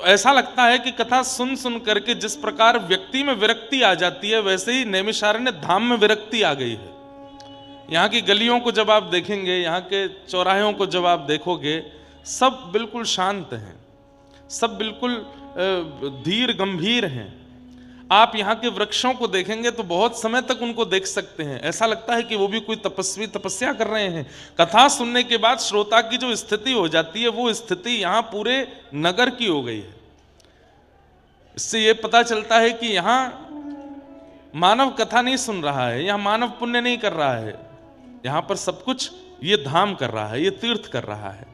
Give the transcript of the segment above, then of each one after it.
तो ऐसा लगता है कि कथा सुन सुन करके जिस प्रकार व्यक्ति में विरक्ति आ जाती है, वैसे ही नैमिषारण्य धाम में विरक्ति आ गई है। यहाँ की गलियों को जब आप देखेंगे, यहाँ के चौराहों को जब आप देखोगे, सब बिल्कुल शांत हैं, सब बिल्कुल धीर गंभीर हैं। आप यहाँ के वृक्षों को देखेंगे तो बहुत समय तक उनको देख सकते हैं, ऐसा लगता है कि वो भी कोई तपस्वी तपस्या कर रहे हैं। कथा सुनने के बाद श्रोता की जो स्थिति हो जाती है, वो स्थिति यहाँ पूरे नगर की हो गई है। इससे ये पता चलता है कि यहाँ मानव कथा नहीं सुन रहा है, यहाँ मानव पुण्य नहीं कर रहा है, यहाँ पर सब कुछ ये धाम कर रहा है, ये तीर्थ कर रहा है।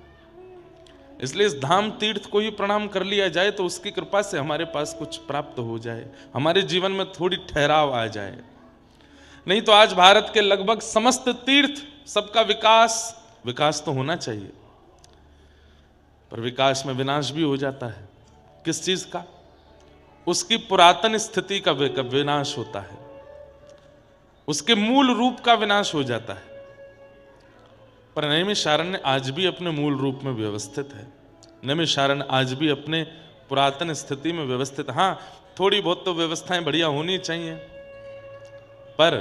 इसलिए इस धाम तीर्थ को ही प्रणाम कर लिया जाए तो उसकी कृपा से हमारे पास कुछ प्राप्त हो जाए, हमारे जीवन में थोड़ी ठहराव आ जाए। नहीं तो आज भारत के लगभग समस्त तीर्थ, सबका विकास तो होना चाहिए, पर विकास में विनाश भी हो जाता है। किस चीज का? उसकी पुरातन स्थिति का विनाश होता है, उसके मूल रूप का विनाश हो जाता है। पर नैमिषारण्य आज भी अपने मूल रूप में व्यवस्थित है, नैमिषारण्य आज भी अपने पुरातन स्थिति में व्यवस्थित। हाँ, थोड़ी बहुत तो व्यवस्थाएं बढ़िया होनी चाहिए, पर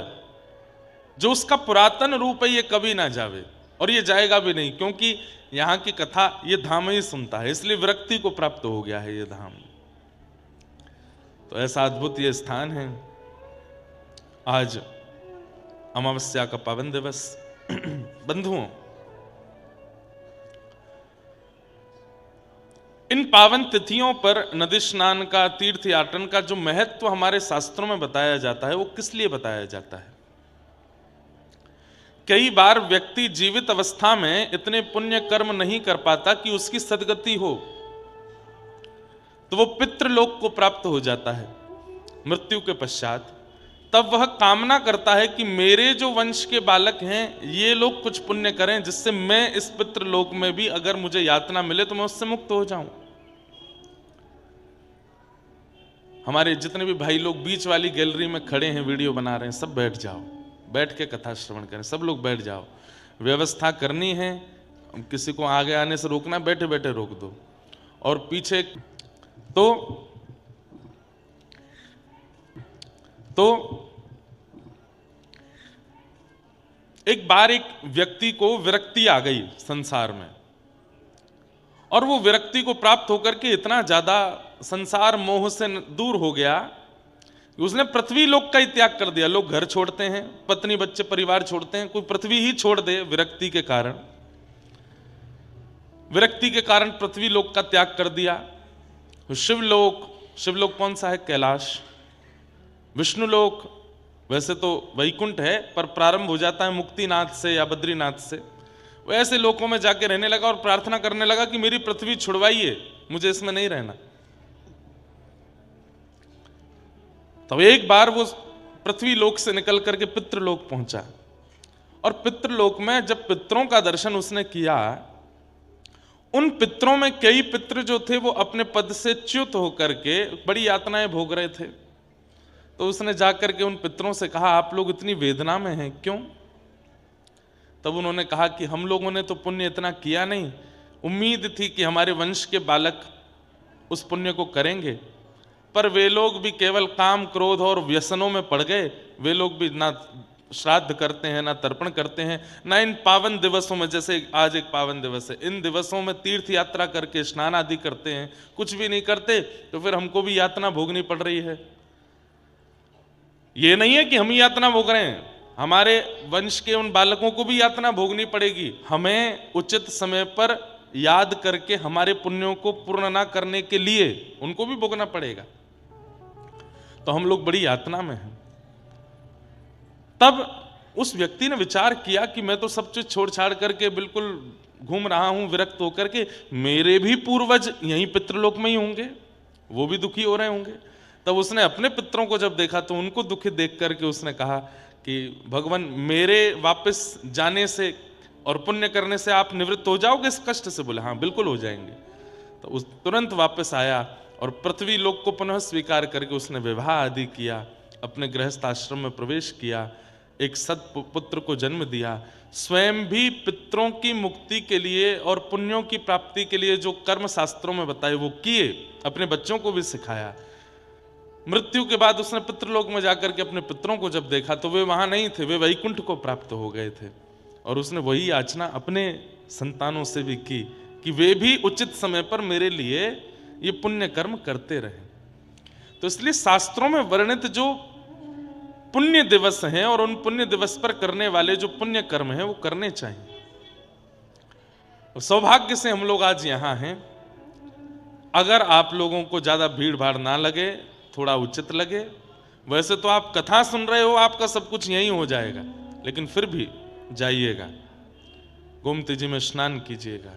जो उसका पुरातन रूप है ये कभी ना जावे, और ये जाएगा भी नहीं, क्योंकि यहाँ की कथा ये धाम ही सुनता है, इसलिए विरक्ति को प्राप्त हो गया है ये धाम। तो ऐसा अद्भुत ये स्थान है। आज अमावस्या का पावन दिवस। बंधुओं, इन पावन तिथियों पर नदी स्नान का, तीर्थ यात्रा का जो महत्व हमारे शास्त्रों में बताया जाता है, वो किस लिए बताया जाता है? कई बार व्यक्ति जीवित अवस्था में इतने पुण्य कर्म नहीं कर पाता कि उसकी सद्गति हो, तो वो पितृलोक को प्राप्त हो जाता है मृत्यु के पश्चात। तब वह कामना करता है कि मेरे जो वंश के बालक हैं ये लोग कुछ पुण्य करें, जिससे मैं इस पितृलोक में भी अगर मुझे यातना मिले तो मैं उससे मुक्त हो जाऊं। हमारे जितने भी भाई लोग बीच वाली गैलरी में खड़े हैं, वीडियो बना रहे हैं, सब बैठ जाओ, बैठ के कथा श्रवण करें। सब लोग बैठ जाओ, व्यवस्था करनी है, किसी को आगे आने से रोकना, बैठे बैठे रोक दो। और पीछे तो एक बार एक व्यक्ति को विरक्ति आ गई संसार में, और वो विरक्ति को प्राप्त होकर के इतना ज्यादा संसार मोह से दूर हो गया कि उसने पृथ्वी लोक का ही त्याग कर दिया। लोग घर छोड़ते हैं, पत्नी बच्चे परिवार छोड़ते हैं, कोई पृथ्वी ही छोड़ दे विरक्ति के कारण। विरक्ति के कारण पृथ्वी लोक का त्याग कर दिया। शिवलोक कौन सा है? कैलाश। विष्णुलोक वैसे तो वैकुंठ है, पर प्रारंभ हो जाता है मुक्तिनाथ से या बद्रीनाथ से। वो ऐसे लोकों में जाके रहने लगा और प्रार्थना करने लगा कि मेरी पृथ्वी छुड़वाइए, मुझे इसमें नहीं रहना। तब एक बार वो पृथ्वी लोक से निकल करके पितृलोक पहुंचा, और पितृलोक में जब पितरों का दर्शन उसने किया, उन पितरों में कई पितृ जो थे वो अपने पद से च्युत होकर के बड़ी यातनाएं भोग रहे थे। तो उसने जाकर के उन पितरों से कहा, आप लोग इतनी वेदना में हैं क्यों? तब उन्होंने कहा कि हम लोगों ने तो पुण्य इतना किया नहीं, उम्मीद थी कि हमारे वंश के बालक उस पुण्य को करेंगे, पर वे लोग भी केवल काम क्रोध और व्यसनों में पड़ गए। वे लोग भी ना श्राद्ध करते हैं, ना तर्पण करते हैं, ना इन पावन दिवसों में, जैसे आज एक पावन दिवस है, इन दिवसों में तीर्थ यात्रा करके स्नान आदि करते हैं, कुछ भी नहीं करते। तो फिर हमको भी यातना भोगनी पड़ रही है। ये नहीं है कि हम ही यातना भोग रहे हैं, हमारे वंश के उन बालकों को भी यातना भोगनी पड़ेगी। हमें उचित समय पर याद करके हमारे पुण्यों को पूर्ण ना करने के लिए उनको भी भोगना पड़ेगा। तो हम लोग बड़ी यातना में हैं। तब उस व्यक्ति ने विचार किया कि मैं तो सब चीज छोड़ छाड़ करके बिल्कुल घूम रहा हूं विरक्त होकर के, मेरे भी पूर्वज यहीं पितृलोक में ही होंगे, वो भी दुखी हो रहे होंगे। तब उसने अपने पितरों को जब देखा तो उनको दुखी देख करके उसने कहा कि भगवान, मेरे वापस जाने से और पुण्य करने से आप निवृत्त हो जाओगे इस कष्ट से? बोले हाँ बिल्कुल हो जाएंगे। तो उस तुरंत वापस आया और पृथ्वी लोक को पुनः स्वीकार करके उसने विवाह आदि किया, अपने गृहस्थ आश्रम में प्रवेश किया, एक सत्पुत्र को जन्म दिया। स्वयं भी पितरों की मुक्ति के लिए और पुण्यों की प्राप्ति के लिए जो कर्म शास्त्रों में बताए वो किए, अपने बच्चों को भी सिखाया। मृत्यु के बाद उसने पितृलोक में जाकर के अपने पितरों को जब देखा तो वे वहां नहीं थे, वे वैकुंठ को प्राप्त हो गए थे। और उसने वही याचना अपने संतानों से भी की कि वे भी उचित समय पर मेरे लिए ये पुण्य कर्म करते रहे। तो इसलिए शास्त्रों में वर्णित जो पुण्य दिवस हैं और उन पुण्य दिवस पर करने वाले जो पुण्य कर्म हैं वो करने चाहिए। तो सौभाग्य से हम लोग आज यहां हैं। अगर आप लोगों को ज्यादा भीड़ भाड़ ना लगे, थोड़ा उचित लगे, वैसे तो आप कथा सुन रहे हो, आपका सब कुछ यहीं हो जाएगा, लेकिन फिर भी जाइएगा, गोमती जी में स्नान कीजिएगा,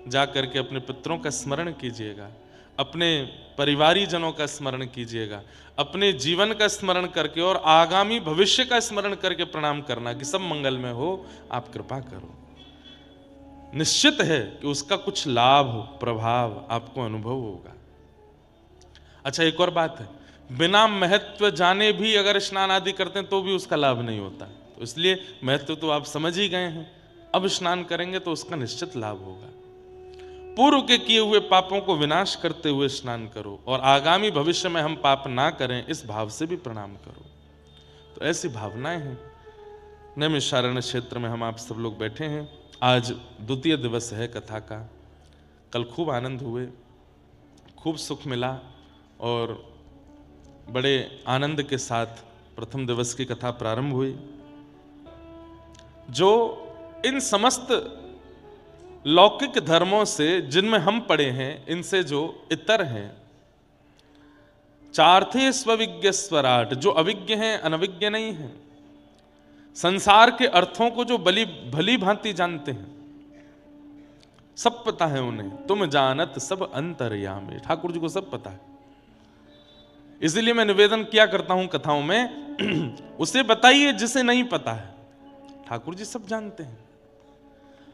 जा करके अपने पितरों का स्मरण कीजिएगा, अपने परिवारी जनों का स्मरण कीजिएगा, अपने जीवन का स्मरण करके और आगामी भविष्य का स्मरण करके प्रणाम करना कि सब मंगल में हो, आप कृपा करो। निश्चित है कि उसका कुछ लाभ, प्रभाव आपको अनुभव होगा। अच्छा, एक और बात है, बिना महत्व जाने भी अगर स्नान आदि करते हैं तो भी उसका लाभ नहीं होता। तो इसलिए महत्व तो आप समझ ही गए हैं, अब स्नान करेंगे तो उसका निश्चित लाभ होगा। पूर्व के किए हुए पापों को विनाश करते हुए स्नान करो और आगामी भविष्य में हम पाप ना करें, इस भाव से भी प्रणाम करो। तो ऐसी भावनाएं हैं। नैमिषारण्य क्षेत्र में हम आप सब लोग बैठे हैं। आज द्वितीय दिवस है कथा का। कल खूब आनंद हुए, खूब सुख मिला और बड़े आनंद के साथ प्रथम दिवस की कथा प्रारंभ हुई। जो इन समस्त लौकिक धर्मों से जिनमें हम पड़े हैं, इनसे जो इतर हैं, चार्थे स्वविज्ञ स्वराट, जो अविज्ञ हैं, अनविज्ञ नहीं हैं, संसार के अर्थों को जो भली भांति जानते हैं, सब पता है उन्हें। तुम जानत सब अंतर्यामी, ठाकुर जी को सब पता है। इसलिए मैं निवेदन किया करता हूं कथाओं में, उसे बताइए जिसे नहीं पता है। ठाकुर जी सब जानते हैं,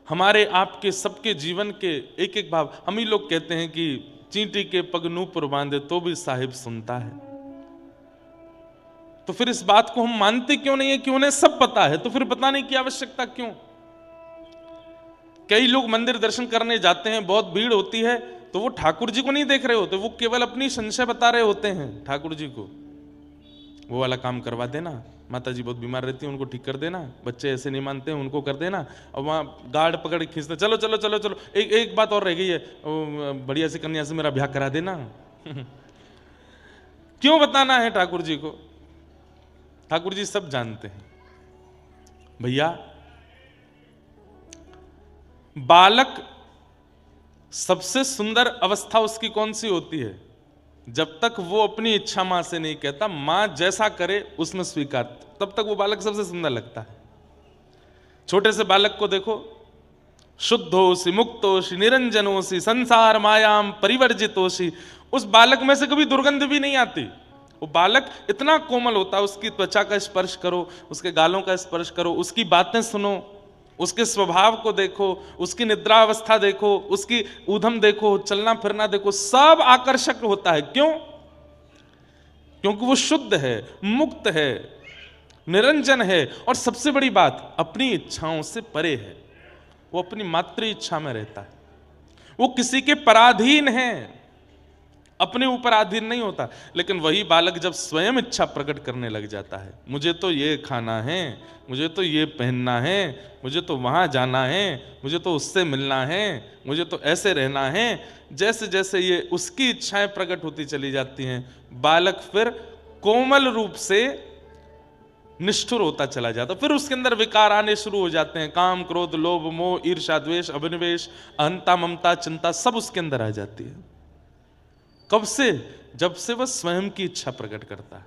हमारे आपके सबके जीवन के एक एक भाव। हम ही लोग कहते हैं कि चींटी के पग नूपुर बांधे तो भी साहिब सुनता है। तो फिर इस बात को हम मानते क्यों नहीं है कि उन्हें सब पता है? तो फिर बताने की आवश्यकता क्यों? कई लोग मंदिर दर्शन करने जाते हैं, बहुत भीड़ होती है, तो वो ठाकुर जी को नहीं देख रहे होते, वो केवल अपनी संशय बता रहे होते हैं ठाकुर जी को। वो वाला काम करवा देना, माता जी बहुत बीमार रहती है उनको ठीक कर देना, बच्चे ऐसे नहीं मानते हैं उनको कर देना, और वहाँ गार्ड पकड़ खींचते, चलो चलो चलो चलो, एक बात और रह गई है, बढ़िया सी कन्या से मेरा ब्याह करा देना। क्यों बताना है ठाकुर जी को? ठाकुर जी सब जानते हैं। भैया, बालक सबसे सुंदर अवस्था उसकी कौन सी होती है? जब तक वो अपनी इच्छा मां से नहीं कहता, मां जैसा करे उसमें स्वीकार, तब तक वो बालक सबसे सुंदर लगता है। छोटे से बालक को देखो, शुद्धोषि मुक्तोषि निरंजनोषि संसार मायाम परिवर्जितोषि, उस बालक में से कभी दुर्गंध भी नहीं आती। वो बालक इतना कोमल होता है, उसकी त्वचा का स्पर्श करो, उसके गालों का स्पर्श करो, उसकी बातें सुनो, उसके स्वभाव को देखो, उसकी निद्रा अवस्था देखो, उसकी ऊधम देखो, चलना फिरना देखो, सब आकर्षक होता है। क्यों? क्योंकि वो शुद्ध है, मुक्त है, निरंजन है, और सबसे बड़ी बात, अपनी इच्छाओं से परे है। वो अपनी मातृ इच्छा में रहता है, वो किसी के पराधीन है, अपने ऊपर अधीन नहीं होता। लेकिन वही बालक जब स्वयं इच्छा प्रकट करने लग जाता है, मुझे तो ये खाना है, मुझे तो ये पहनना है, मुझे तो वहाँ जाना है, मुझे तो उससे मिलना है, मुझे तो ऐसे रहना है, जैसे जैसे ये उसकी इच्छाएं प्रकट होती चली जाती हैं, बालक फिर कोमल रूप से निष्ठुर होता चला जाता। फिर उसके अंदर विकार आने शुरू हो जाते हैं, काम क्रोध लोभ मोह ईर्ष्या द्वेष अभिनिवेश अहंता ममता चिंता, सब उसके अंदर आ जाती है। कब से? जब से वह स्वयं की इच्छा प्रकट करता है।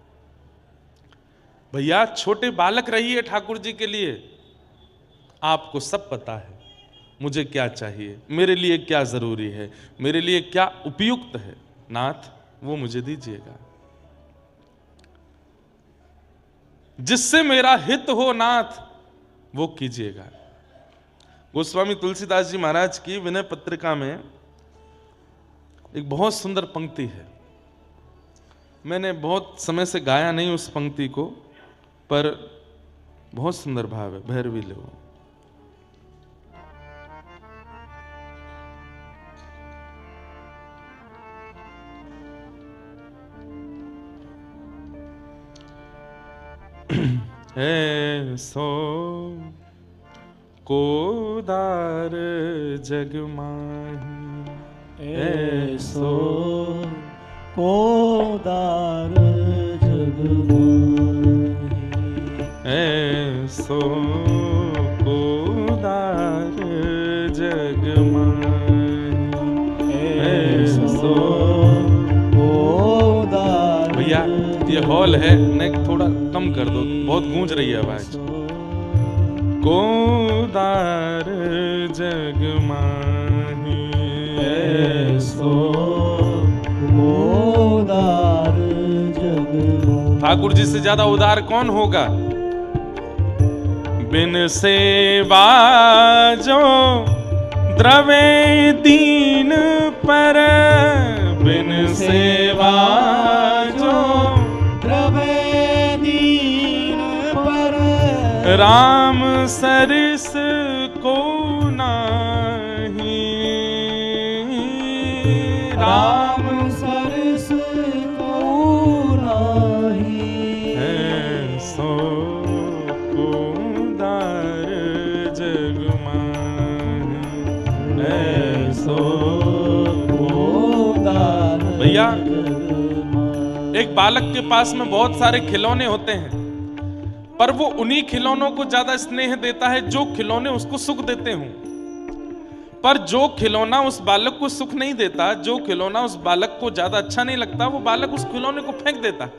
भैया, छोटे बालक रहिए ठाकुर जी के लिए। आपको सब पता है मुझे क्या चाहिए, मेरे लिए क्या जरूरी है, मेरे लिए क्या उपयुक्त है, नाथ वो मुझे दीजिएगा। जिससे मेरा हित हो नाथ, वो कीजिएगा। गोस्वामी तुलसीदास जी महाराज की विनय पत्रिका में एक बहुत सुंदर पंक्ति है। मैंने बहुत समय से गाया नहीं उस पंक्ति को, पर बहुत सुंदर भाव है। भैरवी लो, ऐसो कोदार जग माही, ऐसो कोदार जग माही, ऐसो कोदार जग माही, ऐसो कोदार। भैया ये हॉल है, नेक थोड़ा कम कर दो, बहुत गूंज रही है आवाज। कोदार जग माही, ऐसो कोदार जग माही। ठाकुर जी से ज्यादा उदार कौन होगा? बिन सेवा जो द्रवे दीन पर, बिन सेवा जो द्रवे दीन पर, राम सरिस को नाही, राम सरस को नाही। ऐसो कोदार जग माही, ऐसो कोदार। भैया एक बालक के पास में बहुत सारे खिलौने होते हैं, पर वो उन्हीं खिलौनों को ज्यादा स्नेह देता है जो खिलौने उसको सुख देते हों। पर जो खिलौना उस बालक को सुख नहीं देता, जो खिलौना उस बालक को ज्यादा अच्छा नहीं लगता, वो बालक उस खिलौने को फेंक देता।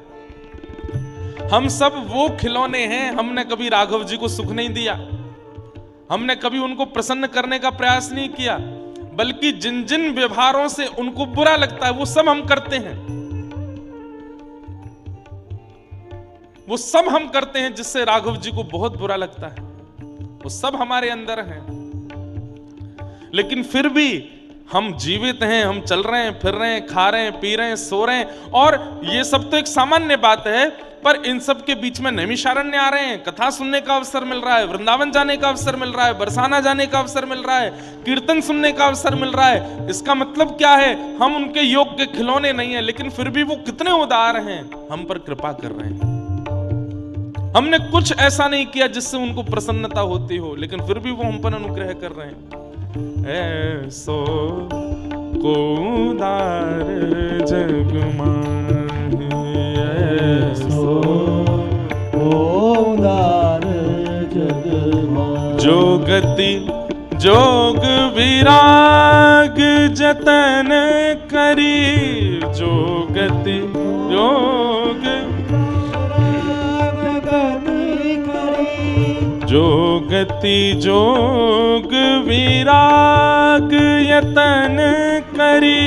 हम सब वो खिलौने हैं, हमने कभी राघव जी को सुख नहीं दिया, हमने कभी उनको प्रसन्न करने का प्रयास नहीं किया, बल्कि जिन जिन व्यवहारों से उनको बुरा लगता है वो सब हम करते हैं, वो सब हम करते हैं जिससे राघव जी को बहुत बुरा लगता है, वो सब हमारे अंदर है। लेकिन फिर भी हम जीवित हैं, हम चल रहे हैं, फिर रहे हैं, खा रहे हैं, पी रहे हैं, सो रहे हैं, और ये सब तो एक सामान्य बात है। पर इन सब के बीच में नैमिषारण्य आ रहे हैं, कथा सुनने का अवसर मिल रहा है, वृंदावन जाने का अवसर मिल रहा है, बरसाना जाने का अवसर मिल रहा है, कीर्तन सुनने का अवसर मिल रहा है। इसका मतलब क्या है? हम उनके योग के खिलौने नहीं है, लेकिन फिर भी वो कितने उदार हैं, हम पर कृपा कर रहे हैं। हमने कुछ ऐसा नहीं किया जिससे उनको प्रसन्नता होती हो, लेकिन फिर भी वो हम पर अनुग्रह कर रहे हैं। ऐसो कोदार जग माही, ऐसो कोदार जग माही। जो गति जोग विराग जतन करी, जो गति योग जो गति जोग विराग यतन करी,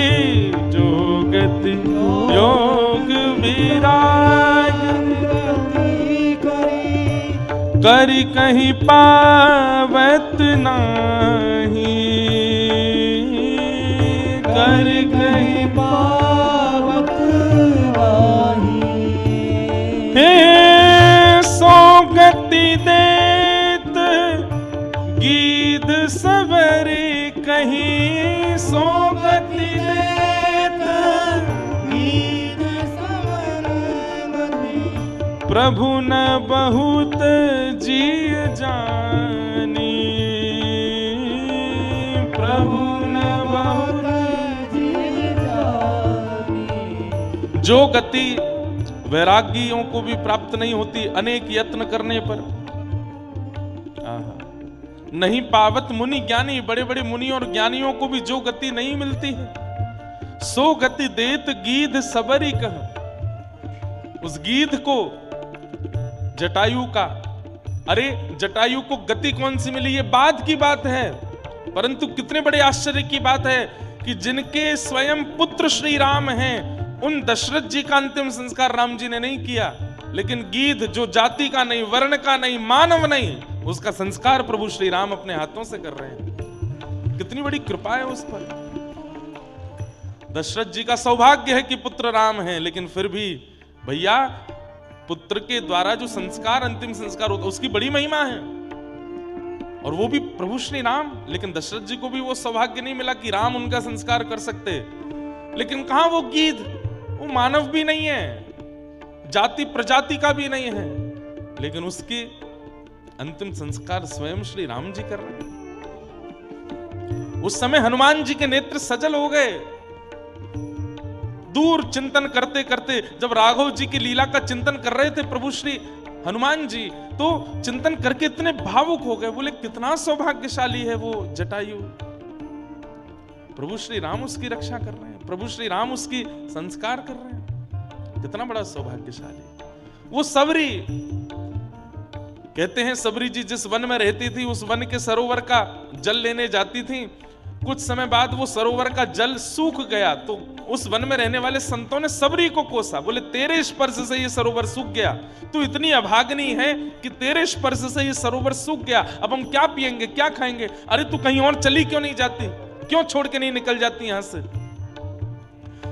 जो गति योग विराग करी कहीं पावत नाही, करी कहीं पावत नाही। हे सो गति देत गीत सबरी कहीं, सो गति देत गीत सवर गति। प्रभु न बहुत जी जानी, प्रभु न बहुत जी जानी। जो गति वैरागियों को भी प्राप्त नहीं होती अनेक यत्न करने पर, नहीं पावत मुनि ज्ञानी, बड़े बड़े मुनि और ज्ञानियों को भी जो गति नहीं मिलती है, सो गति देत गीध सबरी कह। उस गीध को, जटायु का, अरे जटायु को गति कौन सी मिली, ये बाद की बात है, परंतु कितने बड़े आश्चर्य की बात है कि जिनके स्वयं पुत्र श्री राम हैं, उन दशरथ जी का अंतिम संस्कार राम जी ने नहीं किया, लेकिन गीध जो जाति का नहीं, वर्ण का नहीं, मानव नहीं, उसका संस्कार प्रभु श्री राम अपने हाथों से कर रहे हैं। कितनी बड़ी कृपा है उस पर। दशरथ जी का सौभाग्य है कि पुत्र राम है, लेकिन फिर भी भैया पुत्र के द्वारा जो संस्कार, अंतिम संस्कार होता है, उसकी बड़ी महिमा है, और वो भी प्रभु श्री राम। लेकिन दशरथ जी को भी वो सौभाग्य नहीं मिला कि राम उनका संस्कार कर सकते। लेकिन कहां वो गीध, वो मानव भी नहीं है, जाति प्रजाति का भी नहीं है, लेकिन उसके अंतिम संस्कार स्वयं श्री राम जी कर रहे हैं। उस समय हनुमान जी के नेत्र सजल हो गए। दूर चिंतन करते करते जब राघव जी की लीला का चिंतन कर रहे थे प्रभु श्री हनुमान जी, तो चिंतन करके इतने भावुक हो गए, बोले कितना सौभाग्यशाली है वो जटायु। प्रभु श्री राम उसकी रक्षा कर रहे हैं, प्रभु श्री राम उसकी संस्कार कर रहे हैं, कितना बड़ा सौभाग्यशाली। वो सबरी, कहते हैं सबरी जी जिस वन में रहती थी उस वन के सरोवर का जल लेने जाती थी। कुछ समय बाद वो सरोवर का जल सूख गया, तो उस वन में रहने वाले संतों ने सबरी को कोसा, बोले तेरे स्पर्श से ये सरोवर सूख गया, तू इतनी अभागनी है कि तेरे स्पर्श से ये सरोवर सूख गया, अब हम क्या पिएंगे क्या खाएंगे, अरे तू कहीं और चली क्यों नहीं जाती, क्यों छोड़ के नहीं निकल जाती यहां से।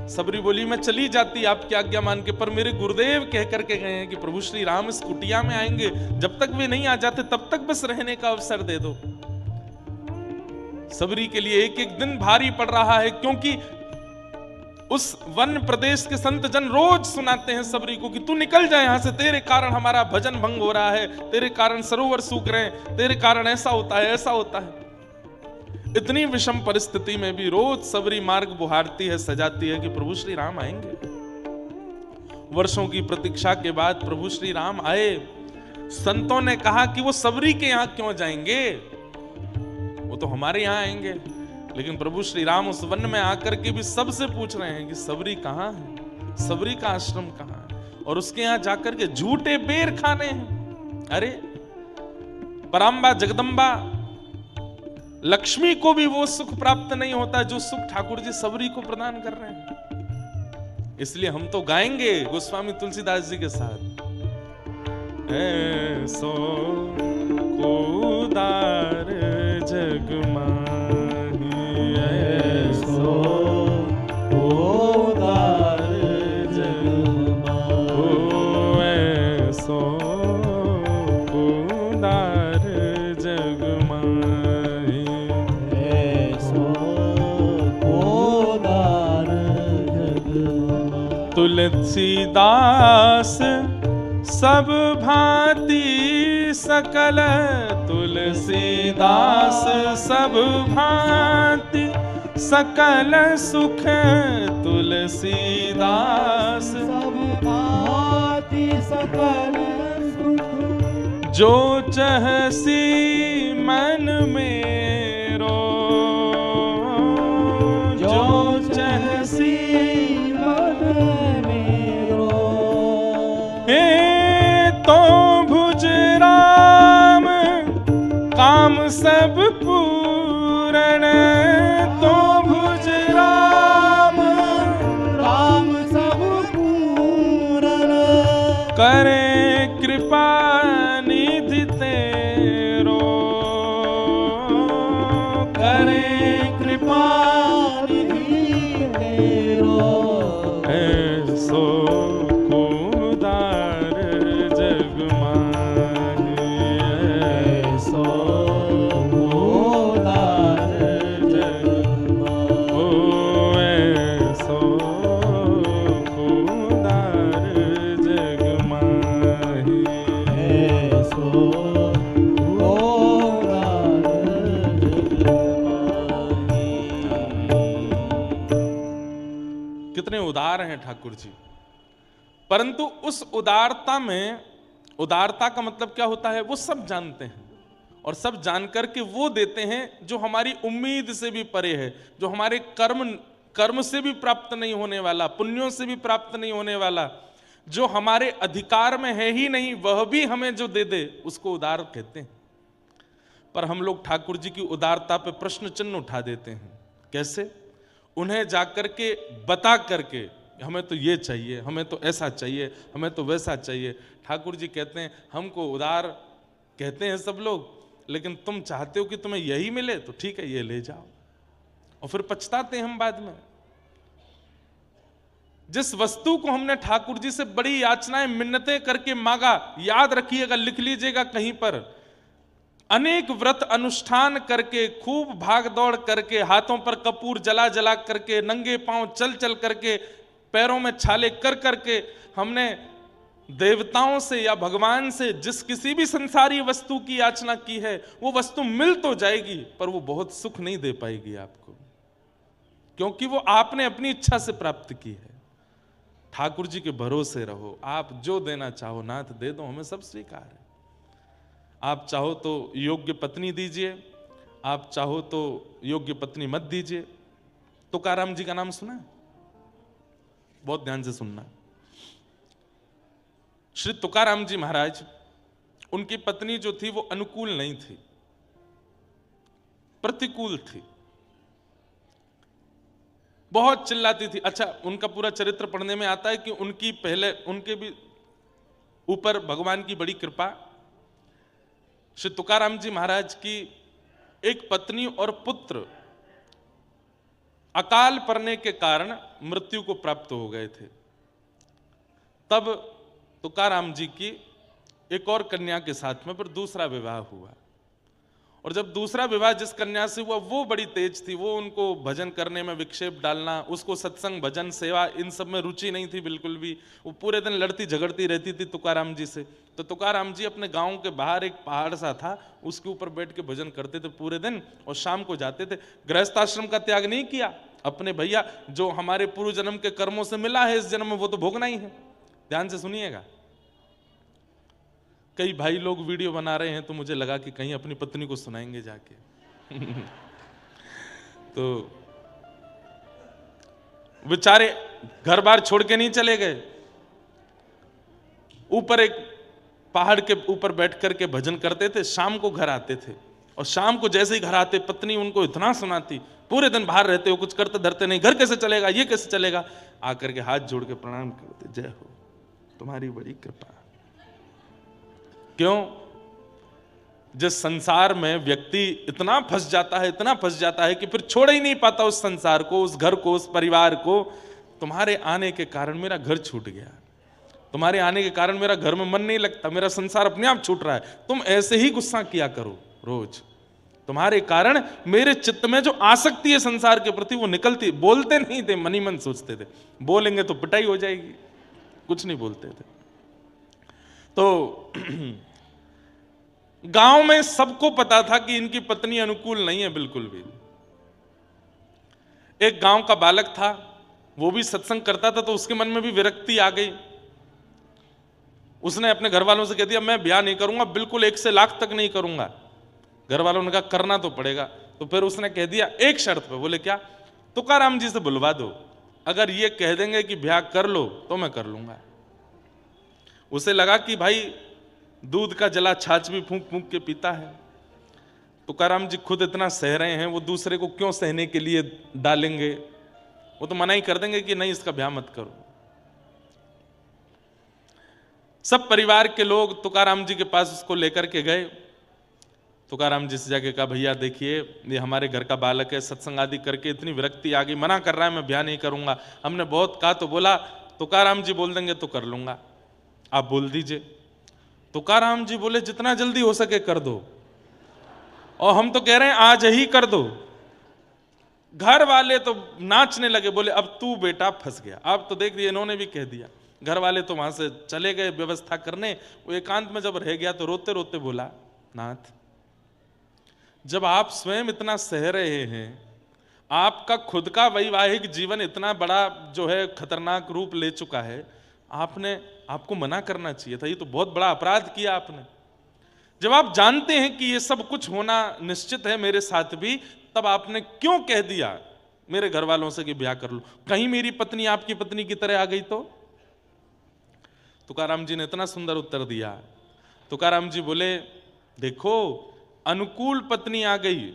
सबरी बोली मैं चली जाती आपकी आज्ञा मान के, पर मेरे गुरुदेव कह करके गए हैं कि प्रभु श्री राम इस कुटिया में आएंगे, जब तक वे नहीं आ जाते तब तक बस रहने का अवसर दे दो। सबरी के लिए एक एक दिन भारी पड़ रहा है, क्योंकि उस वन प्रदेश के संत जन रोज सुनाते हैं सबरी को कि तू निकल जाए यहां से, तेरे कारण हमारा भजन भंग हो रहा है, तेरे कारण सरोवर सूख रहे हैं, तेरे कारण ऐसा होता है ऐसा होता है। इतनी विषम परिस्थिति में भी रोज सबरी मार्ग बुहारती है, सजाती है कि प्रभु श्री राम आएंगे। वर्षों की प्रतीक्षा के बाद प्रभु श्री राम आए। संतों ने कहा कि वो सबरी के यहां क्यों जाएंगे, वो तो हमारे यहां आएंगे। लेकिन प्रभु श्री राम उस वन में आकर के भी सबसे पूछ रहे हैं कि सबरी कहां है, सबरी का आश्रम कहां है, और उसके यहां जाकर के झूठे बेर खाने हैं। अरे पराम्बा जगदम्बा लक्ष्मी को भी वो सुख प्राप्त नहीं होता जो सुख ठाकुर जी सबरी को प्रदान कर रहे हैं। इसलिए हम तो गाएंगे गोस्वामी तुलसीदास जी के साथ, ऐसो को उदार जग माही, ऐसो उदार जग माही, ऐसो उदार जग माही, ऐसो उदार जग माही। तुलसीदास सब भांति सकल, तुलसीदास सब भांति सकल सुख, तुलसीदास सब भांति सकल सुख, जो चहसी मन मेरो, जो चहसी मन मेरो, हे तो भुज राम काम सब पूरण, तो भुज राम राम सब पूरन, करे कृपा निधि तेरो, करे कृपा निधि तेरो, ऐसो को उदार जग माही, ऐसो उदार जग माही, ओ ऐसो को उदार जग माही। ऐसो उदार जग माही। कितने उदार हैं ठाकुर जी। परंतु उस उदारता में, उदारता का मतलब क्या होता है, वो सब जानते हैं, और सब जानकर के वो देते हैं जो हमारी उम्मीद से भी परे है, जो हमारे कर्म से भी प्राप्त नहीं होने वाला, पुण्यों से भी प्राप्त नहीं होने वाला, जो हमारे अधिकार में है ही नहीं, वह भी हमें जो दे दे उसको उदार कहते हैं। पर हम लोग ठाकुर जी की उदारता पे प्रश्न चिन्ह उठा देते हैं। कैसे? उन्हें जाकर के बता करके, हमें तो ये चाहिए, हमें तो ऐसा चाहिए, हमें तो वैसा चाहिए। ठाकुर जी कहते हैं हमको उदार कहते हैं सब लोग, लेकिन तुम चाहते हो कि तुम्हें यही मिले तो ठीक है ये ले जाओ, और फिर पछताते हैं हम बाद में। जिस वस्तु को हमने ठाकुर जी से बड़ी याचनाएं मिन्नतें करके मांगा, याद रखिएगा, लिख लीजिएगा कहीं पर, अनेक व्रत अनुष्ठान करके, खूब भाग दौड़ करके, हाथों पर कपूर जला जला करके, नंगे पांव चल चल करके, पैरों में छाले कर करके हमने देवताओं से या भगवान से जिस किसी भी संसारी वस्तु की याचना की है, वो वस्तु मिल तो जाएगी पर वो बहुत सुख नहीं दे पाएगी आपको, क्योंकि वो आपने अपनी इच्छा से प्राप्त की है। ठाकुर जी के भरोसे रहो, आप जो देना चाहो नाथ दे दो, हमें सब स्वीकार है। आप चाहो तो योग्य पत्नी दीजिए, आप चाहो तो योग्य पत्नी मत दीजिए। तुकाराम जी का नाम सुना है? बहुत ध्यान से सुनना। श्री तुकाराम जी महाराज, उनकी पत्नी जो थी वो अनुकूल नहीं थी, प्रतिकूल थी, बहुत चिल्लाती थी। अच्छा, उनका पूरा चरित्र पढ़ने में आता है कि उनके भी ऊपर भगवान की बड़ी कृपा। श्री तुकाराम जी महाराज की एक पत्नी और पुत्र अकाल पड़ने के कारण मृत्यु को प्राप्त हो गए थे। तब तुकाराम जी की एक और कन्या के साथ में फिर दूसरा विवाह हुआ, और जब दूसरा विवाह जिस कन्या से हुआ वो बड़ी तेज थी, वो उनको भजन करने में विक्षेप डालना, उसको सत्संग भजन सेवा इन सब में रुचि नहीं थी बिल्कुल भी। वो पूरे दिन लड़ती झगड़ती रहती थी तुकाराम जी से। तो तुकाराम जी अपने गांव के बाहर एक पहाड़ सा था, उसके ऊपर बैठ के भजन करते थे पूरे दिन, और शाम को जाते थे। गृहस्थाश्रम का त्याग नहीं किया, अपने भैया जो हमारे पूर्व जन्म के कर्मों से मिला है इस जन्म में वो तो भोगना ही है। ध्यान से सुनिएगा। कई भाई लोग वीडियो बना रहे हैं तो मुझे लगा कि कहीं अपनी पत्नी को सुनाएंगे जाके तो बेचारे घर बार छोड़ के नहीं चले गए, ऊपर एक पहाड़ के ऊपर बैठ करके भजन करते थे, शाम को घर आते थे, और शाम को जैसे ही घर आते पत्नी उनको इतना सुनाती, पूरे दिन बाहर रहते हो, कुछ करते धरते नहीं, घर कैसे चलेगा, ये कैसे चलेगा, आकर के हाथ जोड़ के प्रणाम करते, जय हो तुम्हारी बड़ी कृपा। क्यों? जिस संसार में व्यक्ति इतना फंस जाता है, इतना फंस जाता है कि फिर छोड़ ही नहीं पाता उस संसार को, उस घर को, उस परिवार को। तुम्हारे आने के कारण मेरा घर छूट गया, तुम्हारे आने के कारण मेरा घर में मन नहीं लगता, मेरा संसार अपने आप छूट रहा है। तुम ऐसे ही गुस्सा किया करो रोज, तुम्हारे कारण मेरे चित्त में जो आसक्ति है संसार के प्रति वो निकलती। बोलते नहीं थे, मन ही मन सोचते थे, बोलेंगे तो पिटाई हो जाएगी, कुछ नहीं बोलते थे। तो गांव में सबको पता था कि इनकी पत्नी अनुकूल नहीं है बिल्कुल भी। एक गांव का बालक था, वो भी सत्संग करता था, तो उसके मन में भी विरक्ति आ गई। उसने अपने घर वालों से कह दिया मैं ब्याह नहीं करूंगा, बिल्कुल 1 से लाख तक नहीं करूंगा। घर वालों ने कहा करना तो पड़ेगा। तो फिर उसने कह दिया एक शर्त पे। बोले क्या? तुकाराम जी से बुलवा दो, अगर ये कह देंगे कि ब्याह कर लो तो मैं कर लूंगा। उसे लगा कि भाई दूध का जला छाछ भी फूंक फूंक के पीता है, तुकाराम जी खुद इतना सह रहे हैं, वो दूसरे को क्यों सहने के लिए डालेंगे, वो तो मना ही कर देंगे कि नहीं इसका ब्याह मत करो। सब परिवार के लोग तुकाराम जी के पास उसको लेकर के गए। तुकाराम जी से जाके कहा भैया देखिए ये हमारे घर का बालक है, सत्संग आदि करके इतनी विरक्ति आ गई, मना कर रहा है मैं ब्याह नहीं करूंगा। हमने बहुत कहा तो बोला तुकाराम जी बोल देंगे तो कर लूंगा, आप बोल दीजिए। तुकाराम जी बोले जितना जल्दी हो सके कर दो, और हम तो कह रहे हैं आज ही कर दो। घर वाले तो नाचने लगे, बोले अब तू बेटा फंस गया, अब तो देख दिया इन्होंने भी कह दिया। घर वाले तो वहां से चले गए व्यवस्था करने। वो एकांत में जब रह गया तो रोते रोते बोला नाथ, जब आप स्वयं इतना सह रहे हैं, आपका खुद का वैवाहिक जीवन इतना बड़ा जो है खतरनाक रूप ले चुका है, आपको मना करना चाहिए था, ये तो बहुत बड़ा अपराध किया आपने। जब आप जानते हैं कि ये सब कुछ होना निश्चित है मेरे साथ भी, तब आपने क्यों कह दिया मेरे घर वालों से कि ब्याह कर लो? कहीं मेरी पत्नी आपकी पत्नी की तरह आ गई तो? तुकाराम जी ने इतना सुंदर उत्तर दिया। तुकाराम जी बोले देखो अनुकूल पत्नी आ गई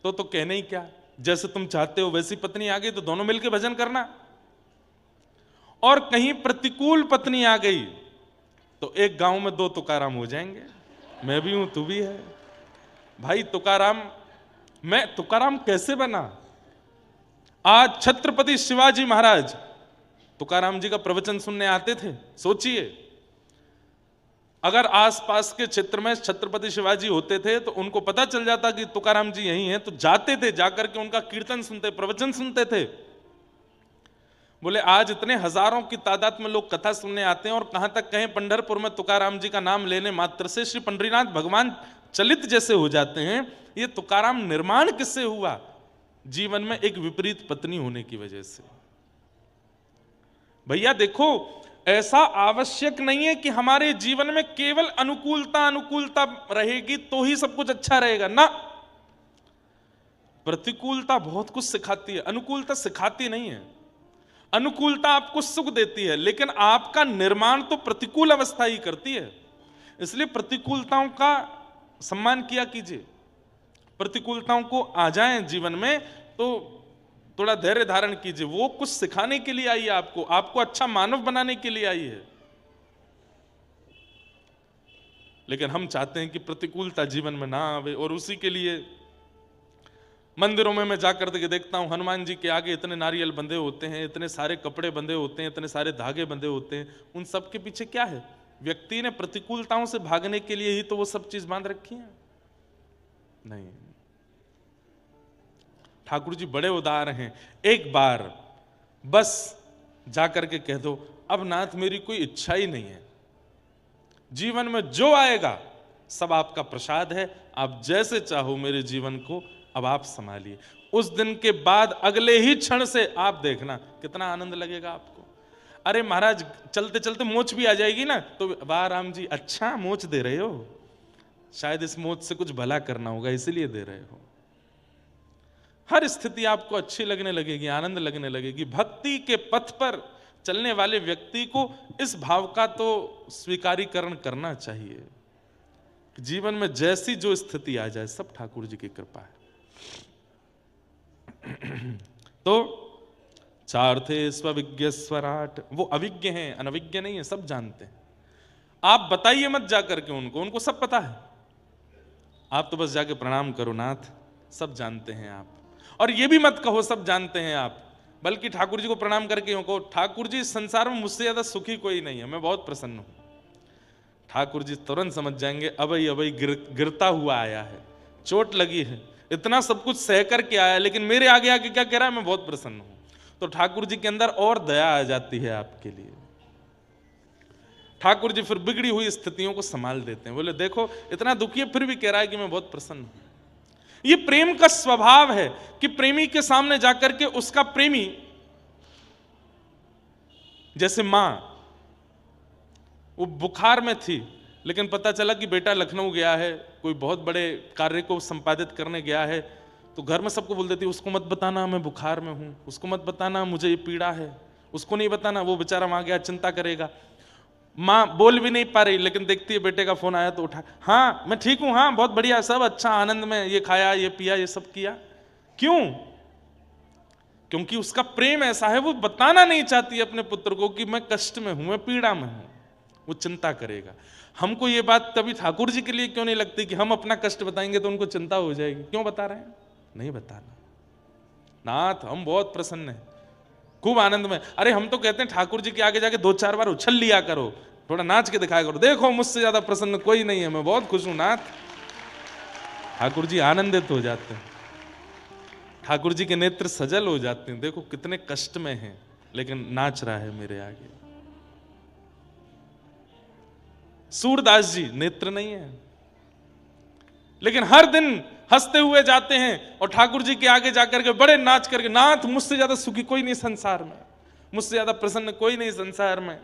तो कहने ही क्या, जैसे तुम चाहते हो वैसी पत्नी आ गई तो दोनों मिलकर भजन करना, और कहीं प्रतिकूल पत्नी आ गई तो एक गांव में 2 तुकाराम हो जाएंगे, मैं भी हूं तू भी है। भाई मैं तुकाराम कैसे बना? आज छत्रपति शिवाजी महाराज तुकाराम जी का प्रवचन सुनने आते थे। सोचिए अगर आसपास के क्षेत्र में छत्रपति शिवाजी होते थे तो उनको पता चल जाता कि तुकाराम जी यहीं हैं, तो जाते थे, जाकर के उनका कीर्तन सुनते, प्रवचन सुनते थे। बोले आज इतने हजारों की तादाद में लोग कथा सुनने आते हैं और कहां तक कहें पंढरपुर में तुकाराम जी का नाम लेने मात्र से श्री पंडरीनाथ भगवान चलित जैसे हो जाते हैं। ये तुकाराम निर्माण किससे हुआ? जीवन में एक विपरीत पत्नी होने की वजह से। भैया देखो, ऐसा आवश्यक नहीं है कि हमारे जीवन में केवल अनुकूलता अनुकूलता रहेगी तो ही सब कुछ अच्छा रहेगा ना। प्रतिकूलता बहुत कुछ सिखाती है, अनुकूलता सिखाती नहीं है। अनुकूलता आपको सुख देती है, लेकिन आपका निर्माण तो प्रतिकूल अवस्था ही करती है। इसलिए प्रतिकूलताओं का सम्मान किया कीजिए। प्रतिकूलताओं को आ जाएं जीवन में तो थोड़ा धैर्य धारण कीजिए। वो कुछ सिखाने के लिए आई है, आपको अच्छा मानव बनाने के लिए आई है। लेकिन हम चाहते हैं कि प्रतिकूलता जीवन में ना आवे, और उसी के लिए मंदिरों में मैं जाकर के देखता हूं, हनुमान जी के आगे इतने नारियल बंधे होते हैं, इतने सारे कपड़े बंधे होते हैं, इतने सारे धागे बंधे होते हैं। उन सब के पीछे क्या है? व्यक्ति ने प्रतिकूलताओं से भागने के लिए ही तो वो सब चीज बांध रखी है। नहीं, ठाकुर जी बड़े उदार हैं। एक बार बस जाकर के कह दो, अब नाथ मेरी कोई इच्छा ही नहीं है, जीवन में जो आएगा सब आपका प्रसाद है, आप जैसे चाहो मेरे जीवन को अब आप संभालिए। उस दिन के बाद अगले ही क्षण से आप देखना कितना आनंद लगेगा आपको। अरे महाराज चलते चलते मोच भी आ जाएगी ना, तो वाह राम जी अच्छा मोच दे रहे हो, शायद इस मोच से कुछ भला करना होगा इसलिए दे रहे हो। हर स्थिति आपको अच्छी लगने लगेगी, आनंद लगने लगेगी। भक्ति के पथ पर चलने वाले व्यक्ति को इस भाव का तो स्वीकारीकरण करना चाहिए। जीवन में जैसी जो स्थिति आ जाए सब ठाकुर जी की कृपा है। तो चार थे स्वविज्ञ स्वराट, वो अविज्ञ हैं, अनविज्ञ नहीं है, सब जानते हैं। आप बताइए मत जाकर के उनको सब पता है। आप तो बस जाके प्रणाम करो, नाथ सब जानते हैं आप। और ये भी मत कहो सब जानते हैं आप, बल्कि ठाकुर जी को प्रणाम करके यूं कहो, ठाकुर जी संसार में मुझसे ज्यादा सुखी कोई नहीं है, मैं बहुत प्रसन्न हूं। ठाकुर जी तुरंत समझ जाएंगे अबई अबई गिरता हुआ आया है, चोट लगी है, इतना सब कुछ सह करके आया, लेकिन मेरे आगे आके क्या कह रहा है, मैं बहुत प्रसन्न हूं। तो ठाकुर जी के अंदर और दया आ जाती है आपके लिए। ठाकुर जी फिर बिगड़ी हुई स्थितियों को संभाल देते हैं। बोले देखो इतना दुखी है फिर भी कह रहा है कि मैं बहुत प्रसन्न हूं। ये प्रेम का स्वभाव है कि प्रेमी के सामने जाकर के उसका प्रेमी, जैसे मां वो बुखार में थी, लेकिन पता चला कि बेटा लखनऊ गया है, कोई बहुत बड़े कार्य को संपादित करने गया है, तो घर में सबको बोल देती है उसको मत बताना मैं बुखार में हूं, उसको मत बताना मुझे ये पीड़ा है, उसको नहीं बताना, वो बेचारा वहां गया चिंता करेगा। माँ बोल भी नहीं पा रही, लेकिन देखती है बेटे का फोन आया तो उठा, हाँ मैं ठीक हूं, हाँ बहुत बढ़िया, सब अच्छा आनंद में, ये खाया ये पिया ये सब किया। क्यों? क्योंकि उसका प्रेम ऐसा है, वो बताना नहीं चाहती अपने पुत्र को कि मैं कष्ट में हूं, मैं पीड़ा में हूं, वो चिंता करेगा। हमको ये बात कभी ठाकुर जी के लिए क्यों नहीं लगती कि हम अपना कष्ट बताएंगे तो उनको चिंता हो जाएगी? क्यों बता रहे हैं? नहीं बताना। नाथ हम बहुत प्रसन्न हैं, खूब आनंद में। अरे हम तो कहते हैं ठाकुर जी के आगे जाके 2-4 बार उछल लिया करो, थोड़ा नाच के दिखाया करो, देखो मुझसे ज्यादा प्रसन्न कोई नहीं है, मैं बहुत खुश हूं नाथ। ठाकुर जी आनंदित हो जाते हैं, ठाकुर जी के नेत्र सजल हो जाते हैं, देखो कितने कष्ट में हैं लेकिन नाच रहा है मेरे आगे। सूरदास जी नेत्र नहीं है, लेकिन हर दिन हंसते हुए जाते हैं और ठाकुर जी के आगे जाकर के बड़े नाच करके, नाथ मुझसे ज्यादा सुखी कोई नहीं संसार में, मुझसे ज्यादा प्रसन्न कोई नहीं संसार में।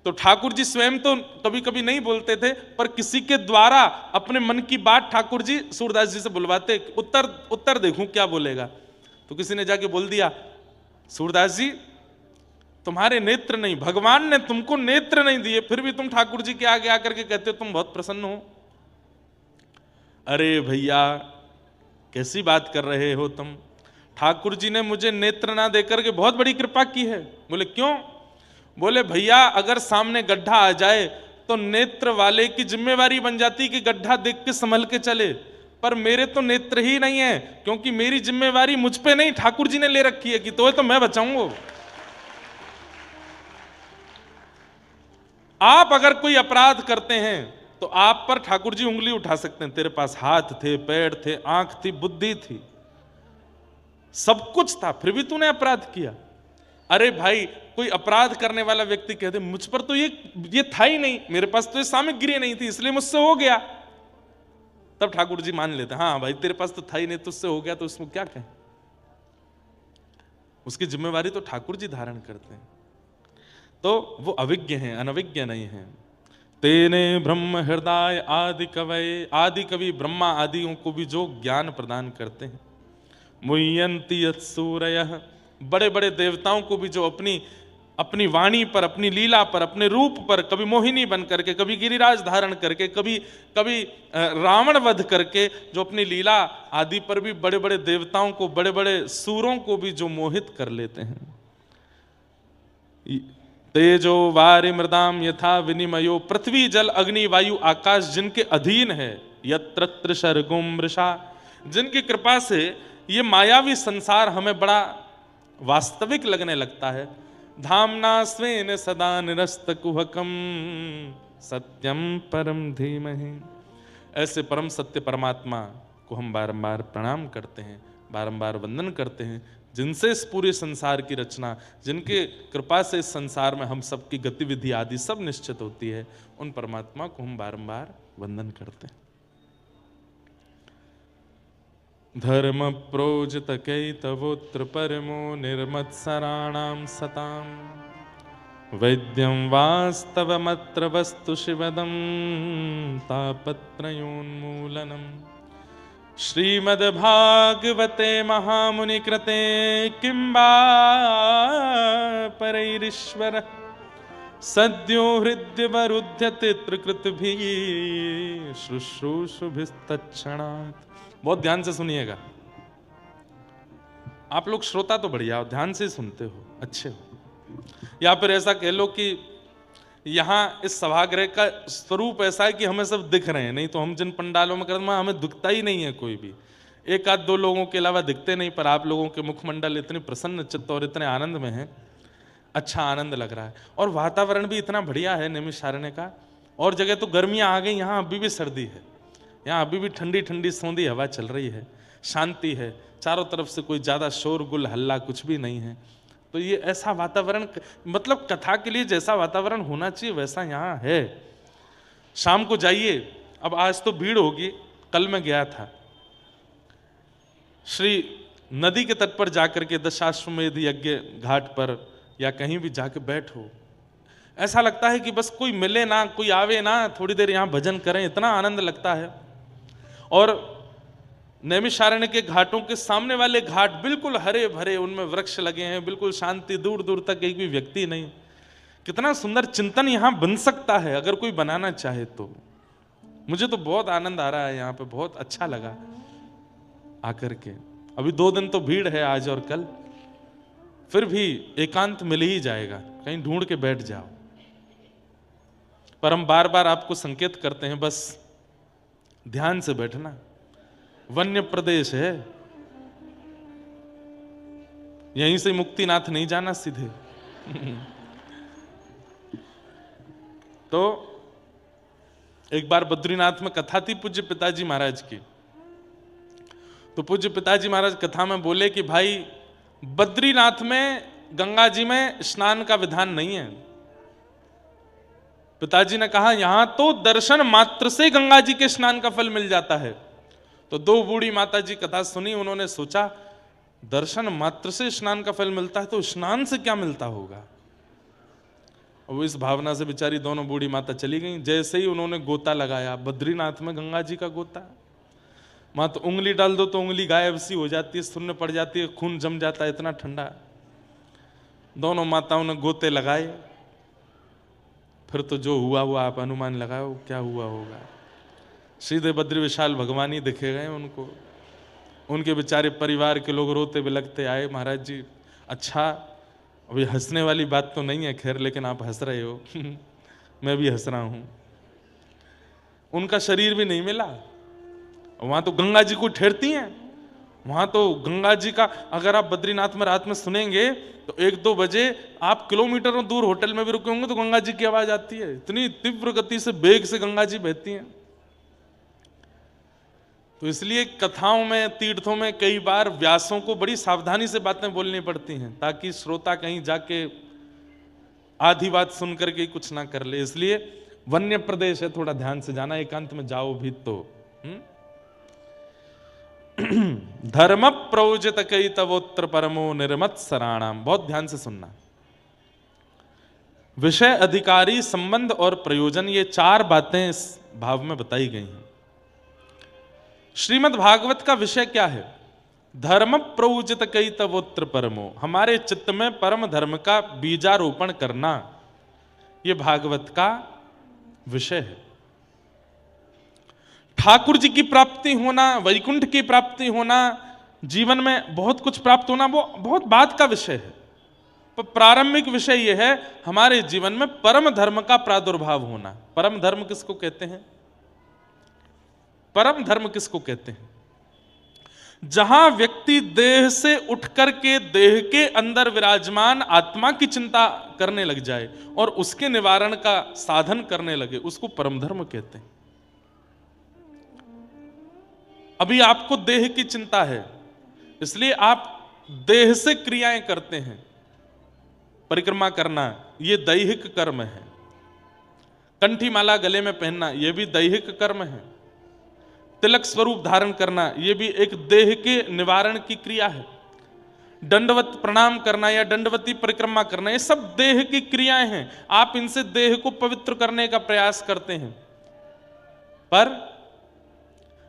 तो ठाकुर जी स्वयं तो कभी कभी नहीं बोलते थे, पर किसी के द्वारा अपने मन की बात ठाकुर जी सूरदास जी से बुलवाते, उत्तर देखूं क्या बोलेगा। तो किसी ने जाके बोल दिया, सूरदास जी तुम्हारे नेत्र नहीं, भगवान ने तुमको नेत्र नहीं दिए, फिर भी तुम ठाकुर जी के आगे आकर के कहते हो तुम बहुत प्रसन्न हो। अरे भैया कैसी बात कर रहे हो तुम, ठाकुर जी ने मुझे नेत्र ना देकर के बहुत बड़ी कृपा की है। बोले क्यों? बोले भैया अगर सामने गड्ढा आ जाए तो नेत्र वाले की जिम्मेवारी बन जाती कि गड्ढा देख के संभल के चले, पर मेरे तो नेत्र ही नहीं है, क्योंकि मेरी जिम्मेवारी मुझ पे नहीं ठाकुर जी ने ले रखी है कि तो मैं बचाऊंगा। आप अगर कोई अपराध करते हैं तो आप पर ठाकुर जी उंगली उठा सकते हैं, तेरे पास हाथ थे, पैर थे, आंख थी, बुद्धि थी, सब कुछ था, फिर भी तूने अपराध किया। अरे भाई, कोई अपराध करने वाला व्यक्ति कह दे मुझ पर तो ये था ही नहीं, मेरे पास तो ये सामग्री नहीं थी इसलिए मुझसे हो गया, तब ठाकुर जी मान लेते, हाँ भाई तेरे पास तो था ही नहीं, तुझसे हो गया तो उसमें क्या कहें। उसकी जिम्मेवारी तो ठाकुर जी धारण करते हैं। तो वो अविज्ञ हैं, अनविज्ञ नहीं हैं। तेने ब्रह्म हृदय आदि कवय, आदि कवि ब्रह्मा आदियों को भी जो ज्ञान प्रदान करते हैं। मुह्यन्ति यत्सूरयः, बड़े बड़े देवताओं को भी जो अपनी वाणी पर, अपनी लीला पर, अपने रूप पर, कभी मोहिनी बन करके, कभी गिरिराज धारण करके, कभी रावण वध करके, जो अपनी लीला आदि पर भी बड़े बड़े देवताओं को, बड़े बड़े सूरों को भी जो मोहित कर लेते हैं। तेजो वारि मृदाम यथा विनिमयो, पृथ्वी जल अग्नि वायु आकाश जिनके अधीन है, यत्र सर्गुम मृषा, जिनकी कृपा से ये मायावी संसार हमें बड़ा वास्तविक लगने लगता है। धामना स्वेन सदा निरस्त कुहकम सत्यम परम धीमहि, ऐसे परम सत्य परमात्मा को हम बारंबार प्रणाम करते हैं, बारंबार वंदन करते हैं, जिनसे इस पूरे संसार की रचना, जिनके कृपा से इस संसार में हम सबकी गतिविधि आदि सब निश्चित होती है, उन परमात्मा को हम बारंबार वंदन करते हैं। धर्म प्रोजित कैतवोत्र परमो निर्मत्सराणां सतां, वैद्यं वास्तवमत्र वस्तु शिवदं तापत्रयोन्मूलनम्। श्रीमद्भागवते महामुनिकृते किंबा परैरीश्वर, सद्यो हृद्यवरुध्यते त्रिकृतभिः शुश्रूषुभिस्तत्क्षणात्। बहुत ध्यान से सुनिएगा, आप लोग श्रोता तो बढ़िया हो, ध्यान से सुनते हो, अच्छे हो। या फिर ऐसा कह लो कि यहाँ इस सभागृह का स्वरूप ऐसा है कि हमें सब दिख रहे हैं, नहीं तो हम जिन पंडालों में करते हैं हमें दिखता ही नहीं है कोई भी, एक आध दो लोगों के अलावा दिखते नहीं, पर आप लोगों के मुखमंडल इतने प्रसन्न चित्त और इतने आनंद में हैं, अच्छा आनंद लग रहा है। और वातावरण भी इतना बढ़िया है नैमिषारण्य का। और जगह तो गर्मियाँ आ गई, यहाँ अभी भी सर्दी है, यहाँ अभी भी ठंडी ठंडी सौंधी हवा चल रही है, शांति है, चारों तरफ से कोई ज़्यादा शोरगुल हल्ला कुछ भी नहीं है। तो ये ऐसा वातावरण, मतलब कथा के लिए जैसा वातावरण होना चाहिए वैसा यहाँ है। शाम को जाइए, अब आज तो भीड़ होगी, कल मैं गया था श्री नदी के तट पर जाकर के दशाश्वमेध यज्ञ घाट पर या कहीं भी जाके बैठो, ऐसा लगता है कि बस कोई मिले ना, कोई आवे ना, थोड़ी देर यहाँ भजन करें, इतना आनंद लगता है। और नैमिषारण्य के घाटों के सामने वाले घाट बिल्कुल हरे भरे, उनमें वृक्ष लगे हैं, बिल्कुल शांति, दूर दूर तक एक भी व्यक्ति नहीं। कितना सुंदर चिंतन यहाँ बन सकता है अगर कोई बनाना चाहे तो। मुझे तो बहुत आनंद आ रहा है यहाँ पे, बहुत अच्छा लगा आकर के। अभी 2 दिन तो भीड़ है आज और कल, फिर भी एकांत मिल ही जाएगा, कहीं ढूंढ के बैठ जाओ। पर हम बार बार आपको संकेत करते हैं, बस ध्यान से बैठना। वन्य प्रदेश है, यहीं से मुक्तिनाथ नहीं जाना सीधे। तो एक बार बद्रीनाथ में कथा थी पूज्य पिताजी महाराज की। तो पूज्य पिताजी महाराज कथा में बोले कि भाई बद्रीनाथ में गंगा जी में स्नान का विधान नहीं है। पिताजी ने कहा यहां तो दर्शन मात्र से गंगा जी के स्नान का फल मिल जाता है। तो 2 बूढ़ी माता जी कथा सुनी, उन्होंने सोचा दर्शन मात्र से स्नान का फल मिलता है तो स्नान से क्या मिलता होगा। वो इस भावना से बेचारी दोनों बूढ़ी माता चली गई। जैसे ही उन्होंने गोता लगाया, बद्रीनाथ में गंगा जी का गोता, वहां तो उंगली डाल दो तो उंगली गायब सी हो जाती है, सुन्न पड़ जाती है, खून जम जाता है, इतना ठंडा। दोनों माताओं ने गोते लगाए, फिर तो जो हुआ हुआ आप अनुमान लगाओ क्या हुआ होगा। सीधे बद्री विशाल भगवान ही दिखे गए उनको। उनके बेचारे परिवार के लोग रोते बिलखते आए, महाराज जी अच्छा अभी हंसने वाली बात तो नहीं है खैर, लेकिन आप हंस रहे हो मैं भी हंस रहा हूं। उनका शरीर भी नहीं मिला। वहां तो गंगा जी को ठहरती हैं, वहां तो गंगा जी का, अगर आप बद्रीनाथ में रात में सुनेंगे तो 1-2 बजे आप किलोमीटरों दूर होटल में भी रुके होंगे तो गंगा जी की आवाज आती है। इतनी तीव्र गति से, वेग से गंगा जी बहती हैं। तो इसलिए कथाओं में, तीर्थों में कई बार व्यासों को बड़ी सावधानी से बातें बोलनी पड़ती हैं, ताकि श्रोता कहीं जाके आधी बात सुन करके कुछ ना कर ले। इसलिए वन्य प्रदेश है, थोड़ा ध्यान से जाना, एकांत में जाओ भी तो। धर्म प्रयोजित कई तवोत्र परमो निर्मत सराणाम, बहुत ध्यान से सुनना। विषय, अधिकारी, संबंध और प्रयोजन, ये चार बातें इस भाव में बताई गई हैं। श्रीमद् भागवत का विषय क्या है? धर्म प्रयोजित कई तवोत्र परमो, हमारे चित्त में परम धर्म का बीजारोपण करना, यह भागवत का विषय है। ठाकुर जी की प्राप्ति होना, वैकुंठ की प्राप्ति होना, जीवन में बहुत कुछ प्राप्त होना, वो बहुत बाद का विषय है। पर प्रारंभिक विषय यह है हमारे जीवन में परम धर्म का प्रादुर्भाव होना। परम धर्म किसको कहते हैं? परम धर्म किसको कहते हैं? जहां व्यक्ति देह से उठ करके देह के अंदर विराजमान आत्मा की चिंता करने लग जाए और उसके निवारण का साधन करने लगे, उसको परम धर्म कहते हैं। अभी आपको देह की चिंता है, इसलिए आप देह से क्रियाएं करते हैं। परिक्रमा करना यह दैहिक कर्म है, कंठी माला गले में पहनना यह भी दैहिक कर्म है, तिलक स्वरूप धारण करना यह भी एक देह के निवारण की क्रिया है, दंडवत प्रणाम करना या दंडवती परिक्रमा करना ये सब देह की क्रियाएं हैं। आप इनसे देह को पवित्र करने का प्रयास करते हैं, पर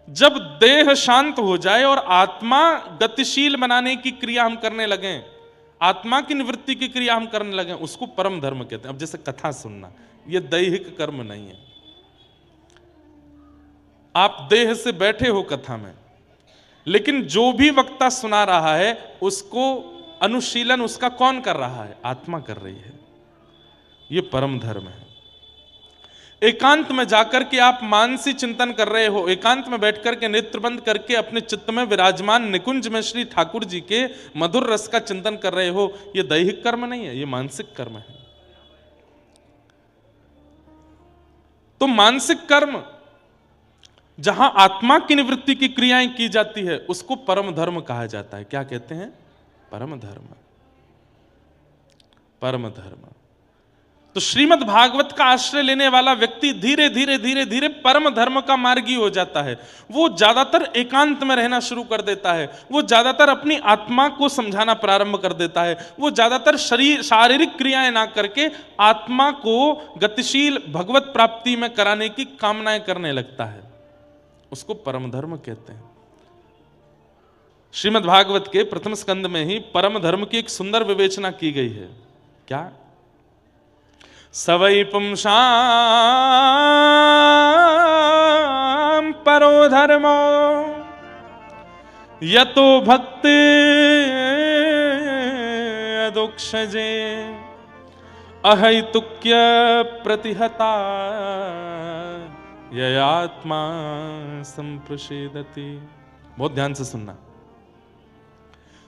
जब देह शांत हो जाए और आत्मा गतिशील बनाने की क्रिया हम करने लगे, आत्मा की निवृत्ति की क्रिया हम करने लगे, उसको परम धर्म कहते हैं। अब जैसे कथा सुनना, यह दैहिक कर्म नहीं है। आप देह से बैठे हो कथा में, लेकिन जो भी वक्ता सुना रहा है उसको अनुशीलन उसका कौन कर रहा है? आत्मा कर रही है। यह परम धर्म है। एकांत में जाकर के आप मानसी चिंतन कर रहे हो, एकांत में बैठकर के नेत्र बंद करके अपने चित्त में विराजमान निकुंज में श्री ठाकुर जी के मधुर रस का चिंतन कर रहे हो, यह दैहिक कर्म नहीं है, यह मानसिक कर्म है। तो मानसिक कर्म जहां आत्मा की निवृत्ति की क्रियाएं की जाती है उसको परम धर्म कहा जाता है। क्या कहते हैं? परम धर्म। परम धर्म। तो श्रीमद् भागवत का आश्रय लेने वाला व्यक्ति धीरे धीरे धीरे धीरे परम धर्म का मार्गी हो जाता है। वो ज्यादातर एकांत में रहना शुरू कर देता है, वो ज्यादातर अपनी आत्मा को समझाना प्रारंभ कर देता है, वो ज्यादातर शारीरिक क्रियाएं ना करके आत्मा को गतिशील भगवत प्राप्ति में कराने की कामनाएं करने लगता है। उसको परम धर्म कहते हैं। श्रीमद् भागवत के प्रथम स्कंद में ही परम धर्म की एक सुंदर विवेचना की गई है। क्या? सवै पुंसां परो धर्मो यतो भक्ति अदोक्षजे अहैतुक्य प्रतिहता ययात्मा संप्रसेदति। बहुत ध्यान से सुनना।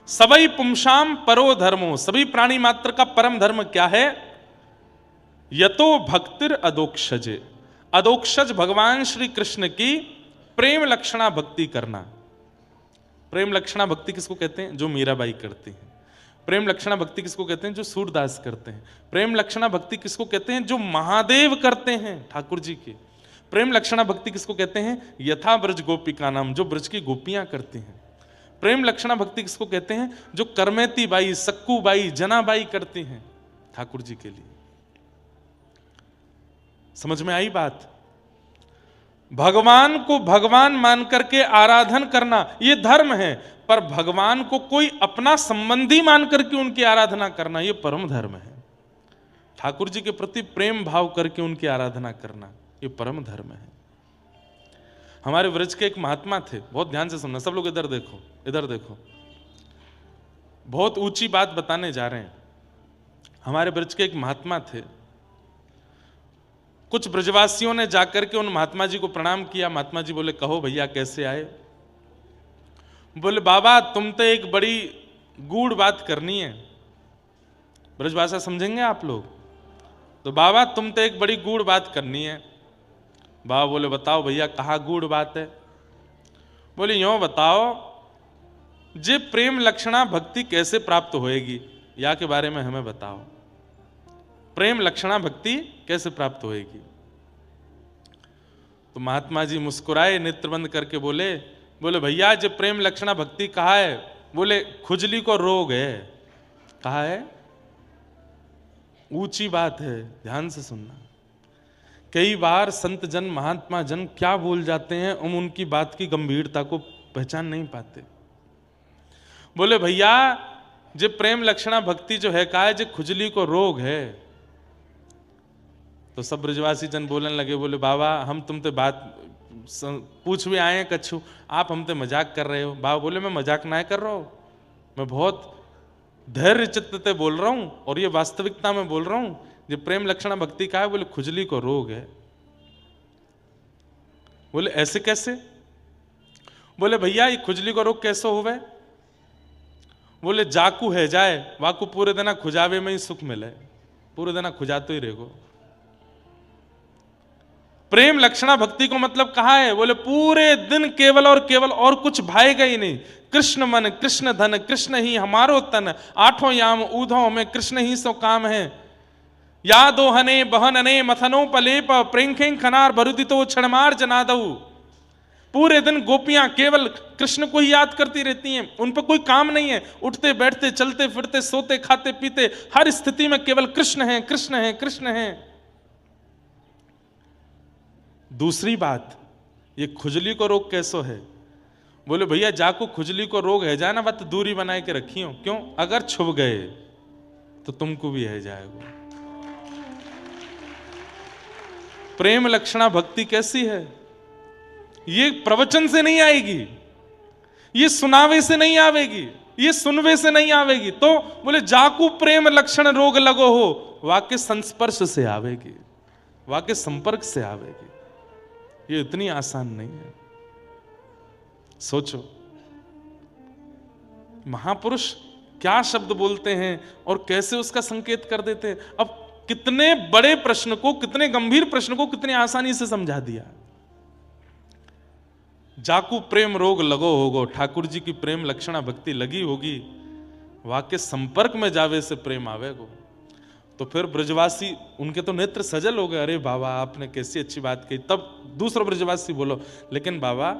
सवै पुंसां परो धर्मो, सभी प्राणी मात्र का परम धर्म क्या है? यतो भक्तिर अदोक्षजे, अदोक्षज भगवान श्री कृष्ण की प्रेम लक्षणा भक्ति करना। प्रेम लक्षणा भक्ति किसको कहते हैं? जो मीराबाई करती हैं। प्रेम लक्षणा भक्ति किसको कहते हैं? जो सूरदास करते हैं। प्रेम लक्षणा भक्ति किसको कहते हैं? जो महादेव करते हैं, ठाकुर जी की। प्रेम लक्षणा भक्ति किसको कहते हैं? यथा ब्रज गोपिका नाम, जो ब्रज की गोपियां करती हैं। प्रेम लक्षणा भक्ति किसको कहते हैं? जो करमेती बाई, सक्कू बाई, जनाबाई करती हैं ठाकुर जी के लिए। समझ में आई बात? भगवान को भगवान मान करके आराधन करना यह धर्म है, पर भगवान को कोई अपना संबंधी मान करके उनकी आराधना करना यह परम धर्म है। ठाकुर जी के प्रति प्रेम भाव करके उनकी आराधना करना यह परम धर्म है। हमारे व्रज के एक महात्मा थे, बहुत ध्यान से सुनना सब लोग, इधर देखो, इधर देखो, बहुत ऊंची बात बताने जा रहे हैं। हमारे व्रज के एक महात्मा थे। कुछ ब्रजवासियों ने जाकर के उन महात्मा जी को प्रणाम किया। महात्मा जी बोले, कहो भैया कैसे आए? बोले, बाबा तुम तो एक बड़ी गूढ़ बात करनी है। ब्रजभाषा समझेंगे आप लोग? तो बाबा तुम तो एक बड़ी गूढ़ बात करनी है। बाबा बोले, बताओ भैया कहाँ गूढ़ बात है? बोले यूं बताओ, जे प्रेम लक्षणा भक्ति कैसे प्राप्त होएगी, या के बारे में हमें बताओ। प्रेम लक्षणा भक्ति कैसे प्राप्त होएगी? तो महात्मा जी मुस्कुराए, नेत्र बंद करके बोले भैया, जो प्रेम लक्षणा भक्ति कहा है, बोले खुजली को रोग है। कहा है? ऊंची बात है, ध्यान से सुनना। कई बार संत जन, महात्मा जन क्या बोल जाते हैं, हम उनकी बात की गंभीरता को पहचान नहीं पाते। बोले भैया, जो प्रेम लक्षणा भक्ति जो है, कहा है जो खुजली को रोग है। तो सब ब्रजवासी जन बोलने लगे, बोले बाबा हम तुमसे बात पूछ भी आए हैं कछु, आप हमसे मजाक कर रहे हो। बाबा बोले मैं मजाक ना कर रहा हूं, मैं बहुत धैर्य चित्त से बोल रहा हूं और ये वास्तविकता में बोल रहा हूं। जो प्रेम लक्षणा भक्ति का है, बोले खुजली को रोग है। बोले ऐसे कैसे? बोले भैया ये खुजली को रोग कैसे होवे? बोले जाकू है जाए, वाकू पूरे दिन खुजावे में ही सुख मिले, पूरे दिन खुजाते ही रहेगो। प्रेम लक्षणा भक्ति को मतलब कहा है? बोले पूरे दिन केवल और केवल और कुछ भाएगा ही नहीं। कृष्ण मन, कृष्ण धन, कृष्ण ही हमारो तन, आठों याम ऊधों में कृष्ण ही सो काम है। यादो हने बहनने मथनो पलेप, प्रेंखें खनार भरुदितो क्षणमार जनादऊ। पूरे दिन गोपियां केवल कृष्ण को ही याद करती रहती हैं, उन पर कोई काम नहीं है। उठते बैठते, चलते फिरते, सोते खाते पीते, हर स्थिति में केवल कृष्ण है, कृष्ण है, कृष्ण है। दूसरी बात, ये खुजली को रोग कैसो है? बोले भैया जाको खुजली को रोग है जाए ना, बात दूरी बनाए के रखी हो। क्यों? अगर छुप गए तो तुमको भी है जाएगा। प्रेम लक्षणा भक्ति कैसी है? ये प्रवचन से नहीं आएगी, ये सुनावे से नहीं आवेगी, ये सुनवे से नहीं आवेगी। तो बोले जाकू प्रेम लक्षण रोग लगो हो, वाक्य संस्पर्श से आवेगी, वाक्य संपर्क से आवेगी। ये इतनी आसान नहीं है। सोचो महापुरुष क्या शब्द बोलते हैं और कैसे उसका संकेत कर देते हैं। अब कितने बड़े प्रश्न को, कितने गंभीर प्रश्न को कितनी आसानी से समझा दिया। जाकू प्रेम रोग लगो होगो, ठाकुर जी की प्रेम लक्षणा भक्ति लगी होगी, वाक्य संपर्क में जावे से प्रेम आवेगो। तो फिर ब्रजवासी, उनके तो नेत्र सजल हो गए, अरे बाबा आपने कैसी अच्छी बात कही। तब दूसरा ब्रजवासी बोलो, लेकिन बाबा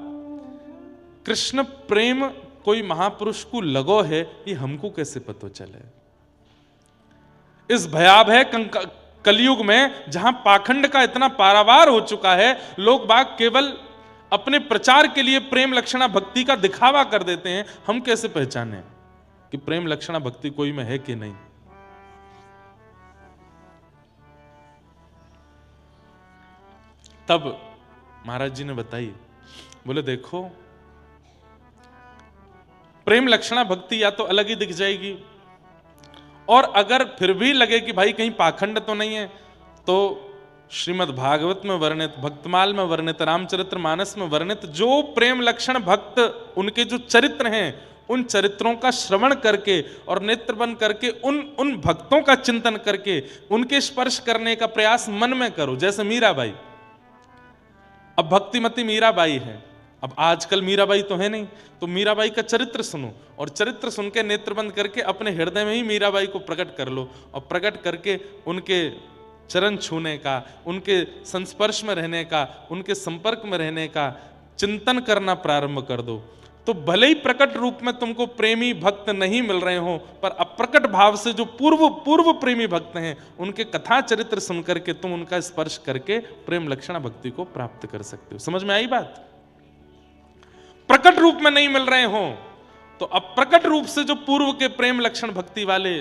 कृष्ण प्रेम कोई महापुरुष को लगो है, ये हमको कैसे पता चले? इस भयावह कलयुग में जहां पाखंड का इतना पारावार हो चुका है, लोग बाग केवल अपने प्रचार के लिए प्रेम लक्षणा भक्ति का दिखावा कर देते हैं। हम कैसे पहचाने कि प्रेम लक्षणा भक्ति कोई में है कि नहीं? तब महाराज जी ने बताई, बोले देखो प्रेम लक्षणा भक्ति या तो अलग ही दिख जाएगी, और अगर फिर भी लगे कि भाई कहीं पाखंड तो नहीं है, तो श्रीमद् भागवत में वर्णित, भक्तमाल में वर्णित, रामचरित्र मानस में वर्णित जो प्रेम लक्षण भक्त उनके जो चरित्र हैं, उन चरित्रों का श्रवण करके और नेत्र बंद करके उन भक्तों का चिंतन करके उनके स्पर्श करने का प्रयास मन में करो। जैसे मीराबाई, अब भक्तिमती मीराबाई है, अब आजकल मीराबाई तो है नहीं, तो मीराबाई का चरित्र सुनो, और चरित्र सुन के नेत्र बंद करके अपने हृदय में ही मीराबाई को प्रकट कर लो, और प्रकट करके उनके चरण छूने का, उनके संस्पर्श में रहने का, उनके संपर्क में रहने का चिंतन करना प्रारंभ कर दो। तो भले ही प्रकट रूप में तुमको प्रेमी भक्त नहीं मिल रहे हो, पर अप्रकट भाव से जो पूर्व प्रेमी भक्त हैं, उनके कथा चरित्र सुन करके तुम उनका स्पर्श करके प्रेम लक्षणा भक्ति को प्राप्त कर सकते हो। समझ में आई बात? प्रकट रूप में नहीं मिल रहे हो तो अप्रकट रूप से जो पूर्व के प्रेम लक्षण भक्ति वाले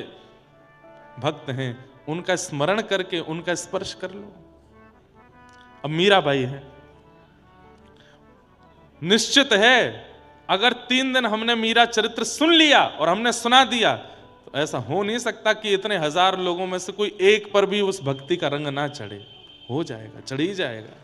भक्त हैं, उनका स्मरण करके उनका स्पर्श कर लो। अब मीराबाई है, निश्चित है अगर 3 दिन हमने मीरा चरित्र सुन लिया और हमने सुना दिया, तो ऐसा हो नहीं सकता कि इतने हजार लोगों में से कोई एक पर भी उस भक्ति का रंग ना चढ़े। हो जाएगा, चढ़ ही जाएगा।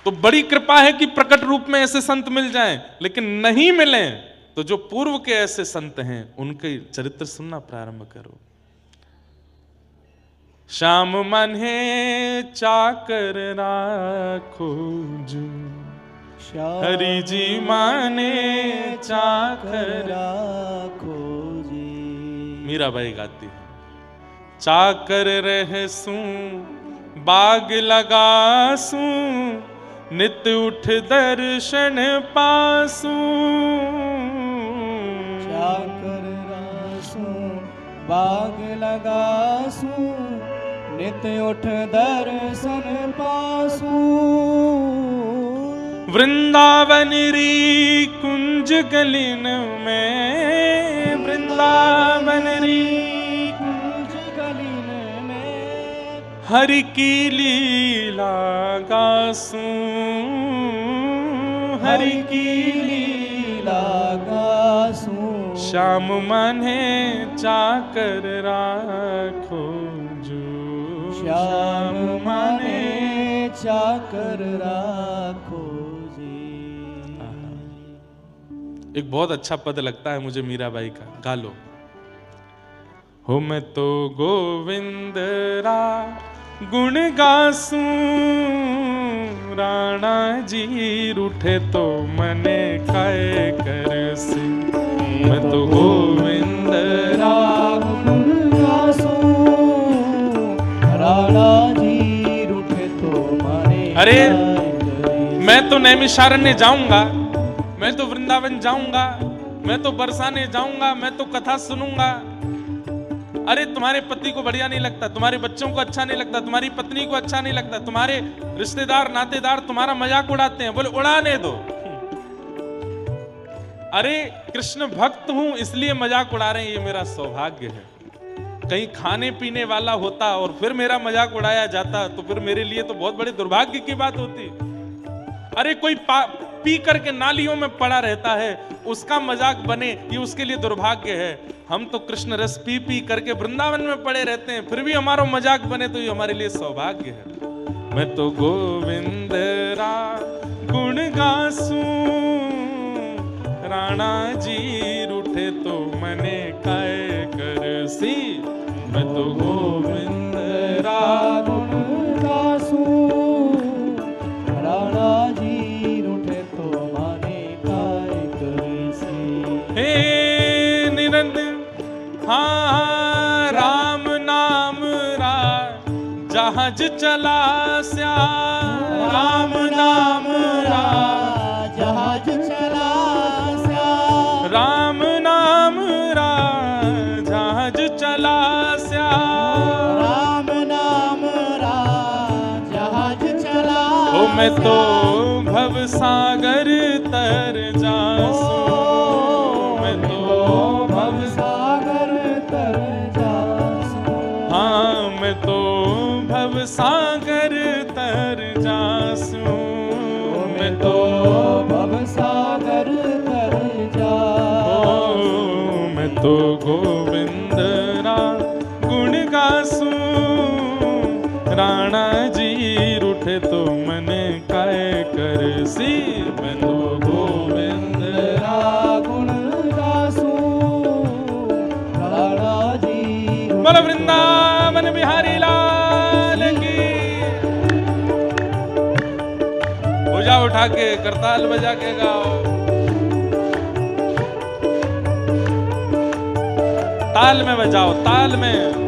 तो बड़ी कृपा है कि प्रकट रूप में ऐसे संत मिल जाएं, लेकिन नहीं मिले तो जो पूर्व के ऐसे संत हैं उनके चरित्र सुनना प्रारंभ करो। श्याम मन है चाकर राखो जो, हरि जी माने चाकर राखो जी। मीराबाई गाती है, चाकर रहसूं बाग लगासूं, नित उठ दर्शन पासूं। चाकर रासूं बाग लगासूं, नित उठ दर्शन पासूं। वृंदावन री कुंज गलिन में, वृंदावन री कुंज गलिन में, हरि की लीला गासूं, हरि की लीला गासूं। श्याम माने चाकर राखो जो, श्याम माने चाकर राखो जी। एक बहुत अच्छा पद लगता है मुझे मीराबाई का, गा लो। हो मैं तो गोविंद रा गुण गासूं, राणा जी रूठे तो मने काय करसी। मैं तो गोविंद रा गुण गासूं, राणा जी रूठे तो माने। अरे मैं तो नैमिषारण्य जाऊंगा, मैं तो वृंदावन जाऊंगा, मैं तो बरसाने जाऊंगा, मैं तो कथा सुनूंगा। अरे तुम्हारे पति को बढ़िया नहीं लगता, तुम्हारे बच्चों को अच्छा नहीं लगता, तुम्हारी पत्नी को अच्छा नहीं लगता, तुम्हारे रिश्तेदार नातेदार तुम्हारा मजाक उड़ाते हैं, बोले उड़ाने दो। अरे कृष्ण भक्त हूं इसलिए मजाक उड़ा रहे हैं, ये मेरा सौभाग्य है। कहीं खाने पीने वाला होता और फिर मेरा मजाक उड़ाया जाता तो फिर मेरे लिए तो बहुत बड़े दुर्भाग्य की बात होती। अरे कोई पी करके नालियों में पड़ा रहता है, उसका मजाक बने ये उसके लिए दुर्भाग्य है। हम तो कृष्ण रस पी पी करके वृंदावन में पड़े रहते हैं, फिर भी हमारा मजाक बने तो ये हमारे लिए सौभाग्य है। मैं तो गोविंद रा गुण गासूं, राणा जी रूठे तो मने काय करसी। मैं तो गोविंद रा गुण गासूं, राणा जी रूठे तो माने काय करसी। हे निरंद हाँ राम नाम रा जहाज चला स्या, राम नाम रा जहाज चला स्या, राम नाम रा जहाज चला स्या। राम नाम रा जहाज चला। ओ मैं तो भव सागर तर जासूं, मैं तो भव सागर तर जासूं। हाँ मैं तो भव सागर तर जासूं, मैं तो भव सागर तर जासूं। मैं तो गोविंद रा गुण गासूं, राणा जी रूठे तो मने काय करसी। मैं तो गोविंद रा गुण गासूं, राणा जी बोलो वृंदावन बिहारी लाल की। भुजा उठा के करताल बजा के गाओ, ताल में बजाओ, ताल में।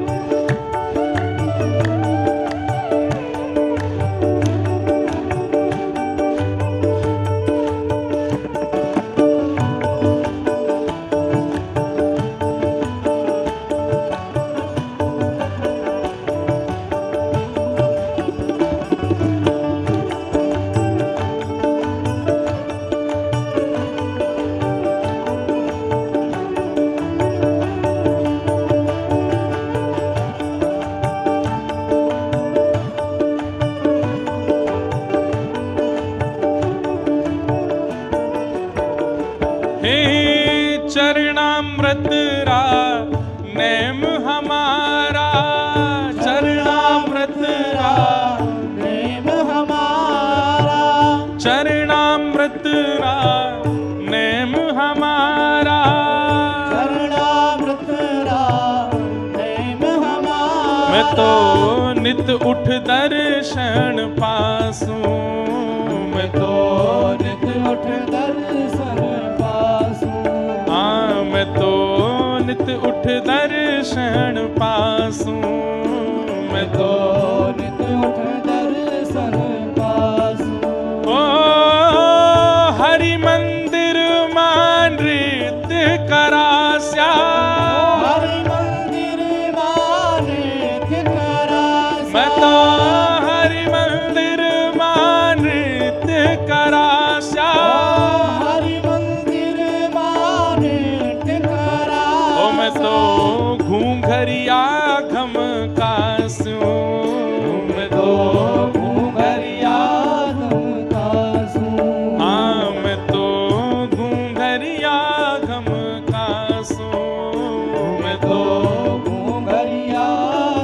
चरणामृत रा नेम हमारा, चरणामृत रा नेम हमारा, चरणामृत रा नेम हमारा, चरणामृत रा नेम हमारा। मैं तो नित उठ दर्शन पासूं, मैं तो नित उठ दर्शन पासू। हाँ मैं तो नित उठ दर्शन पासू। मैं तो नित उठ दर्शन पासू। ओ हरि मंदिर मान नृत्य करास्या। हरि मंदिर मान नृत्य करास्या। मैं तो हरि मंदिर मान नृत्य करास्या। हरि मंदिर मान नृत्य करास्या। ओ मैं तो घूंघरिया घम कास्यूं। मैं तो घूंघरिया घम कासूं। हाँ मैं तो घूंघरिया घम कासूं। मैं तो घूंघरिया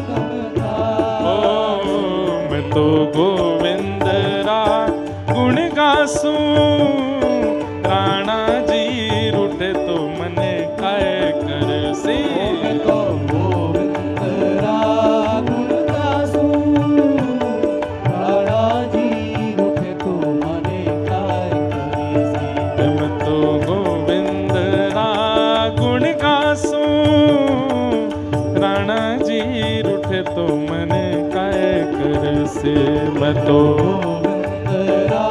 घम कासूं। ओ मैं तो गोविंद रा गुण गासूं। राणा जी रूठे तो मने काय कर से। मैं तो गोविंद रा गुण गासूं। राणा जी रूठे तो मने काय करेसी। मैं तो गोविंद रा गुण गासूं। राणा जी रूठे तो मने काय कर से। मैं तो गोविंद रा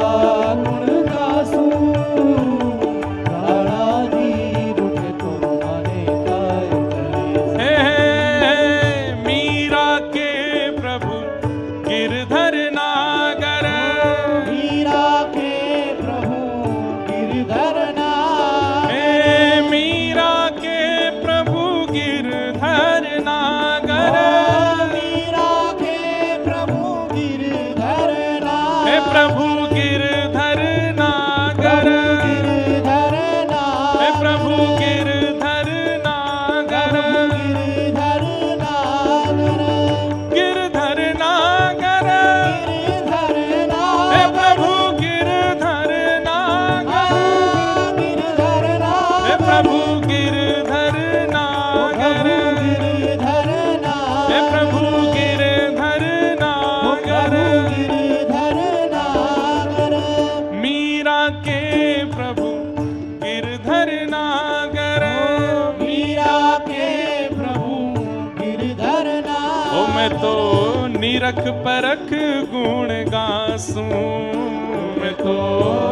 गुण गासूं। राणा जी रूठे तो मने काय करेसी। हे मीरा के प्रभु गिरधर नागर। मीरा के प्रभु गिरधर नागर। हे मीरा के प्रभु गिरधर नागर। मीरा के प्रभु गिरधर नागर। हे प्रभु गिरधर नागर। गिरधर हे नागर। प्रभु गिरधर नागर। गिरधर नागर। गिरधर नागर। गिरधर हे नागर। प्रभु गिरधर नागर। गिरधर नागर। हे प्रभु गिरधर नागर। गिरधर नागर। हे प्रभु गिरधर नागर। गिरधर नागर। मीरा के प्रभु गिरधर नागर। मीरा के प्रभु गिरधर नागर। ओ मैं तो निरख परख गुण गासूं। मैं तो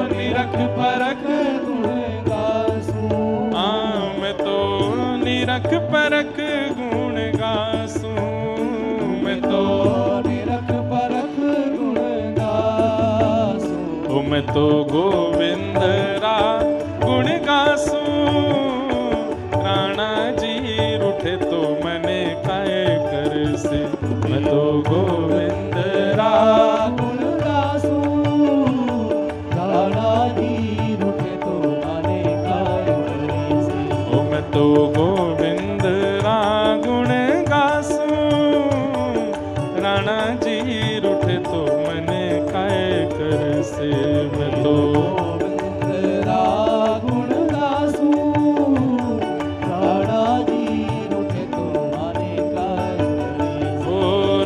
निरख परख गुण गासूं। हाँ मैं तो निरख परख गुण गासूं। मैं तो निरख परख गुण गासूं। ओ मैं तो गोविंद रा गुण गासूं। राणा जी रूठे तो मने काय कर से। मैं तो गोविंद रा गुण गासूं। राणा जी रूठे तो मने काय करेसी। ओ मैं तो गोविंद रा गुण गासूं। राणा जी रूठे तो मने काय कर से। मैं तो गोविंद रा गुण गासूं। राणा जी रूठे तो मने काय करेसी। ओ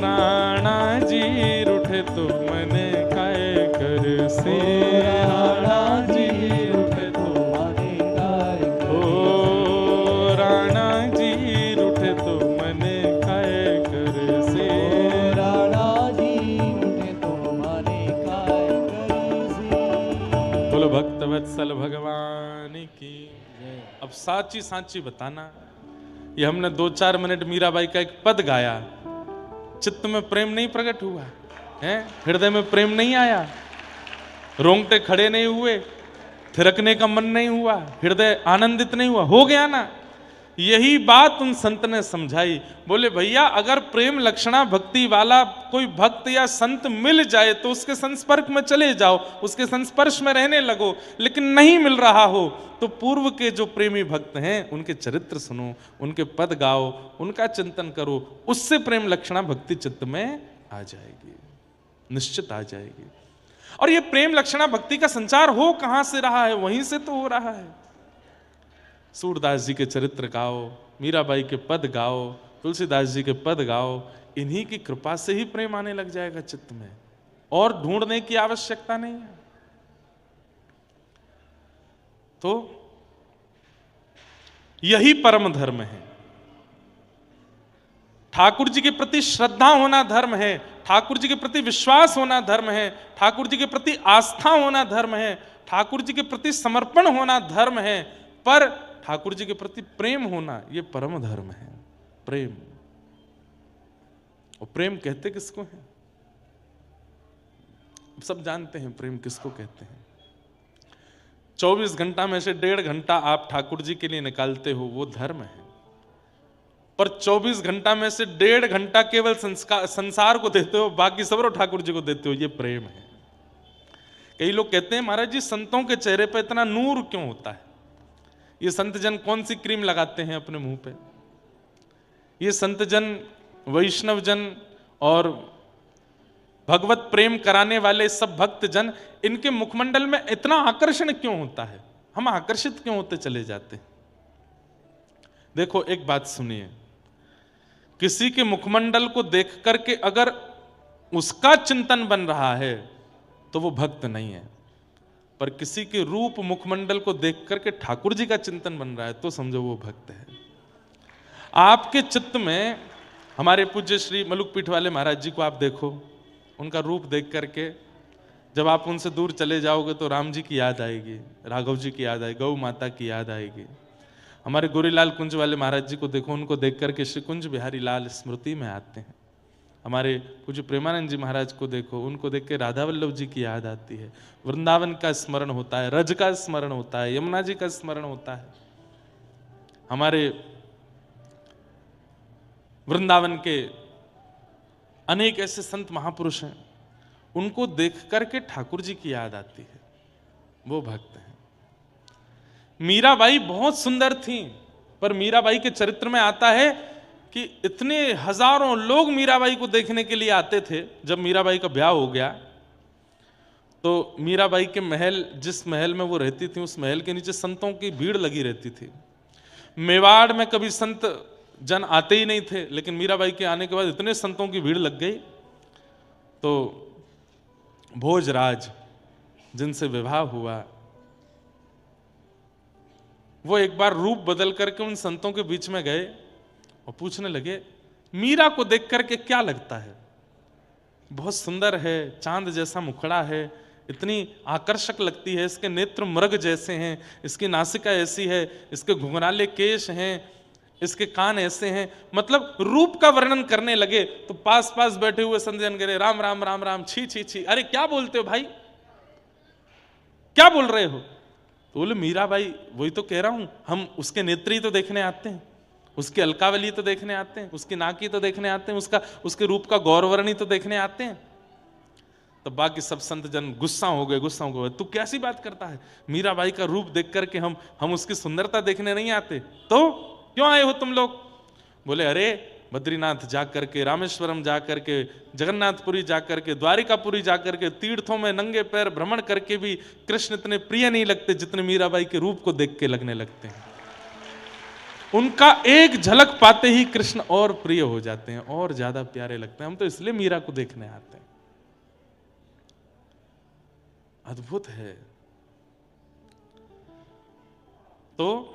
राणा जी रूठे तो मने काय कर से। राणा जी रूठे तो मने काय ओ राणा जी रूठे तो मने काय कर से। राणा जी रूठे तो मने काय करेसी। बोलो भक्त वत्सल भगवान की। अब साची साची बताना। ये हमने 2-4 मिनट मीराबाई का एक पद गाया। चित्त में प्रेम नहीं प्रकट हुआ है? हृदय में प्रेम नहीं आया? रोंगटे खड़े नहीं हुए? थिरकने का मन नहीं हुआ? हृदय आनंदित नहीं हुआ? हो गया ना। यही बात उन संत ने समझाई। बोले भैया अगर प्रेम लक्षणा भक्ति वाला कोई भक्त या संत मिल जाए तो उसके संस्पर्श में चले जाओ, उसके संस्पर्श में रहने लगो। लेकिन नहीं मिल रहा हो तो पूर्व के जो प्रेमी भक्त हैं उनके चरित्र सुनो, उनके पद गाओ, उनका चिंतन करो। उससे प्रेम लक्षणा भक्ति चित्त में आ जाएगी, निश्चित आ जाएगी। और ये प्रेम लक्षणा भक्ति का संचार हो कहां से रहा है? वहीं से तो हो रहा है। सूरदास जी के चरित्र गाओ, मीराबाई के पद गाओ, तुलसीदास जी के पद गाओ। इन्हीं की कृपा से ही प्रेम आने लग जाएगा चित्त में, और ढूंढने की आवश्यकता नहीं है। तो यही परम धर्म है। ठाकुर जी के प्रति श्रद्धा होना धर्म है, ठाकुर जी के प्रति विश्वास होना धर्म है, ठाकुर जी के प्रति आस्था होना धर्म है, ठाकुर जी के प्रति समर्पण होना धर्म है, पर ठाकुर जी के प्रति प्रेम होना यह परम धर्म है। प्रेम, और प्रेम कहते किसको है? सब जानते हैं प्रेम किसको कहते हैं। 24 घंटा में से 1.5 घंटा आप ठाकुर जी के लिए निकालते हो, वो धर्म है। पर 24 घंटा में से 1.5 घंटा केवल संसार को देते हो, बाकी सब ठाकुर जी को देते हो, ये प्रेम है। कई लोग कहते हैं महाराज जी संतों के चेहरे पे इतना नूर क्यों होता है? ये संत जन कौन सी क्रीम लगाते हैं अपने मुंह पे? ये संत जन, वैष्णव जन और भगवत प्रेम कराने वाले सब भक्त जन, इनके मुखमंडल में इतना आकर्षण क्यों होता है? हम आकर्षित क्यों होते चले जाते हैं? देखो एक बात सुनिए, किसी के मुखमंडल को देख करके अगर उसका चिंतन बन रहा है तो वो भक्त नहीं है, पर किसी के रूप मुखमंडल को देख करके ठाकुर जी का चिंतन बन रहा है तो समझो वो भक्त है। आपके चित्त में हमारे पूज्य श्री मलुक पीठ वाले महाराज जी को आप देखो, उनका रूप देख करके जब आप उनसे दूर चले जाओगे तो राम जी की याद आएगी, राघव जी की याद आएगी, गौ माता की याद आएगी। हमारे गोरीलाल कुंज वाले महाराज जी को देखो, उनको देख करके श्री कुंज बिहारी लाल स्मृति में आते हैं। हमारे पूज्य प्रेमानंद जी महाराज को देखो, उनको देख के राधा वल्लभ जी की याद आती है, वृंदावन का स्मरण होता है, रज का स्मरण होता है, यमुना जी का स्मरण होता है। हमारे वृंदावन के अनेक ऐसे संत महापुरुष हैं, उनको देख करके ठाकुर जी की याद आती है, वो भक्त हैं। मीराबाई बहुत सुंदर थी, पर मीराबाई के चरित्र में आता है कि इतने हजारों लोग मीराबाई को देखने के लिए आते थे। जब मीराबाई का ब्याह हो गया तो मीराबाई के महल, जिस महल में वो रहती थी, उस महल के नीचे संतों की भीड़ लगी रहती थी। मेवाड़ में कभी संत जन आते ही नहीं थे, लेकिन मीराबाई के आने के बाद इतने संतों की भीड़ लग गई, तो भोजराज जिनसे विवाह हुआ, वो एक बार रूप बदल करके उन संतों के बीच में गए और पूछने लगे, मीरा को देख करके क्या लगता है? बहुत सुंदर है, चांद जैसा मुखड़ा है, इतनी आकर्षक लगती है, इसके नेत्र मृग जैसे हैं, इसकी नासिका ऐसी है, इसके घुंघराले केश हैं, इसके कान ऐसे हैं। मतलब रूप का वर्णन करने लगे तो पास पास बैठे हुए संत जन कह रहे, राम राम राम राम, छी छी छी, अरे क्या बोलते हो भाई, क्या बोल रहे हो? तो बोले मीराबाई, वही तो कह रहा हूं, हम उसके नेत्र ही तो देखने आते हैं, उसकी अलकावली तो देखने आते हैं, उसकी नाकी तो देखने आते हैं, उसके रूप का गौरवर्ण ही तो देखने आते हैं। तो बाकी सब संत जन गुस्सा हो गए, तू कैसी बात करता है? मीराबाई का रूप देख करके हम उसकी सुंदरता देखने नहीं आते, तो क्यों आए हो तुम लोग? बोले, अरे बद्रीनाथ जा करके, रामेश्वरम जा करके, जगन्नाथपुरी जा करके, द्वारिकापुरी जा करके, तीर्थों में नंगे पैर भ्रमण करके भी कृष्ण इतने प्रिय नहीं लगते जितने मीराबाई के रूप को देख के लगने लगते हैं। उनका एक झलक पाते ही कृष्ण और प्रिय हो जाते हैं, और ज्यादा प्यारे लगते हैं। हम तो इसलिए मीरा को देखने आते हैं। अद्भुत है। तो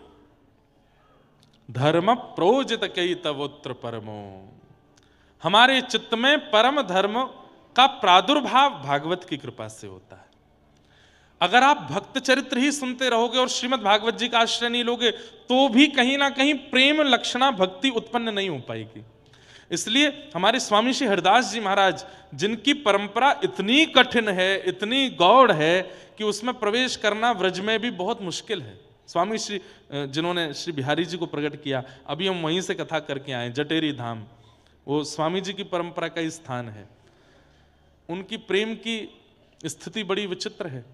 धर्म प्रोजित कई तवोत्र परमो, हमारे चित्त में परम धर्म का प्रादुर्भाव भागवत की कृपा से होता है। अगर आप भक्त चरित्र ही सुनते रहोगे और श्रीमद् भागवत जी का आश्रय नहीं लोगे तो भी कहीं ना कहीं प्रेम लक्षणा भक्ति उत्पन्न नहीं हो पाएगी। इसलिए हमारे स्वामी श्री हरिदास जी महाराज, जिनकी परंपरा इतनी कठिन है, इतनी गौड़ है कि उसमें प्रवेश करना व्रज में भी बहुत मुश्किल है। स्वामी श्री जिन्होंने श्री बिहारी जी को प्रकट किया, अभी हम वहीं से कथा करके आए, जटेरी धाम, वो स्वामी जी की परंपरा का ही स्थान है। उनकी प्रेम की स्थिति बड़ी विचित्र है।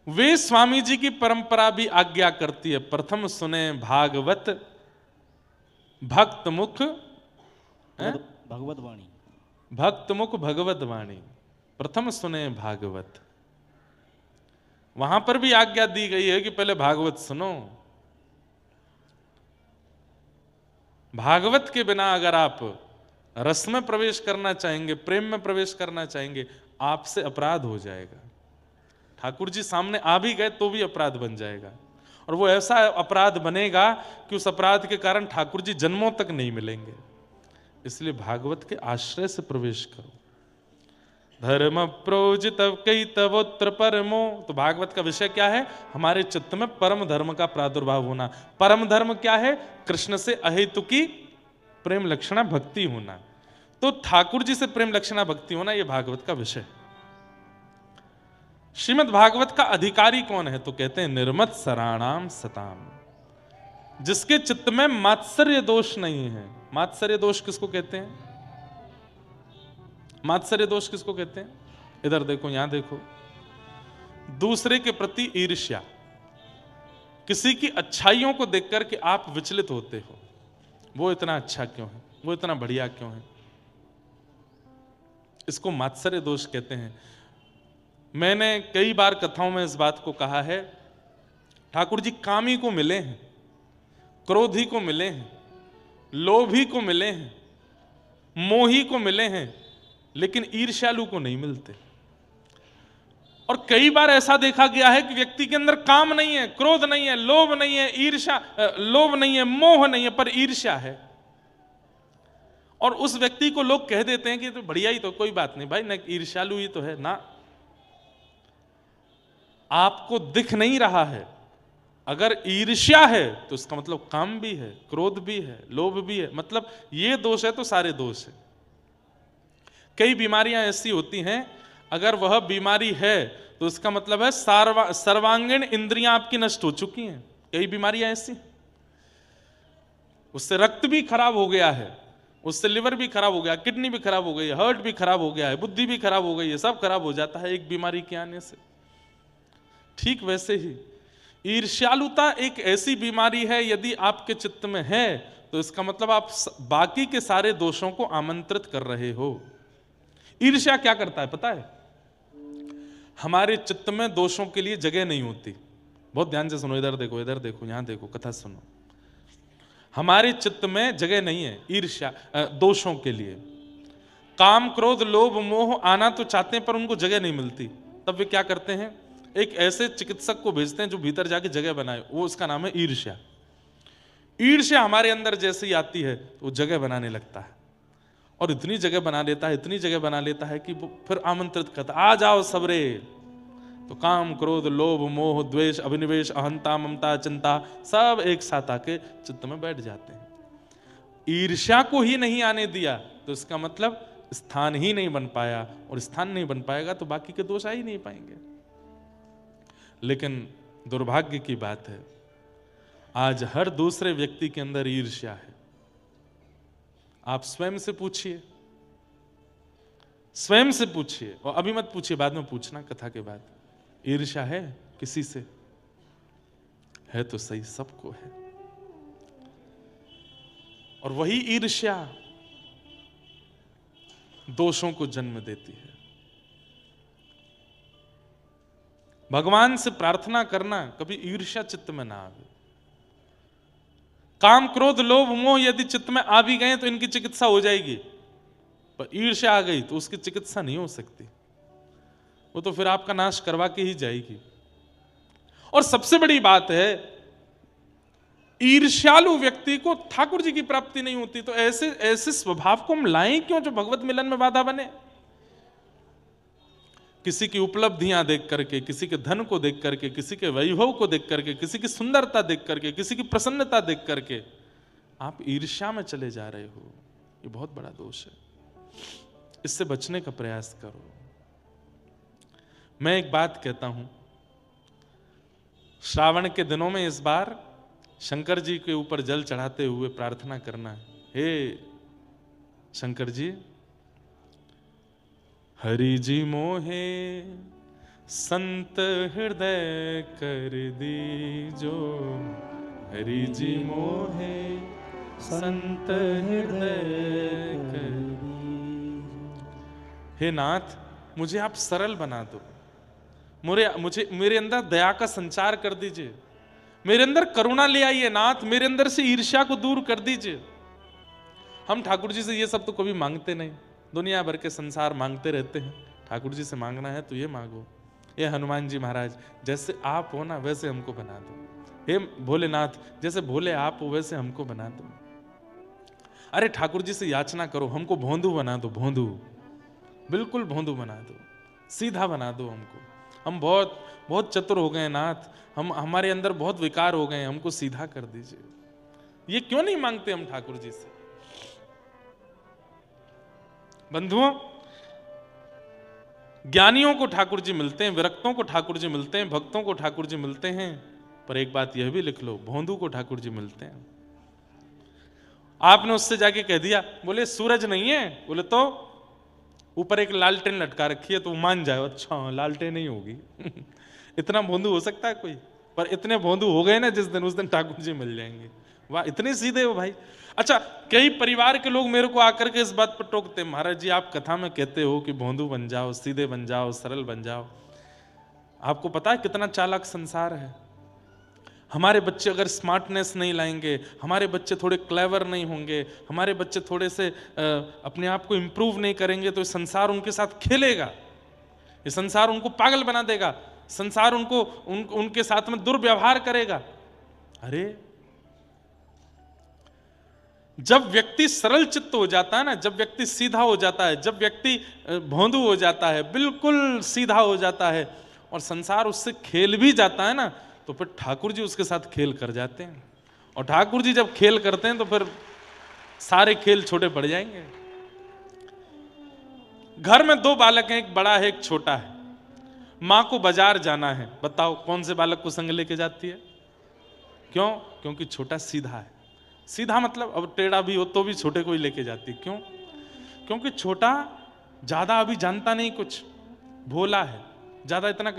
वे स्वामी जी की परंपरा भी आज्ञा करती है, प्रथम सुने भागवत भक्त मुख भगवत वाणी, भक्त मुख भगवत वाणी, प्रथम सुने भागवत। वहां पर भी आज्ञा दी गई है कि पहले भागवत सुनो। भागवत के बिना अगर आप रस में प्रवेश करना चाहेंगे, प्रेम में प्रवेश करना चाहेंगे, आपसे अपराध हो जाएगा। ठाकुर जी सामने आ भी गए तो भी अपराध बन जाएगा, और वो ऐसा अपराध बनेगा कि उस अपराध के कारण ठाकुर जी जन्मों तक नहीं मिलेंगे। इसलिए भागवत के आश्रय से प्रवेश करो। धर्म प्रोजित कई तवोत्र परमो, तो भागवत का विषय क्या है? हमारे चित्त में परम धर्म का प्रादुर्भाव होना। परम धर्म क्या है? कृष्ण से अहेतुकी प्रेम लक्षणा भक्ति होना। तो ठाकुर जी से प्रेम लक्षणा भक्ति होना, यह भागवत का विषय। श्रीमद् भागवत का अधिकारी कौन है? तो कहते हैं निर्मत सराणाम सताम, जिसके चित्त में मात्सर्य दोष नहीं है। मात्सर्य दोष किसको कहते हैं? मात्सर्य दोष किसको कहते हैं? इधर देखो, यहां देखो। दूसरे के प्रति ईर्ष्या, किसी की अच्छाइयों को देखकर के आप विचलित होते हो, वो इतना अच्छा क्यों है, वो इतना बढ़िया क्यों है, इसको मात्सर्य दोष कहते हैं। मैंने कई बार कथाओं में इस बात को कहा है, ठाकुर जी कामी को मिले हैं, क्रोधी को मिले हैं, लोभी को मिले हैं, मोही को मिले हैं, लेकिन ईर्ष्यालु को नहीं मिलते। और कई बार ऐसा देखा गया है कि व्यक्ति के अंदर काम नहीं है, क्रोध नहीं है, लोभ नहीं है, लोभ नहीं है, मोह नहीं है, पर ईर्ष्या है। और उस व्यक्ति को लोग कह देते हैं कि तो बढ़िया ही, तो कोई बात नहीं भाई, न ईर्ष्यालु ही तो है ना। आपको दिख नहीं रहा है। अगर ईर्ष्या है तो इसका मतलब काम भी है, क्रोध भी है, लोभ भी है, मतलब ये दोष है तो सारे दोष है। कई बीमारियां ऐसी होती हैं, अगर वह बीमारी है तो इसका मतलब है सर्वांगीण इंद्रियां आपकी नष्ट हो चुकी हैं। कई बीमारियां ऐसी, उससे रक्त भी खराब हो गया है, उससे लिवर भी खराब हो गया, किडनी भी खराब हो गई, हार्ट भी खराब हो गया है, बुद्धि भी खराब हो गई है, सब खराब हो जाता है एक बीमारी के आने से। ठीक वैसे ही ईर्ष्यालुता एक ऐसी बीमारी है, यदि आपके चित्त में है तो इसका मतलब आप बाकी के सारे दोषों को आमंत्रित कर रहे हो। ईर्ष्या क्या करता है पता है? हमारे चित्त में दोषों के लिए जगह नहीं होती। बहुत ध्यान से सुनो, इधर देखो, इधर देखो, यहां देखो, कथा सुनो। हमारे चित्त में जगह नहीं है ईर्ष्या दोषों के लिए। काम क्रोध लोभ मोह आना तो चाहते हैं, पर उनको जगह नहीं मिलती। तब वे क्या करते हैं? एक ऐसे चिकित्सक को भेजते हैं जो भीतर जाके जगह बनाए, वो उसका नाम है ईर्ष्या। ईर्ष्या हमारे अंदर जैसे ही आती है तो वो जगह बनाने लगता है, और इतनी जगह बना लेता है, इतनी जगह बना लेता है कि वो फिर आमंत्रित करता, आ जाओ सबरे। तो काम क्रोध लोभ मोह द्वेष अभिनिवेश अहंता ममता चिंता सब एक साथ आके चित्त में बैठ जाते हैं। ईर्ष्या को ही नहीं आने दिया तो इसका मतलब स्थान ही नहीं बन पाया, और स्थान नहीं बन पाएगा तो बाकी के दोष आ ही नहीं पाएंगे। लेकिन दुर्भाग्य की बात है, आज हर दूसरे व्यक्ति के अंदर ईर्ष्या है। आप स्वयं से पूछिए, स्वयं से पूछिए, और अभी मत पूछिए, बाद में पूछना कथा के बाद। ईर्ष्या है किसी से? है तो सही, सबको है। और वही ईर्ष्या दोषों को जन्म देती है। भगवान से प्रार्थना करना, कभी ईर्ष्या चित्त में ना आवे। काम क्रोध लोभ मोह यदि चित्त में आ भी गए तो इनकी चिकित्सा हो जाएगी, पर ईर्ष्या आ गई तो उसकी चिकित्सा नहीं हो सकती। वो तो फिर आपका नाश करवा के ही जाएगी। और सबसे बड़ी बात है, ईर्ष्यालु व्यक्ति को ठाकुर जी की प्राप्ति नहीं होती। तो ऐसे ऐसे स्वभाव को हम लाएं क्यों जो भगवत मिलन में बाधा बने? किसी की उपलब्धियां देख करके, किसी के धन को देख करके, किसी के वैभव को देख करके, किसी की सुंदरता देख करके, किसी की प्रसन्नता देख करके आप ईर्ष्या में चले जा रहे हो। ये बहुत बड़ा दोष है। इससे बचने का प्रयास करो। मैं एक बात कहता हूं, श्रावण के दिनों में इस बार शंकर जी के ऊपर जल चढ़ाते हुए प्रार्थना करना है, हे शंकर जी, हरि जी मोहे संत हृदय कर दीजो, हरि जी मोहे संत हृदय कर दीजो। हे नाथ, मुझे आप सरल बना दो, मेरे अंदर दया का संचार कर दीजिए, मेरे अंदर करुणा ले आइए नाथ, मेरे अंदर से ईर्ष्या को दूर कर दीजिए। हम ठाकुर जी से ये सब तो कभी मांगते नहीं, दुनिया भर के संसार मांगते रहते हैं। ठाकुर जी से मांगना है तो ये मांगो, ये हनुमान जी महाराज, जैसे आप हो ना वैसे हमको बना दो। हे भोलेनाथ, जैसे भोले आप हो वैसे हमको बना दो। अरे ठाकुर जी से याचना करो, हमको भोंदू बना दो, भोंदू, बिल्कुल भोंदू बना दो, सीधा बना दो हमको। हम बहुत बहुत चतुर हो गए नाथ, हम हमारे अंदर बहुत विकार हो गए, हमको सीधा कर दीजिए। ये क्यों नहीं मांगते हम ठाकुर जी से? बंधुओं, ज्ञानियों को ठाकुर जी मिलते हैं, विरक्तों को ठाकुर जी मिलते हैं, भक्तों को ठाकुर जी मिलते हैं, पर एक बात यह भी लिख लो, भोंदू को ठाकुर जी मिलते हैं। आपने उससे जाके कह दिया, बोले सूरज नहीं है, बोले तो ऊपर एक लालटेन लटका रखी है, तो मान जाए अच्छा लालटेन नहीं होगी। इतना भोंदू हो सकता है कोई? पर इतने भोंदू हो गए ना जिस दिन, उस दिन ठाकुर जी मिल जाएंगे। वाह, इतने सीधे हो भाई। अच्छा, कई परिवार के लोग मेरे को आकर के इस बात पर टोकते, महाराज जी आप कथा में कहते हो कि भोंदू बन जाओ, सीधे बन जाओ, सरल बन जाओ। आपको पता है कितना चालाक संसार है? हमारे बच्चे अगर स्मार्टनेस नहीं लाएंगे, हमारे बच्चे थोड़े क्लेवर नहीं होंगे, हमारे बच्चे थोड़े से अपने आप को इंप्रूव नहीं करेंगे, तो संसार उनके साथ खेलेगा, ये संसार उनको पागल बना देगा, संसार उनके साथ में दुर्व्यवहार करेगा। अरे जब व्यक्ति सरल चित्त हो जाता है ना, जब व्यक्ति सीधा हो जाता है, जब व्यक्ति भोंदू हो जाता है, बिल्कुल सीधा हो जाता है, और संसार उससे खेल भी जाता है ना, तो फिर ठाकुर जी उसके साथ खेल कर जाते हैं। और ठाकुर जी जब खेल करते हैं तो फिर सारे खेल छोटे पड़ जाएंगे। घर में दो बालक हैं, एक बड़ा है एक छोटा है। मां को बाजार जाना है, बताओ कौन से बालक को संग लेके जाती है? क्यों? क्योंकि छोटा सीधा है। सीधा मतलब अब टेढ़ा भी हो तो भी छोटे को ही लेके जाती है। क्यों? क्योंकि छोटा ज्यादा अभी जानता नहीं कुछ, भोला है, ज्यादा इतना।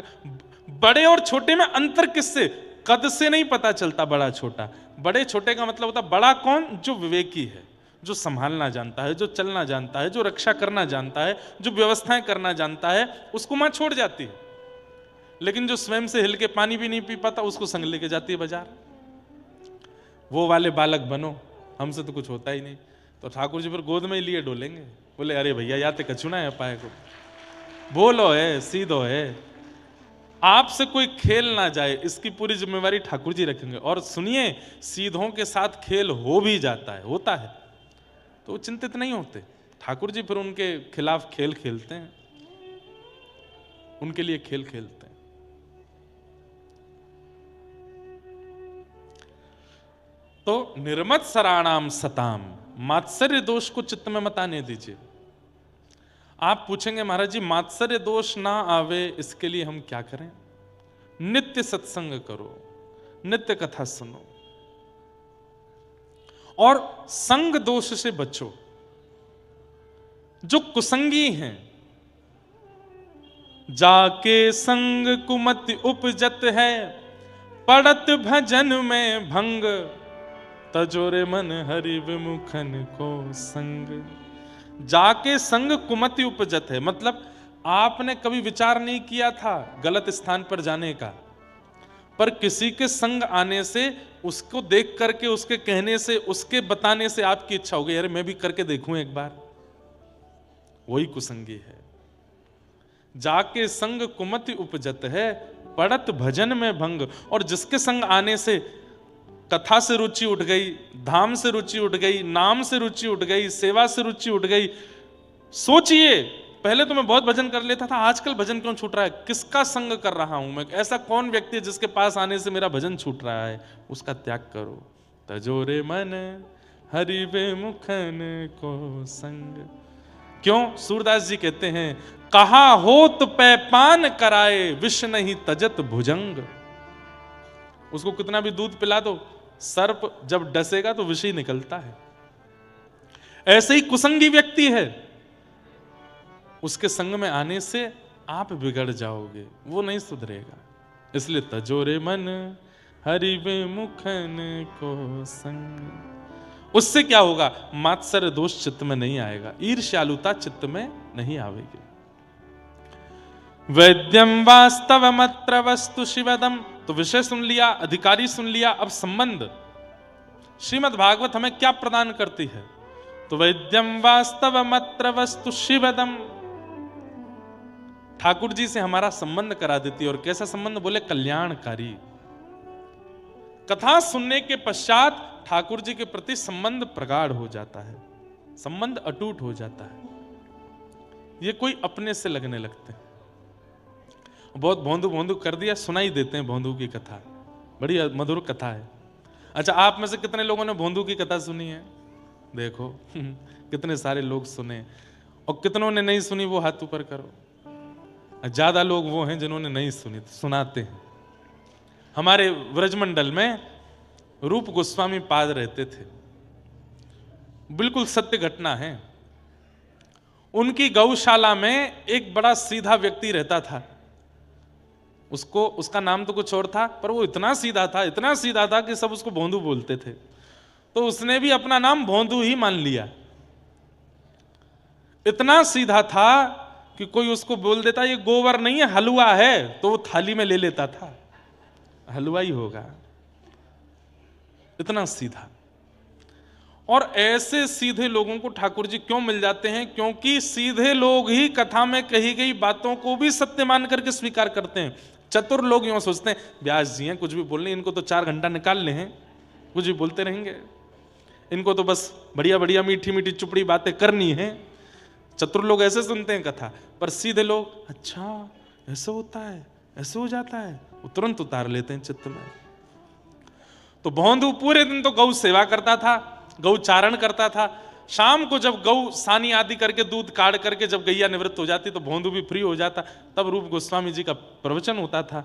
बड़े और छोटे में अंतर किससे? कद से नहीं पता चलता बड़ा छोटा। बड़े छोटे का मतलब होता बड़ा कौन? जो विवेकी है, जो संभालना जानता है, जो चलना जानता है, जो रक्षा करना जानता है, जो व्यवस्थाएं करना जानता है, उसको मां छोड़ जाती है। लेकिन जो स्वयं से हिल के पानी भी नहीं पी पाता, उसको संग लेके जाती है बाजार। वो वाले बालक बनो, हमसे तो कुछ होता ही नहीं। तो ठाकुर जी फिर गोद में ही लिए डोलेंगे, बोले अरे भैया या तो कछुना है पाए को, बोलो है, सीधो है, आपसे कोई खेल ना जाए, इसकी पूरी जिम्मेवारी ठाकुर जी रखेंगे। और सुनिए, सीधों के साथ खेल हो भी जाता है, होता है, तो वो चिंतित नहीं होते। ठाकुर जी फिर उनके खिलाफ खेल खेलते हैं, उनके लिए खेल खेलते हैं। तो निर्मत सराणाम सताम, मात्सर्य दोष को चित्त में मत आने दीजिए। आप पूछेंगे महाराज जी मात्सर्य दोष ना आवे इसके लिए हम क्या करें? नित्य सत्संग करो, नित्य कथा सुनो, और संग दोष से बचो। जो कुसंगी हैं, जाके संग कुमति उपजत है, पड़त भजन में भंग, तजोरे मन हरि विमुखन को संग। जाके संग कुमति उपजत है, मतलब आपने कभी विचार नहीं किया था गलत स्थान पर जाने का, पर किसी के संग आने से, उसको देख करके, उसके कहने से, उसके बताने से आपकी इच्छा हो गई, अरे मैं भी करके देखूं एक बार, वही कुसंगी है। जाके संग कुमति उपजत है, पड़त भजन में भंग। और जिसके संग आने से कथा से रुचि उठ गई, धाम से रुचि उठ गई, नाम से रुचि उठ गई, सेवा से रुचि उठ गई। सोचिए, पहले तो मैं बहुत भजन कर लेता था, आजकल भजन क्यों छूट रहा है? किसका संग कर रहा हूं मैं? ऐसा कौन व्यक्ति है जिसके पास आने से मेरा भजन छूट रहा है? उसका त्याग करो। तजोरे मन हरि विमुखन को संग। क्यों? सूरदास जी कहते हैं, कहा होत पैपान कराए, विष नहीं तजत भुजंग। उसको कितना भी दूध पिला दो, सर्प जब डसेगा तो विष ही निकलता है। ऐसे ही कुसंगी व्यक्ति है, उसके संग में आने से आप बिगड़ जाओगे, वो नहीं सुधरेगा। इसलिए तजोरे मन हरि विमुखन को संग। उससे क्या होगा? मात्सर्य दोष चित्त में नहीं आएगा, ईर्ष्यालुता चित्त में नहीं आवेगी। वैद्यम वास्तवमत्र वस्तु शिवदम। तो विषय सुन लिया, अधिकारी सुन लिया, अब संबंध। श्रीमद् भागवत हमें क्या प्रदान करती है? तो वैद्यम वास्तवमत्र वस्तु शिवदम, ठाकुर जी से हमारा संबंध करा देती है। और कैसा संबंध? बोले कल्याणकारी। कथा सुनने के पश्चात ठाकुर जी के प्रति संबंध प्रगाढ़ हो जाता है, संबंध अटूट हो जाता है, ये कोई अपने से लगने लगते हैं। बहुत भोंदू भोंदू कर दिया, सुनाई देते हैं भोंदू की कथा, बड़ी मधुर कथा है। अच्छा, आप में से कितने लोगों ने भोंदू की कथा सुनी है? देखो कितने सारे लोग सुने, और कितनों ने नहीं सुनी वो हाथ ऊपर करो। ज्यादा लोग वो हैं जिन्होंने नहीं सुनी, तो सुनाते हैं। हमारे व्रजमंडल में रूप गोस्वामी पाद रहते थे, बिल्कुल सत्य घटना है। उनकी गौशाला में एक बड़ा सीधा व्यक्ति रहता था। उसका नाम तो कुछ और था, पर वो इतना सीधा था कि सब उसको भोंदू बोलते थे। तो उसने भी अपना नाम भोंदू ही मान लिया। इतना सीधा था कि कोई उसको बोल देता ये गोबर नहीं है हलवा है, तो वो थाली में ले लेता था, हलवा ही होगा, इतना सीधा। और ऐसे सीधे लोगों को ठाकुर जी क्यों मिल जाते हैं? क्योंकि सीधे लोग ही कथा में कही गई बातों को भी सत्य मान करके स्वीकार करते हैं। चतुर लोग यूं सोचते हैं व्यास जी हैं, कुछ भी बोलने, इनको तो 4 घंटा निकाल ले हैं, कुछ भी बोलते रहेंगे, इनको तो बस बढ़िया बढ़िया मीठी मीठी चुपड़ी बातें करनी है। चतुर लोग ऐसे सुनते हैं कथा, पर सीधे लोग अच्छा ऐसे होता है, ऐसे हो जाता है, वो तुरंत उतार लेते हैं चित्त में। तो भोंदू पूरे दिन तो गौ सेवा करता था, गौ चारण करता था। शाम को जब गौ सानी आदि करके दूध काढ़ करके जब गैया निवृत्त हो जाती तो भोंदू भी फ्री हो जाता। तब रूप गोस्वामी जी का प्रवचन होता था,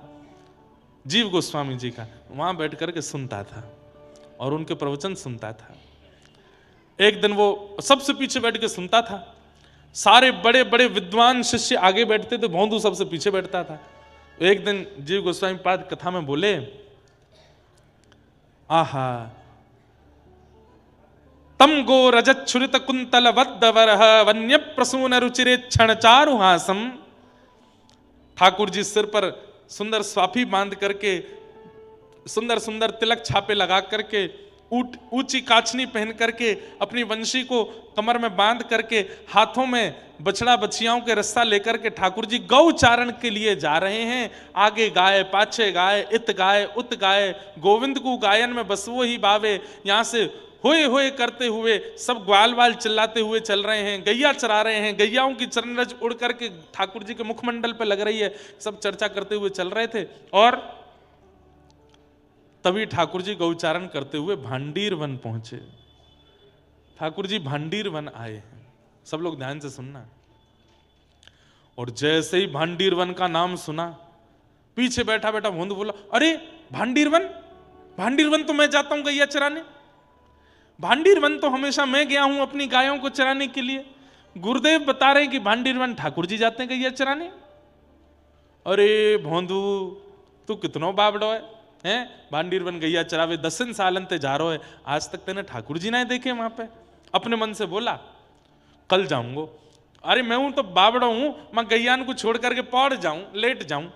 जीव गोस्वामी जी का, वहां बैठ करके सुनता था और उनके प्रवचन सुनता था। एक दिन वो सबसे पीछे बैठ के सुनता था, सारे बड़े बड़े विद्वान शिष्य आगे बैठते थे, भोंदू सबसे पीछे बैठता था। एक दिन जीव गोस्वामी पाद कथा में बोले, आहा तम गो रजत छुरित कुंतल वद्दवरह वन्य प्रसून रुचिरे क्षण चारुहासम। ठाकुर जी सिर पर सुंदर स्वाफी बांध करके, सुंदर सुंदर तिलक छापे लगा करके, ऊंची काचनी पहन करके, अपनी वंशी को कमर में बांध करके, हाथों में बछड़ा बछियाओं के रस्सा लेकर के ठाकुर जी गौ चारण के लिए जा रहे हैं। आगे गाय, पाछे गाय, इत गाय उत गाय, गोविंद को गायन में बसवो ही बावे। यहां से होए होए करते हुए सब ग्वाल वाल चिल्लाते हुए चल रहे हैं, गैया चरा रहे हैं, गैयाओं की चरणरज उड़ करके ठाकुर जी के मुखमंडल पे लग रही है, सब चर्चा करते हुए चल रहे थे। और तभी ठाकुर जी गौचारण करते हुए भांडीर वन पहुंचे। ठाकुर जी भांडीर वन आए हैं, सब लोग ध्यान से सुनना। और जैसे ही भांडीर वन का नाम सुना, पीछे बैठा बैठा भोंदू बोला, अरे भांडीर वन, भांडीर वन तो मैं जाता हूं गैया चराने, भांडीर वन तो हमेशा मैं गया हूं अपनी गायों को चराने के लिए, गुरुदेव बता रहे हैं कि भांडीर वन ठाकुर जी जाते हैं गैया चराने। अरे भोंदू तू कितनो बाबड़ो है, भांडीर वन गैया चरावे 10 सालन ते जा रहा है, आज तक तेने ठाकुर जी ना देखे वहां पे। अपने मन से बोला कल जाऊंगो। अरे मैं हूं तो बाबड़ो हूं, मैं गैयान को छोड़ करके पौड़ जाऊं, लेट जाऊं।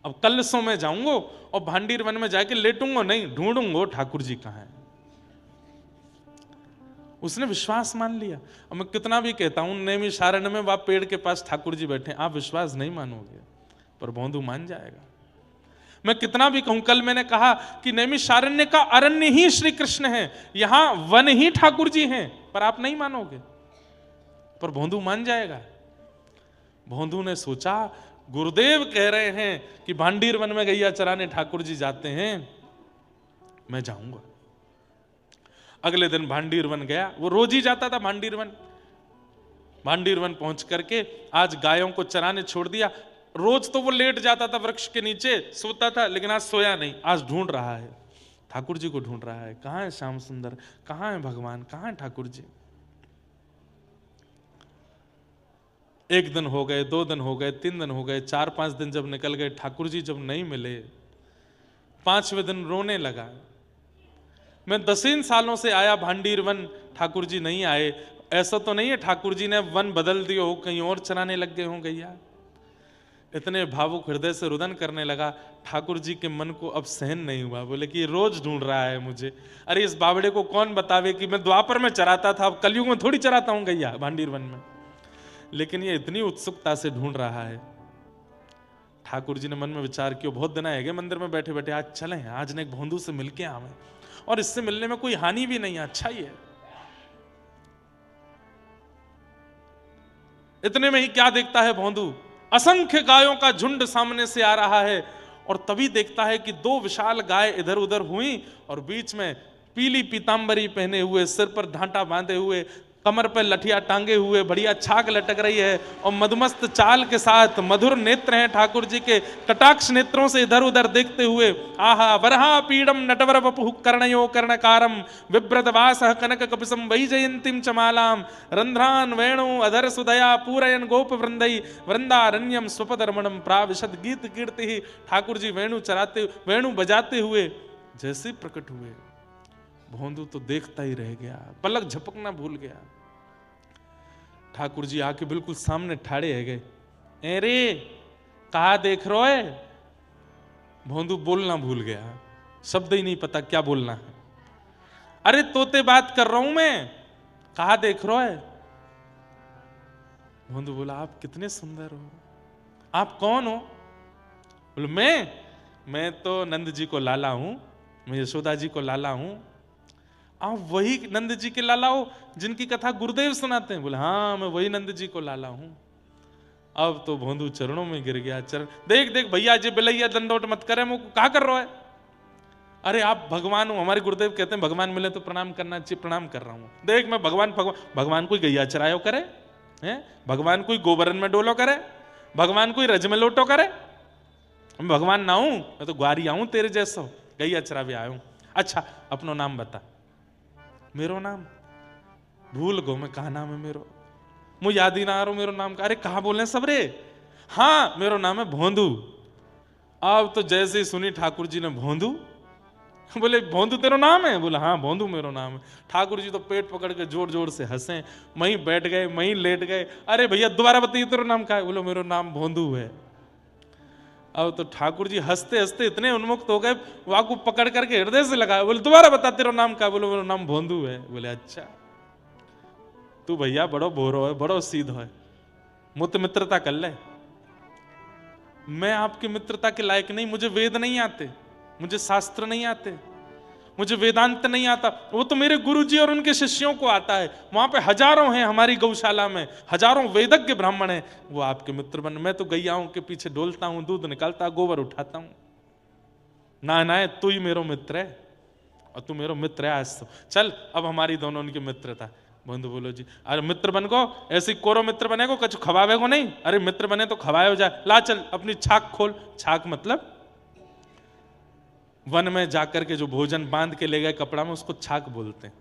अब कल सो मैं जाऊंगो और भांडीर वन में जाके लेटूंगो नहीं, ढूंढूंगो ठाकुर जी कहां है। उसने विश्वास मान लिया। अब मैं कितना भी कहता हूं नैमिषारण्य में वहां पेड़ के पास ठाकुर जी बैठे, आप विश्वास नहीं मानोगे, पर भोंदू मान जाएगा। मैं कितना भी कहूं, कल मैंने कहा कि नैमिषारण्य का अरण्य ही श्री कृष्ण है, यहां वन ही ठाकुर जी हैं, पर आप नहीं मानोगे, पर भोंदू मान जाएगा। भोंदू ने सोचा गुरुदेव कह रहे हैं कि भांडीर वन में गैया चराने ठाकुर जी जाते हैं, मैं जाऊंगा। अगले दिन भांडीर वन गया, वो रोज ही जाता था भांडीर वन। भांडीर वन पहुंच करके आज गायों को चराने छोड़ दिया। रोज तो वो लेट जाता था वृक्ष के नीचे, सोता था, लेकिन आज सोया नहीं, आज ढूंढ रहा है, ठाकुर जी को ढूंढ रहा है। कहां है श्याम सुंदर, कहां है भगवान, कहां है ठाकुर जी। 1 दिन हो गए, 2 दिन हो गए, 3 दिन हो गए, 4-5 दिन जब निकल गए, ठाकुर जी जब नहीं मिले, 5वें दिन रोने लगा। मैं 10 सालों से आया भांडीर वन, ठाकुर जी नहीं आए। ऐसा तो नहीं है ठाकुर जी ने वन बदल दिया हो, कहीं और चराने लग गए हों गैया। इतने भावुक हृदय से रुदन करने लगा। ठाकुर जी के मन को अब सहन नहीं हुआ, बोले कि ये रोज ढूंढ रहा है मुझे। अरे इस बावड़े को कौन बतावे कि मैं द्वापर में चराता था, अब कलयुग में थोड़ी चराता हूं गैया भांडीर वन में। लेकिन ये इतनी उत्सुकता से ढूंढ रहा है। ठाकुर जी ने मन में विचार किया, बहुत दिन आएंगे मंदिर में बैठे बैठे, आज चलें, आज ने एक भोंदू से मिलके आवे, और इससे मिलने में कोई हानि भी नहीं है, अच्छा ही है। इतने में ही क्या देखता है भोंदू, असंख्य गायों का झुंड सामने से आ रहा है, और तभी देखता है कि दो विशाल गाय इधर उधर हुई, और बीच में पीली पीतांबरी पहने हुए, सिर पर ढांटा बांधे हुए, कमर पर लठिया टांगे हुए, बढ़िया छाक लटक रही है, और मदमस्त चाल के साथ मधुर नेत्र हैं ठाकुर जी के, कटाक्ष नेत्रों से इधर उधर देखते हुए, आहा वरहा पीडम नटवर वपुः कर्णयो कर्णकारम विव्रत वासः कनक कपिसं वैजयंतीं चमालाम रंध्रान वेणु अधर सुदया पूरयन गोप वृंदई वृंदारण्यम स्वपदरमणम प्राविशद गीत कीर्ति। ठाकुर जी वेणु बजाते हुए जैसे प्रकट हुए, भोंदू तो देखता ही रह गया, पलक झपकना भूल गया। ठाकुर जी आके बिल्कुल सामने ठाड़े है गए, अरे कहा देख रहे हो है? भोंदू बोलना भूल गया, शब्द ही नहीं पता क्या बोलना है। अरे तोते बात कर रहा हूं मैं, कहा देख रहे हो है? भोंदू बोला, आप कितने सुंदर हो, आप कौन हो? बोले मैं तो नंद जी को लाला हूं, मैं यशोदा जी को लाला हूं। आप वही नंद जी के लाला हो जिनकी कथा गुरुदेव सुनाते हैं? बोले हाँ, मैं वही नंद जी को लाला हूं। अब तो भोंदू चरणों में गिर गया, चरण देख देख भैया जी बिलैया दंडोट मत करे, मुझको कहा कर रहा है? अरे आप भगवान हो, हमारे गुरुदेव कहते हैं भगवान मिले तो प्रणाम करना चाहिए, प्रणाम कर रहा हूं। देख मैं भगवान कोई गैया चरायो करे हैं? भगवान कोई गोबरन में डोलो करे? भगवान कोई रज में लोटो करे? मैं भगवान ना हूं, मैं तो ग्वारी आऊं तेरे जैसा, गैया चरावे आया हूं। अच्छा अपनो नाम बता। मेरो नाम भूल गो, मैं कहा नाम है मेरो, मुझे याद ही ना आ रहा मेरो नाम का। अरे कहा बोले सब रे? हाँ मेरो नाम है भोंदू। अब तो जैसे ही सुनी ठाकुर जी ने भोंदू, बोले भोंदू तेरा नाम है? बोला हाँ भोंदू मेरो नाम है। ठाकुर जी तो पेट पकड़ के जोर जोर से हंसे, वहीं बैठ गए, वहीं लेट गए। अरे भैया दोबारा बताइए तेरा नाम क्या है? बोलो मेरो नाम भोंदू है। अब तो ठाकुर जी हंसते हंसते इतने उन्मुक्त हो गए, वहां को पकड़ करके हृदय से लगाया। बोले दोबारा बता तेरा नाम क्या? बोलो मेरा नाम भोंदू है। बोले अच्छा तू भैया बड़ो भोरो है, बड़ो सीध है, मुझसे मित्रता कर ले। मैं आपकी मित्रता के लायक नहीं, मुझे वेद नहीं आते, मुझे शास्त्र नहीं आते, मुझे वेदांत नहीं आता, वो तो मेरे गुरुजी और उनके शिष्यों को आता है। वहां पे हजारों हैं, हमारी गौशाला में हजारों वेदज्ञ ब्राह्मण हैं, वो आपके मित्र बन। मैं तो गैयाओं के पीछे डोलता हूं, दूध निकालता, गोबर उठाता हूं। ना तू ही मेरो मित्र है, और तू मेरो मित्र है आज तो। चल अब हमारी दोनों उनकी मित्रता। बंधु बोलो जी, अरे मित्र बन को ऐसी कोरो मित्र बने को, कछु खवावे को नहीं। अरे मित्र बने तो खवाए हो जाए, ला चल अपनी छाक खोल। छाक मतलब वन में जाकर के जो भोजन बांध के ले गए कपड़ा में, उसको छाक बोलते हैं।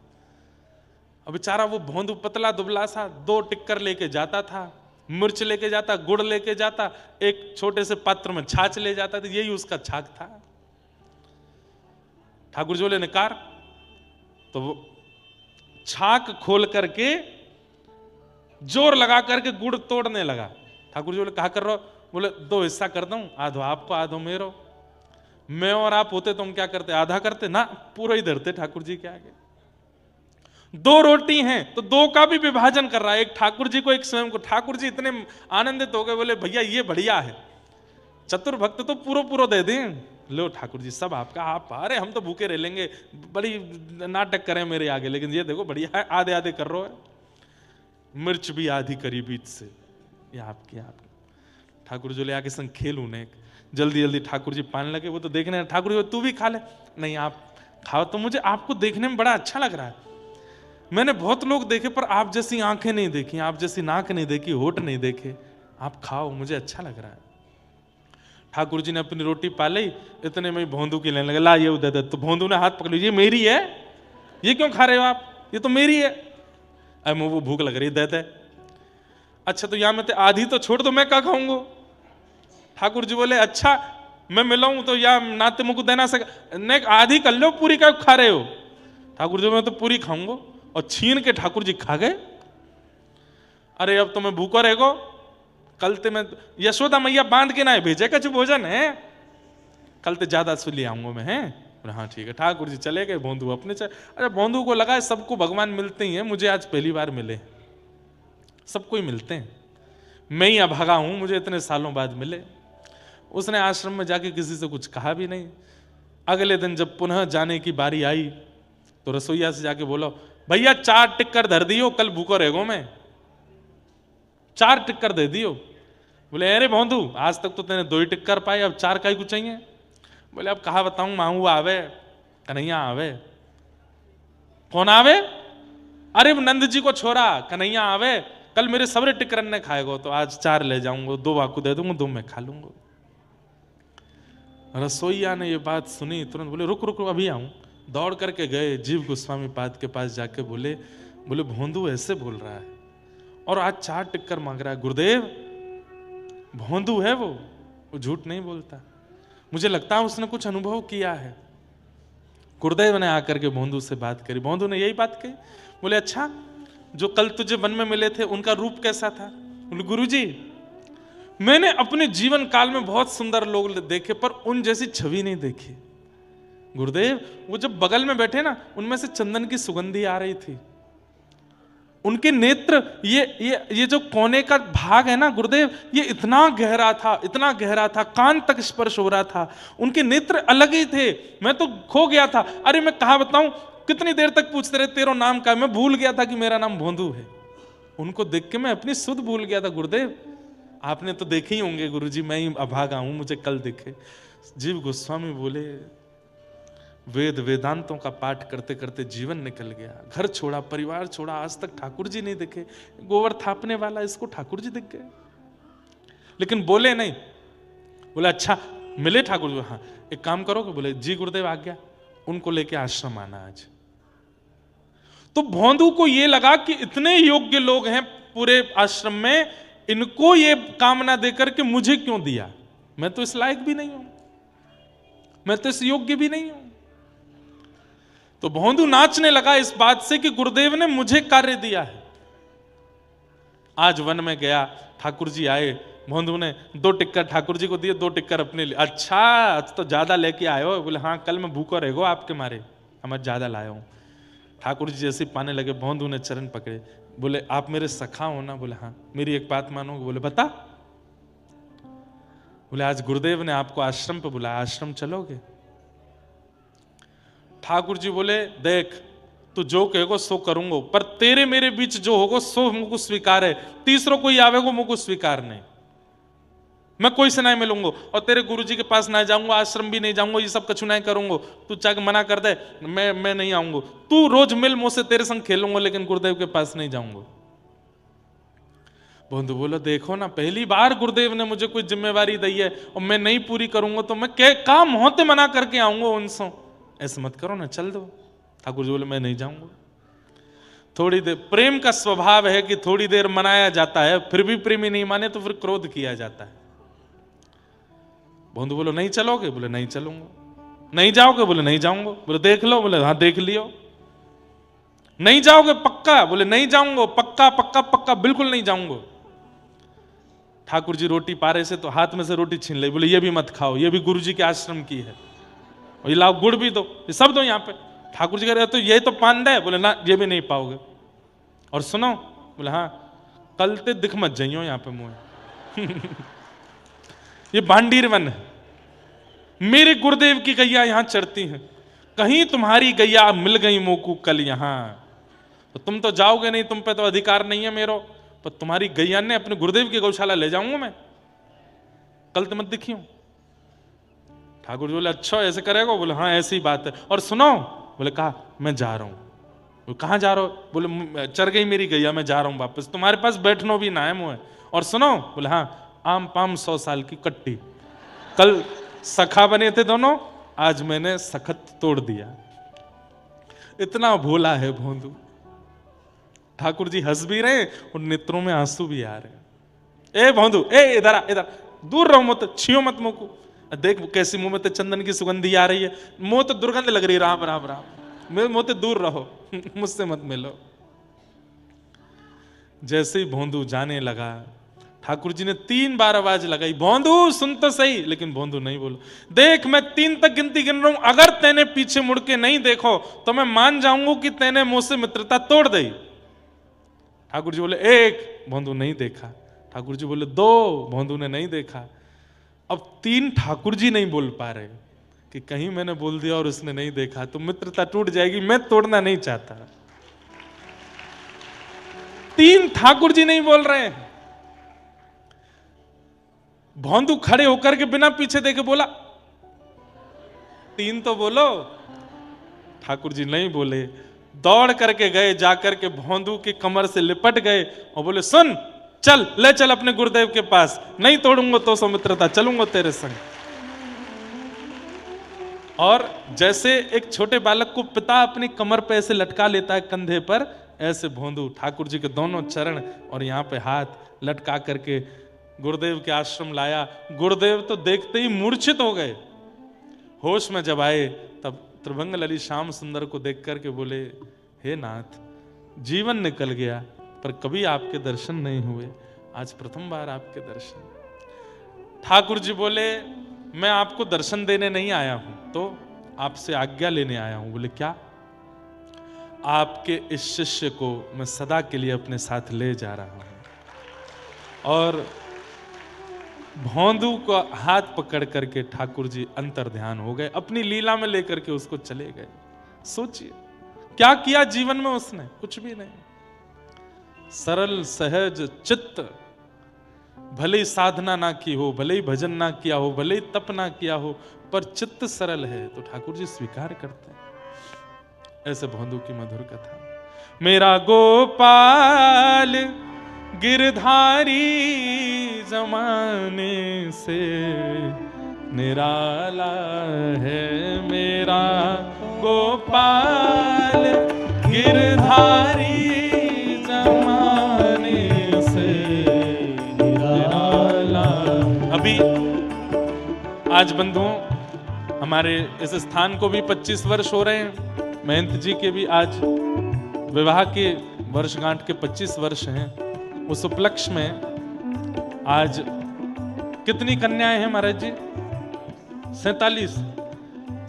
अब बेचारा वो भोंदू पतला दुबला सा 2 टिक्कर लेके जाता था, मिर्च लेके जाता, गुड़ लेके जाता, एक छोटे से पात्र में छाछ ले जाता था, यही उसका छाक था। ठाकुर जी बोले निकार, तो वो छाक खोल करके जोर लगा करके गुड़ तोड़ने लगा। ठाकुर जी बोले कहा कर रहे हो? बोले 2 हिस्सा कर दूं, आधो आपको आधो मेरो। मैं और आप होते तो हम क्या करते? आधा करते ना, पूरा ही धरते ठाकुर जी के आगे। 2 रोटी हैं तो 2 का भी विभाजन कर रहा है, एक ठाकुर जी को एक स्वयं को। ठाकुर जी इतने आनंदित हो गए, बोले भैया ये बढ़िया है, चतुर भक्त तो पूरा दे दें। लो ठाकुर जी सब आपका, आप अरे हम तो भूखे रह लेंगे, बड़ी नाटक करें मेरे आगे, लेकिन ये देखो बढ़िया है, आधे आधे कर रहे हो। मिर्च भी आधी करी बीच से, ये आपकी। ठाकुर जी ले आके संग खेलू ने, जल्दी जल्दी ठाकुर जी पाने लगे। वो तो देखने, ठाकुर जी तू भी खा ले। नहीं आप खाओ, तो मुझे आपको देखने में बड़ा अच्छा लग रहा है। मैंने बहुत लोग देखे पर आप जैसी आंखें नहीं देखी, आप जैसी नाक नहीं देखी, होठ नहीं देखे, आप खाओ, मुझे अच्छा लग रहा है। ठाकुर जी ने अपनी रोटी पा ली, इतने में भोंदू की लेने लगे, ला ये दे दे। तो भोंदू ने हाथ पकड़ लिया, ये मेरी है, ये क्यों खा रहे हो आप? ये तो मेरी है। अरे वो भूख लग रही, दे दे। अच्छा तो यहां में आधी तो छोड़ दो, मैं क्या खाऊंगा? ठाकुर जी बोले अच्छा मैं मिलाऊं तो या नाते मुझको देना सके, नहीं आधी कर लो, पूरी क्या खा रहे हो? ठाकुर जी मैं तो पूरी खाऊंगा, और छीन के ठाकुर जी खा गए। अरे अब तो मैं भूखा रहेगो, कल ते मैं यशोदा मैया बांध के ना भेजे कछु भोजन है, कल ते ज्यादा सुन ले आऊंगा मैं। है हाँ ठीक है। ठाकुर जी चले गए, भोंदू अपने चले। अरे भोंदू को लगा सबको भगवान मिलते ही है, मुझे आज पहली बार मिले, सबको ही मिलते हैं। मैं ही अभागा हूं, मुझे इतने सालों बाद मिले। उसने आश्रम में जाके किसी से कुछ कहा भी नहीं। अगले दिन जब पुनः जाने की बारी आई तो रसोईया से जाके बोलो, भैया 4 टिक्कर धर दियो, कल भूखो रहेगो मैं, 4 टिक्कर दे दियो। बोले अरे भोंदू, आज तक तो तेने 2 ही टिक्कर पाए, अब 4 काई को चाहिए? बोले अब कहा बताऊं, माहू आवे, कन्हैया आवे। कौन आवे? अरे नंद जी को छोरा कन्हैया आवे, कल मेरे सबरे टिक्करन ने खाएगो, तो आज 4 ले जाऊंगा, 2 वाकू दे दूंगा, 2 मैं खा लूंगा। रसोईया ने ये बात सुनी, तुरंत बोले रुक रुक अभी आऊं। दौड़ करके गए, जीव गोस्वामी पाद के पास जाके बोले भोंदू ऐसे बोल रहा है और आज 4 टिक्कर मांग रहा है। गुरुदेव, भोंदू है वो झूठ नहीं बोलता, मुझे लगता है उसने कुछ अनुभव किया है। गुरुदेव ने आकर के भोंदू से बात करी। भोंदू ने यही बात कही। बोले अच्छा, जो कल तुझे वन में मिले थे उनका रूप कैसा था? बोले गुरुजी, मैंने अपने जीवन काल में बहुत सुंदर लोग देखे पर उन जैसी छवि नहीं देखी। गुरुदेव, वो जब बगल में बैठे ना, उनमें से चंदन की सुगंधी आ रही थी। उनके नेत्र, ये जो कोने का भाग है ना गुरुदेव, ये इतना गहरा था, इतना गहरा था, कान तक स्पर्श हो रहा था। उनके नेत्र अलग ही थे, मैं तो खो गया था। अरे मैं कहा बताऊं, कितनी देर तक पूछते रहे तेरा नाम क्या है, मैं भूल गया था कि मेरा नाम भोंदू है। उनको देख के मैं अपनी सुध भूल गया था। गुरुदेव, आपने तो देखे ही होंगे गुरुजी, मैं ही अभागा हूं, मुझे कल दिखे। जीव गोस्वामी बोले, वेद वेदांतों का पाठ करते करते जीवन निकल गया, घर छोड़ा, परिवार छोड़ा, आज तक ठाकुर जी नहीं दिखे। गोबर थापने वाला, इसको ठाकुर जी दिख गए, लेकिन बोले नहीं। बोले अच्छा मिले ठाकुर जी? हाँ, एक काम करोगे? बोले जी गुरुदेव आज्ञा। उनको लेके आश्रम आना आज। तो भोंदू को ये लगा कि इतने योग्य लोग हैं पूरे आश्रम में, इनको ये कामना देकर के मुझे क्यों दिया? मैं तो इस लायक भी नहीं हूं, मैं तो इस योग्य भी नहीं हूं। तो भोंदू नाचने लगा इस बात से कि गुरुदेव ने मुझे कार्य दिया है। आज वन में गया, ठाकुर जी आए, भोंदू ने 2 टिक्कर ठाकुर जी को दिए, 2 टिक्कर अपने लिए। अच्छा, आज तो ज्यादा लेके आए हो? बोले हाँ, कल मैं भूखा रहेगो आपके मारे, हम ज्यादा लाया हूं। ठाकुर जी जैसे पाने लगे, भोंदू ने चरण पकड़े। बोले आप मेरे सखा हो ना? बोले हाँ। मेरी एक बात मानोगे? बोले बता। बोले आज गुरुदेव ने आपको आश्रम पे बुलाया, आश्रम चलोगे? ठाकुर जी बोले देख, तू जो कहेगो सो करूंगा, पर तेरे मेरे बीच जो होगा सो मुझको स्वीकार है, तीसरो कोई आवेगो मुझको स्वीकार नहीं। मैं कोई से नहीं मिलूंगा और तेरे गुरुजी के पास ना जाऊंगा, आश्रम भी नहीं जाऊंगा, ये सब कछु नहीं करूंगा। तू चाहे मना कर दे, मैं नहीं आऊंगा। तू रोज मिल मुझसे, तेरे संग खेलूंगा, लेकिन गुरुदेव के पास नहीं जाऊंगा। बंधु बोलो देखो ना, पहली बार गुरुदेव ने मुझे कोई जिम्मेवारी दी है और मैं नहीं पूरी करूंगा तो मैं क्या काम होते मना करके आऊंगा उनसे। ऐसे मत करो ना, चल दो। ठाकुर जी बोले मैं नहीं जाऊंगा। थोड़ी देर, प्रेम का स्वभाव है कि थोड़ी देर मनाया जाता है, फिर भी प्रेमी नहीं माने तो फिर क्रोध किया जाता है। बंधु बोलो नहीं चलोगे? बोले नहीं चलूंगा। नहीं जाओगे? बोले नहीं जाऊंगा। बोले देख लो? बोले हाँ देख लियो। नहीं जाओगे पक्का? बोले नहीं जाऊंगा, पक्का पक्का पक्का बिल्कुल नहीं जाऊंगा। ठाकुर जी रोटी पा रहे से तो हाथ में से रोटी छीन ले, बोले ये भी मत खाओ, ये भी गुरु जी के आश्रम की है, और ये लाओ गुड़ भी दो, ये सब दो यहाँ पे। ठाकुर जी कह रहे तो ये तो पांडा है। बोले ना, ये भी नहीं पाओगे। और सुनो? बोले हाँ, कल ते दिख मत जाइयो यहाँ पे मुझे ये भांडीर वन है, मेरे गुरुदेव की गैया यहां चढ़ती हैं, कहीं तुम्हारी गैया मिल गई मोकू कल यहां तो तुम तो जाओगे नहीं, तुम पे तो अधिकार नहीं है मेरो, पर तुम्हारी गैया ने अपने गुरुदेव की गौशाला ले जाऊंगा मैं, कल तो मत दिखियो। ठाकुर जी बोले अच्छा ऐसे करेगा? बोले हाँ ऐसी बात है। और सुनो? बोले कहा मैं जा रहा हूं। कहां जा रहा हो? बोले चढ़ गई मेरी गैया, मैं जा रहा हूं वापस, तुम्हारे पास बैठनो भी ना है मुझे। और सुनो? बोले हाँ, आम पाम 100 साल की कट्टी, कल सखा बने थे दोनों, आज मैंने सखत तोड़ दिया। इतना भोला है भोंदू। ठाकुर जी हंस भी रहे और नेत्रों में आंसू भी आ रहे। ए भोंदू, ए इधर आ, इधर दूर रहो, मत छियो मत मुंह को। देख कैसी मुंह में तो चंदन की सुगंधी आ रही है, मुंह तो दुर्गंध लग रही। राम राम राम, मेरे मुंह से दूर रहो मुझसे मत मिलो। जैसे ही भोंदू जाने लगा, ठाकुर जी ने 3 बार आवाज लगाई, भोंदू सुन तो सही, लेकिन भोंदू नहीं बोलो। देख मैं 3 तक गिनती गिन रहा हूं, अगर तेने पीछे मुड़ के नहीं देखो तो मैं मान जाऊंगा कि तेने मुझसे मित्रता तोड़ दी। ठाकुर जी बोले 1। भोंदू नहीं देखा। ठाकुर जी बोले 2, भोंदू ने नहीं देखा। अब 3 ठाकुर जी नहीं बोल पा रहे कि कहीं मैंने बोल दिया और उसने नहीं देखा तो मित्रता टूट जाएगी, मैं तोड़ना नहीं चाहता। 3 ठाकुर जी नहीं बोल रहे हैं। भोंदू खड़े होकर के बिना पीछे देखे बोला 3 तो बोलो। ठाकुर जी नहीं बोले, दौड़ करके गए, जाकर के भोंदू की कमर से लिपट गए और बोले सुन, चल ले चल अपने गुरुदेव के पास, नहीं तोड़ूंगा तो सौमित्रता, चलूंगा तेरे संग। और जैसे एक छोटे बालक को पिता अपनी कमर पे ऐसे लटका लेता है कंधे पर, ऐसे भोंदू ठाकुर जी के दोनों चरण और यहाँ पे हाथ लटका करके गुरुदेव के आश्रम लाया। गुरुदेव तो देखते ही मूर्छित हो गए। होश में जब आए तब त्रिभंग ललित श्याम सुंदर को देख करके बोले, हे नाथ, जीवन निकल गया पर कभी आपके दर्शन नहीं हुए, आज प्रथम बार आपके दर्शन। ठाकुर जी बोले, मैं आपको दर्शन देने नहीं आया हूं, तो आपसे आज्ञा लेने आया हूं। बोले क्या? आपके इस शिष्य को मैं सदा के लिए अपने साथ ले जा रहा हूं। और भोंदू को हाथ पकड़ करके ठाकुर जी अंतर ध्यान हो गए, अपनी लीला में लेकर के उसको चले गए। सोचिए क्या किया जीवन में उसने? कुछ भी नहीं। सरल सहज चित्त, भले ही साधना ना की हो, भले ही भजन ना किया हो, भले ही तप ना किया हो, पर चित्त सरल है तो ठाकुर जी स्वीकार करते हैं। ऐसे भोंदू की मधुर कथा। मेरा गोपाल गिरधारी जमाने से निराला है, मेरा गोपाल गिरधारी जमाने से निराला। अभी आज बंधुओं हमारे इस स्थान को भी 25 वर्ष हो रहे हैं। महंत जी के भी आज विवाह के वर्षगांठ के 25 वर्ष हैं। उस उपलक्ष्य में आज कितनी कन्याएं हैं महाराज जी?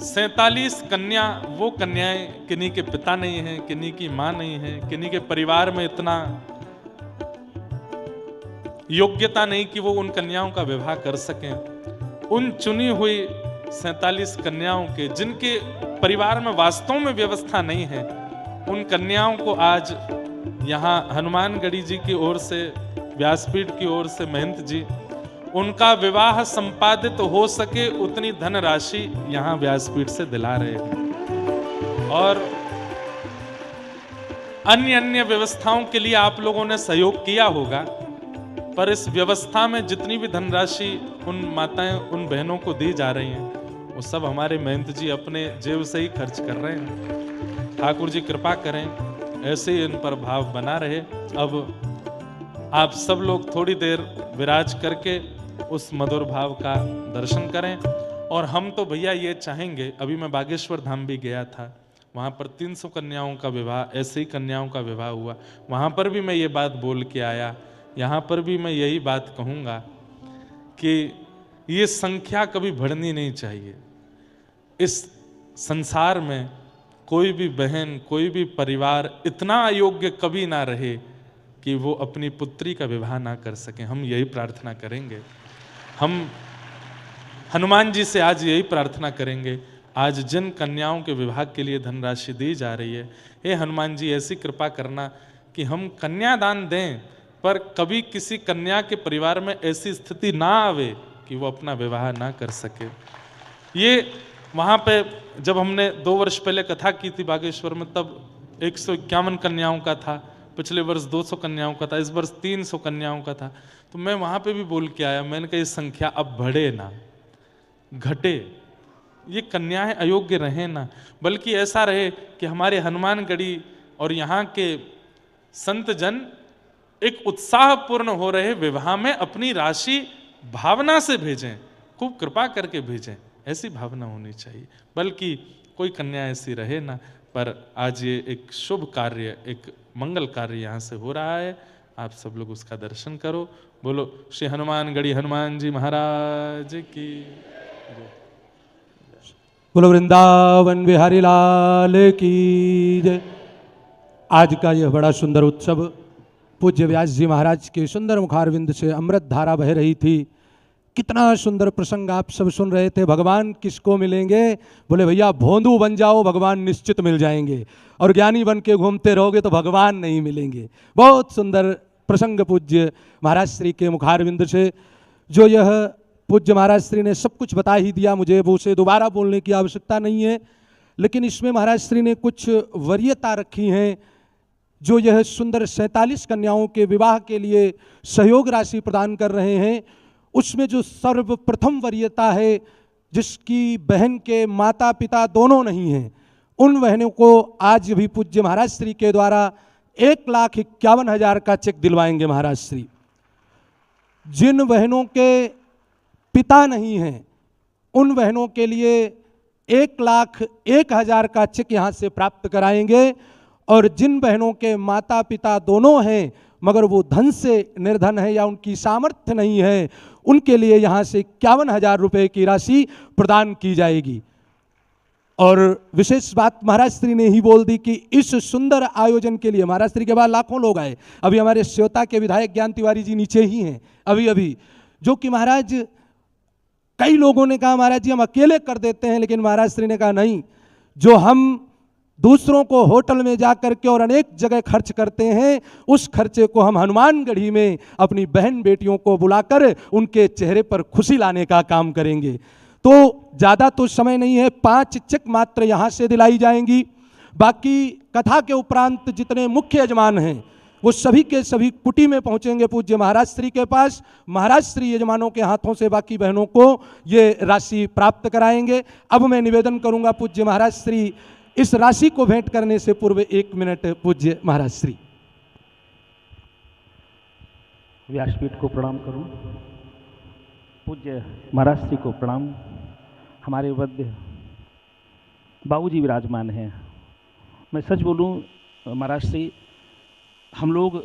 47 कन्या। वो कन्याएं किन्हीं के पिता नहीं हैं, किन्हीं की मां नहीं है, किन्हीं के परिवार में इतना योग्यता नहीं कि वो उन कन्याओं का विवाह कर सकें। उन चुनी हुई 47 कन्याओं के, जिनके परिवार में वास्तव में व्यवस्था नहीं है, उन कन्याओं को आज यहाँ हनुमानगढ़ी जी की ओर से, व्यासपीठ की ओर से महंत जी उनका विवाह संपादित हो सके उतनी धनराशि यहाँ व्यासपीठ से दिला रहे हैं। और अन्य अन्य व्यवस्थाओं के लिए आप लोगों ने सहयोग किया होगा, पर इस व्यवस्था में जितनी भी धनराशि उन माताएं, उन बहनों को दी जा रही हैं, वो सब हमारे महंत जी अपने जेब से ही खर्च कर रहे हैं। ठाकुर जी कृपा करें, ऐसे ही इन पर भाव बना रहे। अब आप सब लोग थोड़ी देर विराज करके उस मधुर भाव का दर्शन करें। और हम तो भैया ये चाहेंगे, अभी मैं बागेश्वर धाम भी गया था, वहाँ पर 300 कन्याओं का विवाह, ऐसे ही कन्याओं का विवाह हुआ। वहाँ पर भी मैं ये बात बोल के आया, यहाँ पर भी मैं यही बात कहूँगा कि ये संख्या कभी बढ़नी नहीं चाहिए। इस संसार में कोई भी बहन, कोई भी परिवार इतना अयोग्य कभी ना रहे कि वो अपनी पुत्री का विवाह ना कर सके। हम यही प्रार्थना करेंगे। हम हनुमान जी से आज यही प्रार्थना करेंगे। आज जिन कन्याओं के विवाह के लिए धनराशि दी जा रही है, हे हनुमान जी ऐसी कृपा करना कि हम कन्यादान दें, पर कभी किसी कन्या के परिवार में ऐसी स्थिति ना आवे कि वो अपना विवाह ना कर सके। ये वहाँ पे जब हमने 2 वर्ष पहले कथा की थी बागेश्वर में, तब 151 कन्याओं का था, पिछले वर्ष 200 कन्याओं का था, इस वर्ष 300 कन्याओं का था। तो मैं वहाँ पे भी बोल के आया, मैंने कहा ये संख्या अब बढ़े ना घटे, ये कन्याएं अयोग्य रहे ना, बल्कि ऐसा रहे कि हमारे हनुमानगढ़ी और यहाँ के संत जन एक उत्साहपूर्ण हो रहे विवाह में अपनी राशि भावना से भेजें, खूब कृपा करके भेजें। ऐसी भावना होनी चाहिए, बल्कि कोई कन्या ऐसी रहे ना। पर आज ये एक शुभ कार्य, एक मंगल कार्य यहाँ से हो रहा है, आप सब लोग उसका दर्शन करो। बोलो श्री हनुमानगढ़ी हनुमान जी महाराज की। बोलो वृंदावन बिहारी लाल की जय। आज का यह बड़ा सुंदर उत्सव पूज्य व्यास जी महाराज के सुंदर मुखारविंद से अमृत धारा बह रही थी। कितना सुंदर प्रसंग आप सब सुन रहे थे। भगवान किसको मिलेंगे? बोले भैया भोंदू बन जाओ, भगवान निश्चित मिल जाएंगे, और ज्ञानी बन के घूमते रहोगे तो भगवान नहीं मिलेंगे। बहुत सुंदर प्रसंग पूज्य महाराज श्री के मुखारविंद से। जो यह पूज्य महाराज श्री ने सब कुछ बता ही दिया, मुझे वो उसे दोबारा बोलने की आवश्यकता नहीं है। लेकिन इसमें महाराज श्री ने कुछ वरीयता रखी हैं। जो यह सुंदर 47 कन्याओं के विवाह के लिए सहयोग राशि प्रदान कर रहे हैं, उसमें जो सर्वप्रथम वरीयता है, जिसकी बहन के माता पिता दोनों नहीं हैं, उन बहनों को आज भी पूज्य महाराज श्री के द्वारा 1,51,000 का चेक दिलवाएंगे महाराज श्री। जिन बहनों के पिता नहीं हैं, उन बहनों के लिए 1,01,000 का चेक यहाँ से प्राप्त कराएंगे। और जिन बहनों के माता पिता दोनों हैं मगर वो धन से निर्धन है या उनकी सामर्थ्य नहीं है, उनके लिए यहाँ से 51,000 रुपये की राशि प्रदान की जाएगी। और विशेष बात महाराज श्री ने ही बोल दी कि इस सुंदर आयोजन के लिए महाराज श्री के बाद लाखों लोग आए। अभी हमारे श्योता के विधायक ज्ञान तिवारी जी नीचे ही हैं अभी, जो कि महाराज, कई लोगों ने कहा महाराज जी हम अकेले कर देते हैं, लेकिन महाराज श्री ने कहा नहीं, जो हम दूसरों को होटल में जा करके और अनेक जगह खर्च करते हैं, उस खर्चे को हम हनुमानगढ़ी में अपनी बहन बेटियों को बुलाकर उनके चेहरे पर खुशी लाने का काम करेंगे। तो ज़्यादा तो समय नहीं है, 5 चेक मात्र यहाँ से दिलाई जाएंगी। बाकी कथा के उपरांत जितने मुख्य यजमान हैं वो सभी के सभी कुटी में पहुँचेंगे पूज्य महाराज श्री के पास। महाराज श्री यजमानों के हाथों से बाकी बहनों को ये राशि प्राप्त कराएंगे। अब मैं निवेदन करूँगा पूज्य महाराज श्री, इस राशि को भेंट करने से पूर्व 1 मिनट पूज्य महाराज श्री। व्यासपीठ को प्रणाम करूं, पूज्य महाराज श्री को प्रणाम। हमारे वद्य बाबूजी विराजमान हैं। मैं सच बोलूं महाराज श्री, हम लोग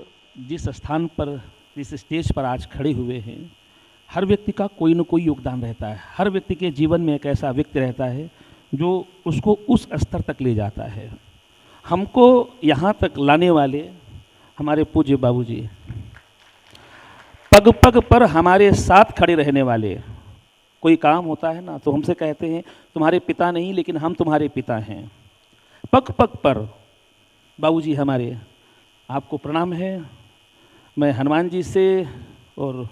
जिस स्थान पर, जिस स्टेज पर आज खड़े हुए हैं, हर व्यक्ति का कोई न कोई योगदान रहता है। हर व्यक्ति के जीवन में एक ऐसा व्यक्ति रहता है जो उसको उस स्तर तक ले जाता है। हमको यहाँ तक लाने वाले हमारे पूज्य बाबूजी, पग पग पर हमारे साथ खड़े रहने वाले। कोई काम होता है ना तो हमसे कहते हैं तुम्हारे पिता नहीं लेकिन हम तुम्हारे पिता हैं। पग पग पर बाबूजी हमारे, आपको प्रणाम है। मैं हनुमान जी से और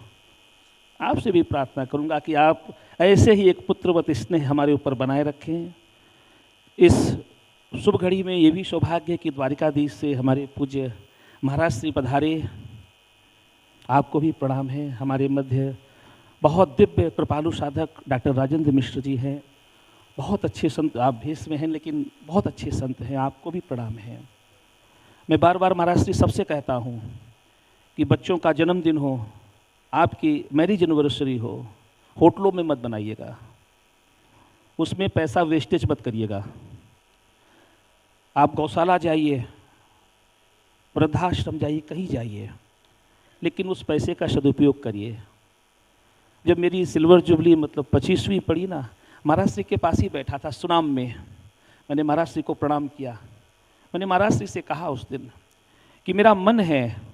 आपसे भी प्रार्थना करूंगा कि आप ऐसे ही एक पुत्रवत स्नेह हमारे ऊपर बनाए रखें। इस शुभ घड़ी में ये भी सौभाग्य है कि द्वारिकाधीश से हमारे पूज्य महाराज श्री पधारे। आपको भी प्रणाम है। हमारे मध्य बहुत दिव्य कृपालु साधक डॉक्टर राजेंद्र मिश्र जी हैं। बहुत अच्छे संत, आप भेष में हैं लेकिन बहुत अच्छे संत हैं। आपको भी प्रणाम है। मैं बार बार महाराज श्री सबसे कहता हूँ कि बच्चों का जन्मदिन हो, आपकी मैरिज एनिवर्सरी हो, होटलों में मत बनाइएगा, उसमें पैसा वेस्टेज मत करिएगा। आप गौशाला जाइए, वृद्धाश्रम जाइए, कहीं जाइए, लेकिन उस पैसे का सदुपयोग करिए। जब मेरी सिल्वर जुबली मतलब 25वीं पड़ी ना, महाराज श्री के पास ही बैठा था सुनाम में। मैंने महाराज श्री को प्रणाम किया। मैंने महाराज श्री से कहा उस दिन कि मेरा मन है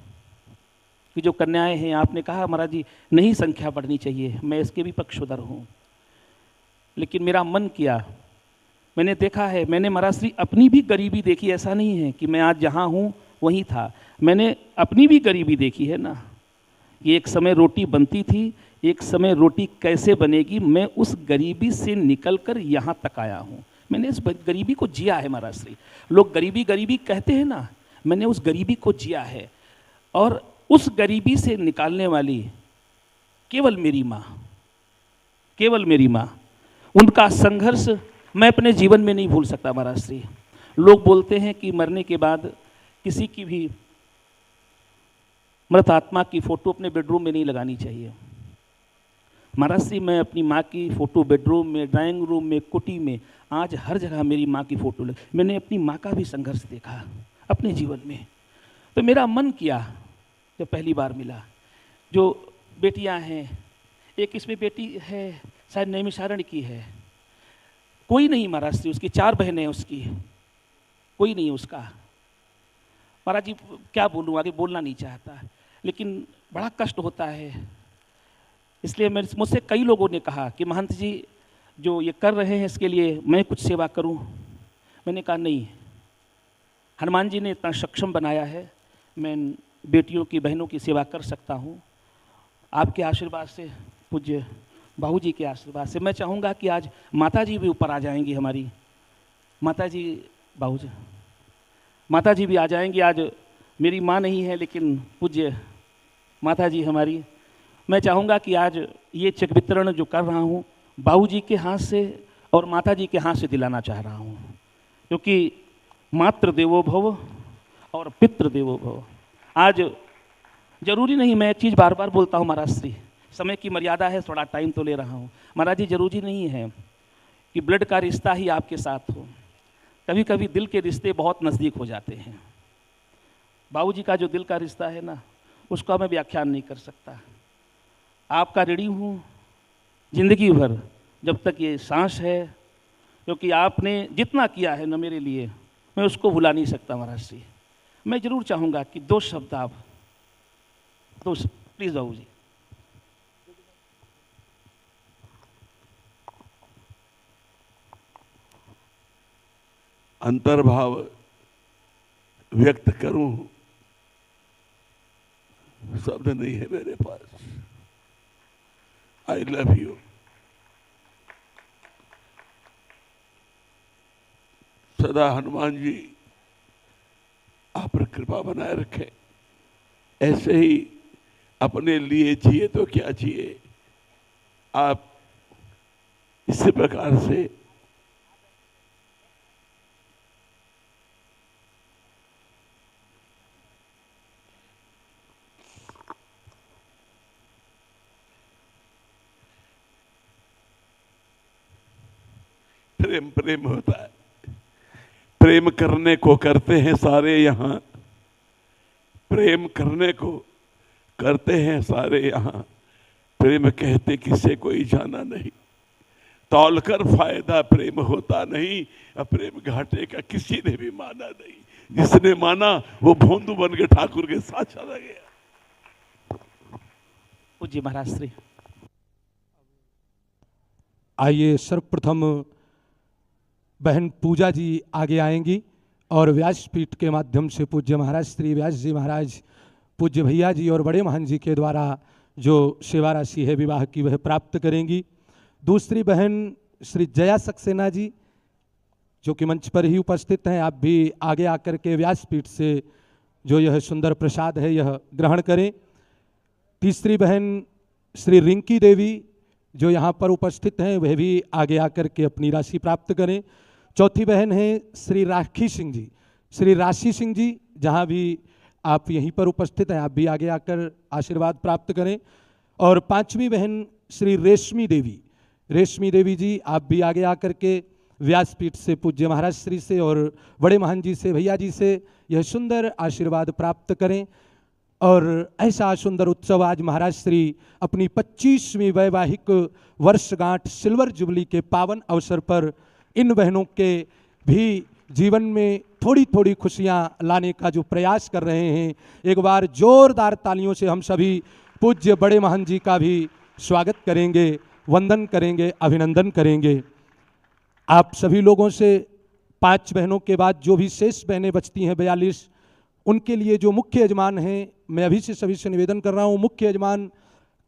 कि जो कन्याएं हैं, आपने कहा महाराज जी नहीं संख्या बढ़नी चाहिए, मैं इसके भी पक्षधर हूँ, लेकिन मेरा मन किया, मैंने देखा है, मैंने महाराज श्री अपनी भी गरीबी देखी। ऐसा नहीं है कि मैं आज जहाँ हूँ वहीं था, मैंने अपनी भी गरीबी देखी है ना कि एक समय रोटी बनती थी, एक समय रोटी कैसे बनेगी, मैं उस गरीबी से निकलकर यहाँ तक आया हूँ। मैंने इस गरीबी को जिया है महाराज श्री। लोग गरीबी गरीबी कहते हैं ना, मैंने उस गरीबी को जिया है। और उस गरीबी से निकालने वाली केवल मेरी माँ, केवल मेरी माँ, उनका संघर्ष मैं अपने जीवन में नहीं भूल सकता महाराज श्री। लोग बोलते हैं कि मरने के बाद किसी की भी मृत आत्मा की फ़ोटो अपने बेडरूम में नहीं लगानी चाहिए। महाराज श्री, मैं अपनी माँ की फ़ोटो बेडरूम में, ड्राइंग रूम में, कुटी में, आज हर जगह मेरी माँ की फ़ोटो मैंने अपनी माँ का भी संघर्ष देखा अपने जीवन में। तो मेरा मन किया जब पहली बार मिला। जो बेटियां हैं, एक इसमें बेटी है शायद नैमिषारण्य की है, कोई नहीं महाराज श्री, उसकी 4 बहनें हैं, उसकी कोई नहीं उसका। महाराज जी क्या बोलूँ, आगे बोलना नहीं चाहता, लेकिन बड़ा कष्ट होता है। इसलिए मुझसे कई लोगों ने कहा कि महंत जी जो ये कर रहे हैं इसके लिए मैं कुछ सेवा करूं। मैंने कहा नहीं, हनुमान जी ने इतना सक्षम बनाया है, मैं बेटियों की बहनों की सेवा कर सकता हूं। आपके आशीर्वाद से, पूज्य बाबू जी के आशीर्वाद से मैं चाहूँगा कि आज माता जी भी ऊपर आ जाएंगी, हमारी माता जी, बाबू जी माता जी भी आ जाएंगी। आज मेरी माँ नहीं है लेकिन पूज्य माता जी हमारी, मैं चाहूँगा कि आज ये चेक वितरण जो कर रहा हूँ बाबू जी के हाथ से और माता जी के हाथ से दिलाना चाह रहा हूँ, क्योंकि मातृ देवो भव और पितृ देवो भव। आज जरूरी नहीं, मैं एक चीज़ बार बार बोलता हूँ महाराज श्री, समय की मर्यादा है, थोड़ा टाइम तो ले रहा हूँ महाराज जी, जरूरी नहीं है कि ब्लड का रिश्ता ही आपके साथ हो, कभी कभी दिल के रिश्ते बहुत नज़दीक हो जाते हैं। बाबू जी का जो दिल का रिश्ता है ना, उसका मैं व्याख्यान नहीं कर सकता। आपका ऋणी हूँ जिंदगी भर, जब तक ये सांस है, क्योंकि आपने जितना किया है ना मेरे लिए, मैं उसको भुला नहीं सकता महाराज जी। मैं जरूर चाहूँगा कि दो शब्द आप, दो प्लीज़ बाबू जी। अंतर्भाव व्यक्त करूं, शब्द नहीं है मेरे पास। I love you. सदा हनुमान जी आप पर कृपा बनाए रखें। ऐसे ही अपने लिए जिए तो क्या जिए, आप इसी प्रकार से प्रेम प्रेम होता है। प्रेम करने को करते हैं सारे यहाँ, प्रेम करने को करते हैं सारे यहाँ, प्रेम कहते किसे कोई जाना नहीं, तौलकर फायदा प्रेम होता नहीं, प्रेम घाटे का किसी ने भी माना नहीं, जिसने माना वो भोंदू बन के ठाकुर के साथ चला गया। पूज्य महाराज श्री, आइए सर्वप्रथम बहन पूजा जी आगे आएंगी और व्यासपीठ के माध्यम से पूज्य महाराज श्री व्यास जी महाराज, पूज्य भैया जी और बड़े महान जी के द्वारा जो सेवा राशि है विवाह की वह प्राप्त करेंगी। दूसरी बहन श्री जया सक्सेना जी जो कि मंच पर ही उपस्थित हैं, आप भी आगे आकर के व्यासपीठ से जो यह सुंदर प्रसाद है यह ग्रहण करें। तीसरी बहन श्री रिंकी देवी जो यहाँ पर उपस्थित हैं वह भी आगे आकर के अपनी राशि प्राप्त करें। चौथी बहन है श्री राखी सिंह जी, श्री राशि सिंह जी जहाँ भी आप यहीं पर उपस्थित हैं आप भी आगे आकर आशीर्वाद प्राप्त करें। और पांचवी बहन श्री रेशमी देवी जी आप भी आगे आकर के व्यासपीठ से पूज्य महाराज श्री से और बड़े महान जी से भैया जी से यह सुंदर आशीर्वाद प्राप्त करें। और ऐसा सुंदर उत्सव आज महाराज श्री अपनी 25वीं वैवाहिक वर्षगांठ सिल्वर जुबली के पावन अवसर पर इन बहनों के भी जीवन में थोड़ी थोड़ी खुशियां लाने का जो प्रयास कर रहे हैं, एक बार जोरदार तालियों से हम सभी पूज्य बड़े महान जी का भी स्वागत करेंगे, वंदन करेंगे, अभिनंदन करेंगे। आप सभी लोगों से 5 बहनों के बाद जो भी शेष बहनें बचती हैं 42, उनके लिए जो मुख्य यजमान हैं, मैं अभी से सभी से निवेदन कर रहा हूँ, मुख्य यजमान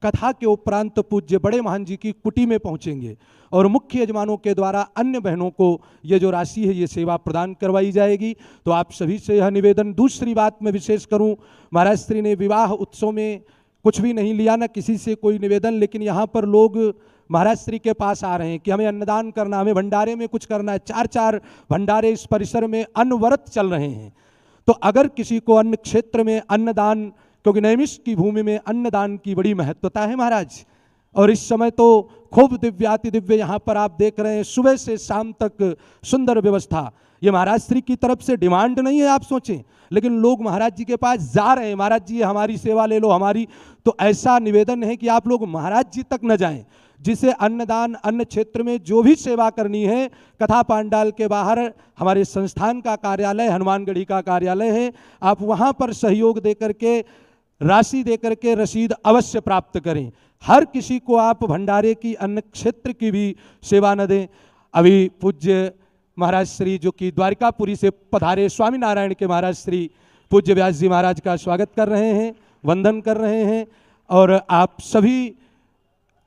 कथा के उपरांत पूज्य बड़े महान जी की कुटी में पहुँचेंगे और मुख्य यजमानों के द्वारा अन्य बहनों को ये जो राशि है ये सेवा प्रदान करवाई जाएगी। तो आप सभी से यह निवेदन। दूसरी बात मैं विशेष करूं, महाराज श्री ने विवाह उत्सव में कुछ भी नहीं लिया, ना किसी से कोई निवेदन, लेकिन यहाँ पर लोग महाराज श्री के पास आ रहे हैं कि हमें अन्नदान करना, हमें भंडारे में कुछ करना है। 4 भंडारे इस परिसर में अनवरत चल रहे हैं। तो अगर किसी को अन्न क्षेत्र में अन्नदान, क्योंकि नैमिष की भूमि में अन्नदान की बड़ी महत्वता है महाराज, और इस समय तो खूब दिव्याति दिव्य यहाँ पर आप देख रहे हैं, सुबह से शाम तक सुंदर व्यवस्था। ये महाराज श्री की तरफ से डिमांड नहीं है आप सोचें, लेकिन लोग महाराज जी के पास जा रहे हैं, महाराज जी हमारी सेवा ले लो हमारी। तो ऐसा निवेदन है कि आप लोग महाराज जी तक न जाएं, जिसे अन्नदान अन्न क्षेत्र में जो भी सेवा करनी है, कथा पांडाल के बाहर हमारे संस्थान का कार्यालय, हनुमानगढ़ी का कार्यालय है, आप वहाँ पर सहयोग दे करके, राशि दे करके रसीद अवश्य प्राप्त करें। हर किसी को आप भंडारे की, अन्न क्षेत्र की भी सेवा न दें। अभी पूज्य महाराज श्री जो कि द्वारिकापुरी से पधारे स्वामी नारायण के महाराज श्री पूज्य व्यास जी महाराज का स्वागत कर रहे हैं, वंदन कर रहे हैं, और आप सभी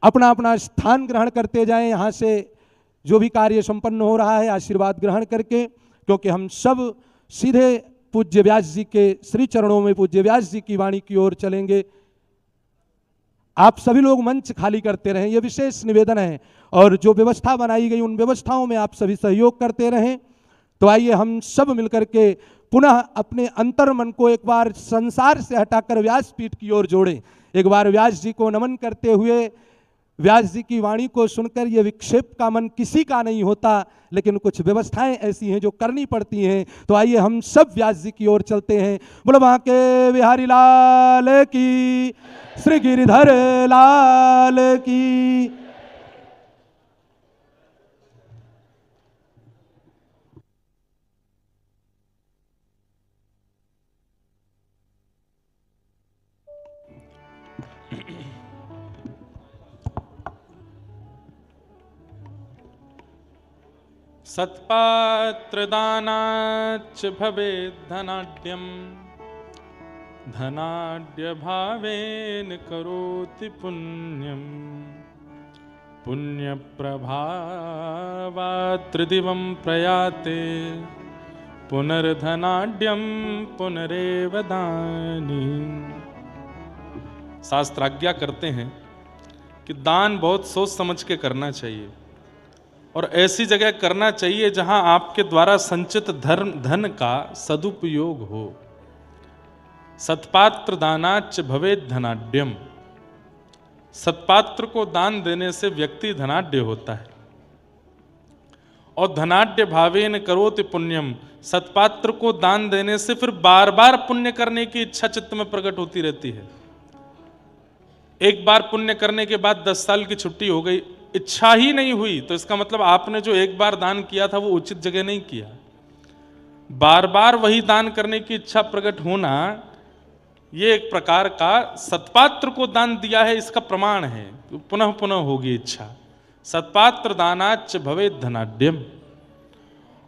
अपना अपना स्थान ग्रहण करते जाएं। यहाँ से जो भी कार्य संपन्न हो रहा है आशीर्वाद ग्रहण करके, क्योंकि हम सब सीधे पूज्य व्यास जी के श्री चरणों में, पूज्य व्यास जी की वाणी की ओर चलेंगे। आप सभी लोग मंच खाली करते रहें, यह विशेष निवेदन है, और जो व्यवस्था बनाई गई उन व्यवस्थाओं में आप सभी सहयोग करते रहें। तो आइए हम सब मिलकर के पुनः अपने अंतर मन को एक बार संसार से हटाकर व्यासपीठ की ओर जोड़ें। एक बार व्यास जी को नमन करते हुए, व्यास जी की वाणी को सुनकर ये विक्षेप का मन किसी का नहीं होता, लेकिन कुछ व्यवस्थाएं ऐसी हैं जो करनी पड़ती हैं। तो आइए हम सब व्यास जी की ओर चलते हैं। बोलो बांके बिहारी लाल की, श्री गिरिधर लाल की। सत्पात्रदानाच्च भवेद् धनाढ्यं, धनाढ्य भावेन करोति पुण्यं, पुण्यप्रभावात् त्रिदिवं प्रयाते, पुनर्धनाढ्यं पुनरेव दानी। शास्त्र आज्ञा करते हैं कि दान बहुत सोच समझ के करना चाहिए, और ऐसी जगह करना चाहिए जहां आपके द्वारा संचित धन का सदुपयोग हो। सत्पात्र दानाच्च भवेद् धनाढ्यम, सत्पात्र को दान देने से व्यक्ति धनाढ्य होता है। और धनाढ्य भावेन करोति पुण्यम, सत्पात्र को दान देने से फिर बार बार पुण्य करने की इच्छा चित्त में प्रकट होती रहती है। एक बार पुण्य करने के बाद 10 साल की छुट्टी हो गई, इच्छा ही नहीं हुई, तो इसका मतलब आपने जो एक बार दान किया था वो उचित जगह नहीं किया। बार बार वही दान करने की इच्छा प्रकट होना, ये एक प्रकार का सत्पात्र को दान दिया है इसका प्रमाण है। पुनः पुनः होगी इच्छा। सत्पात्र दानाच्च भवेद् धनाढ्यम,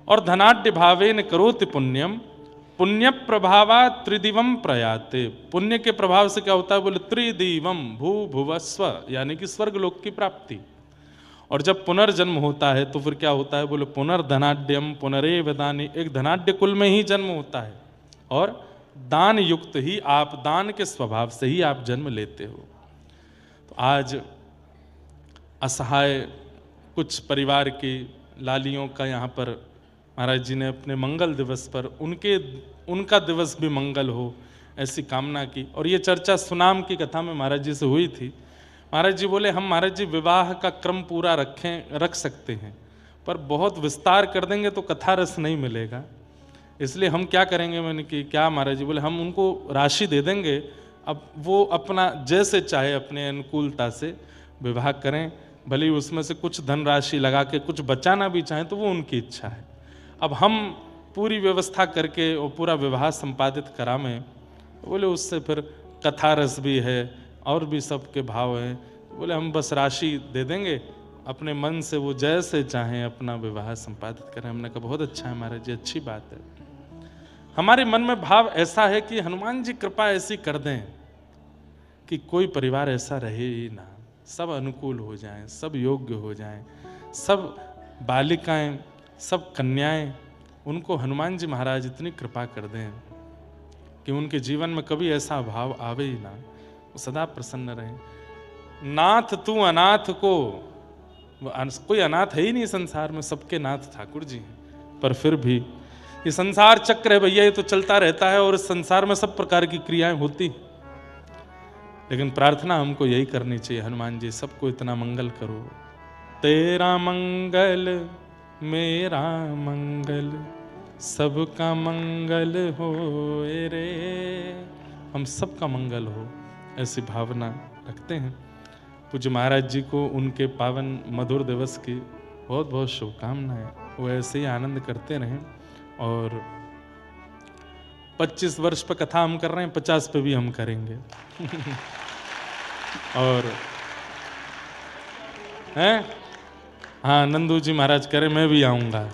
और धनाढ्य भावेन करोति पुण्यम, पुण्य प्रभावा त्रिदिवम प्रयाते। पुण्य के प्रभाव से क्या होता है? बोले त्रिदिवम, भू भुवस्व, यानी कि स्वर्ग लोक की प्राप्ति। और जब पुनर्जन्म होता है तो फिर क्या होता है? बोले पुनर्धनाढ्यम पुनरेव दानी, एक धनाढ्य कुल में ही जन्म होता है, और दान युक्त ही आप, दान के स्वभाव से ही आप जन्म लेते हो। तो आज असहाय कुछ परिवार की लालियों का यहाँ पर महाराज जी ने अपने मंगल दिवस पर उनका दिवस भी मंगल हो, ऐसी कामना की। और ये चर्चा सुनाम की कथा में महाराज जी से हुई थी। महाराज जी बोले हम महाराज जी विवाह का क्रम पूरा रख सकते हैं, पर बहुत विस्तार कर देंगे तो कथा रस नहीं मिलेगा, इसलिए हम क्या करेंगे। मैंने कि क्या महाराज जी? बोले हम उनको राशि दे देंगे, अब वो अपना जैसे चाहे अपने अनुकूलता से विवाह करें, भले ही उसमें से कुछ धनराशि लगा के कुछ बचाना भी चाहें तो वो उनकी इच्छा है। अब हम पूरी व्यवस्था करके और पूरा विवाह संपादित करावें, बोले उससे फिर कथा रस भी है और भी सबके भाव हैं। बोले हम बस राशि दे देंगे, अपने मन से वो जैसे चाहें अपना विवाह संपादित करें। हमने कहा बहुत अच्छा है महाराज जी, अच्छी बात है। हमारे मन में भाव ऐसा है कि हनुमान जी कृपा ऐसी कर दें कि कोई परिवार ऐसा रहे ही ना, सब अनुकूल हो जाएं, सब योग्य हो जाएं, सब बालिकाएं, सब कन्याएं, उनको हनुमान जी महाराज इतनी कृपा कर दें कि उनके जीवन में कभी ऐसा भाव आवे ही ना, वो सदा प्रसन्न रहें। नाथ तू अनाथ को, कोई अनाथ है ही नहीं संसार में, सबके नाथ ठाकुर जी हैं। पर फिर भी ये संसार चक्र है भैया, ये तो चलता रहता है और इस संसार में सब प्रकार की क्रियाएं होती, लेकिन प्रार्थना हमको यही करनी चाहिए, हनुमान जी सबको इतना मंगल करो। तेरा मंगल मेरा मंगल सबका मंगल हो रे, हम सबका मंगल हो, ऐसी भावना रखते हैं। पूज्य महाराज जी को उनके पावन मधुर दिवस की बहुत बहुत शुभकामनाएं। वो ऐसे ही आनंद करते रहें। और 25 वर्ष पर कथा हम कर रहे हैं, 50 पे भी हम करेंगे। और हैं, हाँ, नंदू जी महाराज करें, मैं भी आऊंगा।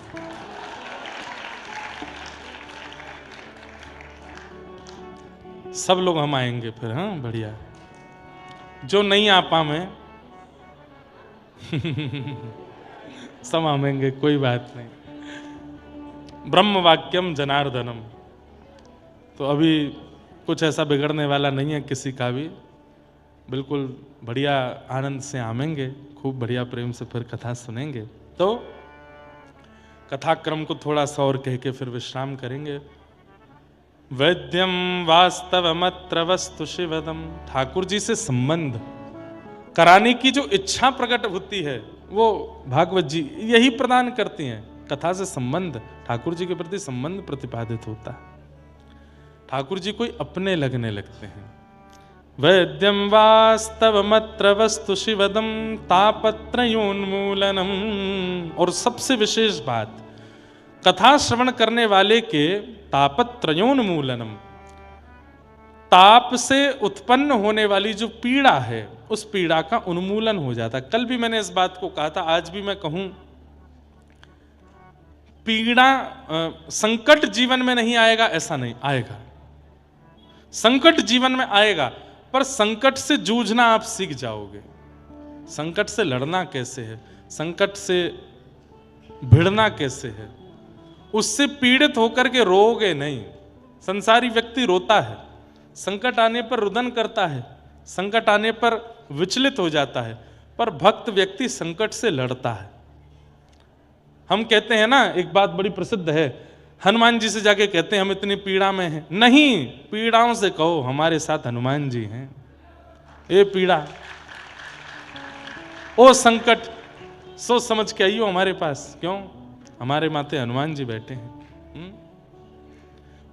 सब लोग हम आएंगे फिर। हाँ, बढ़िया। जो नहीं आ पाए सब आएंगे, कोई बात नहीं। ब्रह्म वाक्यम जनार्दनम। तो अभी कुछ ऐसा बिगड़ने वाला नहीं है किसी का भी, बिल्कुल बढ़िया आनंद से आमेंगे, खूब बढ़िया प्रेम से फिर कथा सुनेंगे। तो कथाक्रम को थोड़ा सा और कह के फिर विश्राम करेंगे। वैद्यम वास्तवमत्र वस्तु शिवदम। ठाकुर जी से संबंध कराने की जो इच्छा प्रकट होती है वो भागवत जी यही प्रदान करती हैं। कथा से संबंध, ठाकुर जी के प्रति संबंध प्रतिपादित होता है। ठाकुर जी कोई अपने लगने लगते हैं। वैद्यम वास्तवमत्र वस्तु शिवदम तापत्रयोन्मूलनम। और सबसे विशेष बात, कथा श्रवण करने वाले के तापत्रयोन्मूलनम, ताप से उत्पन्न होने वाली जो पीड़ा है उस पीड़ा का उन्मूलन हो जाता। कल भी मैंने इस बात को कहा था, आज भी मैं कहूं, पीड़ा संकट जीवन में नहीं आएगा ऐसा नहीं, आएगा। संकट जीवन में आएगा, पर संकट से जूझना आप सीख जाओगे। संकट से लड़ना कैसे है, संकट से भिड़ना कैसे है, उससे पीड़ित होकर के रोओगे नहीं। संसारी व्यक्ति रोता है, संकट आने पर रुदन करता है, संकट आने पर विचलित हो जाता है, पर भक्त व्यक्ति संकट से लड़ता है। हम कहते हैं ना, एक बात बड़ी प्रसिद्ध है, हनुमान जी से जाके कहते हैं हम इतनी पीड़ा में हैं। नहीं, पीड़ाओं से कहो हमारे साथ हनुमान जी हैं। ये पीड़ा, ओ संकट, सोच समझ के आइयो हमारे पास। क्यों? हमारे माथे हनुमान जी बैठे हैं।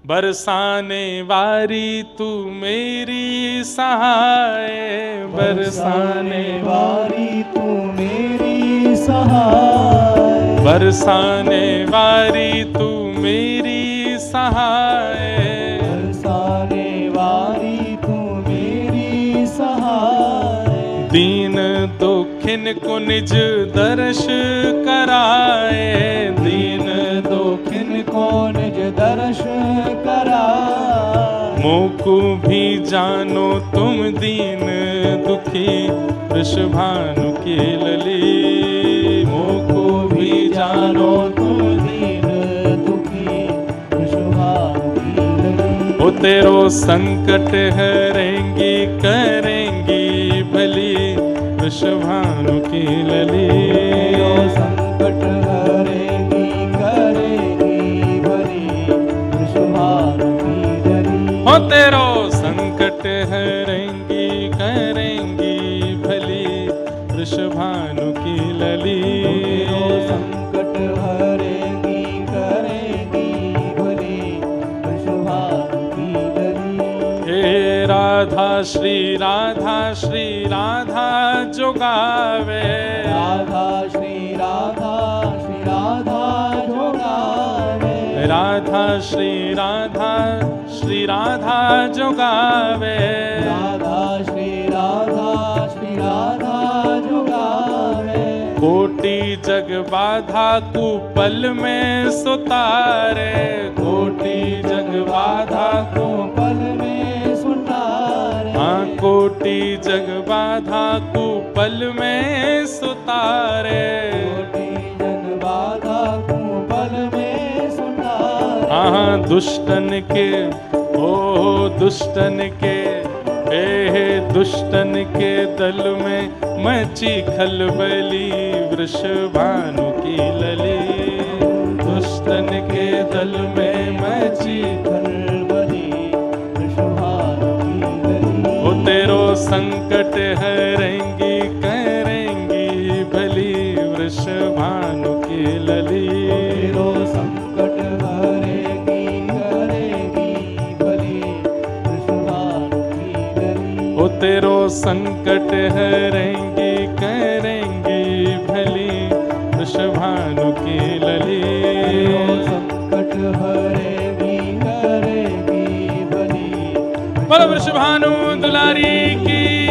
बरसाने वारी तू मेरी सहाय, बरसाने वारी तू मेरी सहाय, बरसाने वारी तू मेरी सहाय, बरसाने वारी तू मेरी सहाय। दीन दुखिन को निज दर्श कराए, दीन दुखिन को निज दर्श कराए। मोकु भी जानो तुम दीन दुखी, वृषभानु की लली। मोकु भी जानो तुम दीन दुखी, वृषभानु की लली। ओ तेरो संकट हरेंगी करेंगी भली, वृषभानु की लली। तेरो संकट हरेंगी करेंगी भली, वृषभानु की लली। ओ तेरो संकट हरेंगी करेंगी भली, वृषभानु की लली। तेरो संकट हरेंगी करेंगी भली, वृषभानु की लली। हे राधा श्री राधा श्री राधा जो गावे, राधा श्री राधा श्री राधा जो गावे। राधा श्री राधा श्री राधा जो गावे। राधा श्री राधा श्री राधा जो गावे। कोटि जग बाधा कुपल में सुतारे, कोटि जग बाधा को पल में सुतारे। हाँ, कोटि जग बाधा कुपल में सुतारे। कोटि जग बाधा को पल में सुतारे। हाँ, दुष्टन के, ओ दुष्टन के, हे दुष्टन के दल में मची खलबली, वृषभानु की लली। दुष्टन के दल में मची खलबली, वृषभानु की लली। वो तेरो संकट हरेंगी करेंगी भली, वृषभानु की लली। तेरो संकट हरेंगी करेंगी भली, वृषभानु की लली। ओ तेरो संकट हरेंगी भानु की लली। संकट हरेगी करेगी भली। बोलो वृषभानु दुलारी की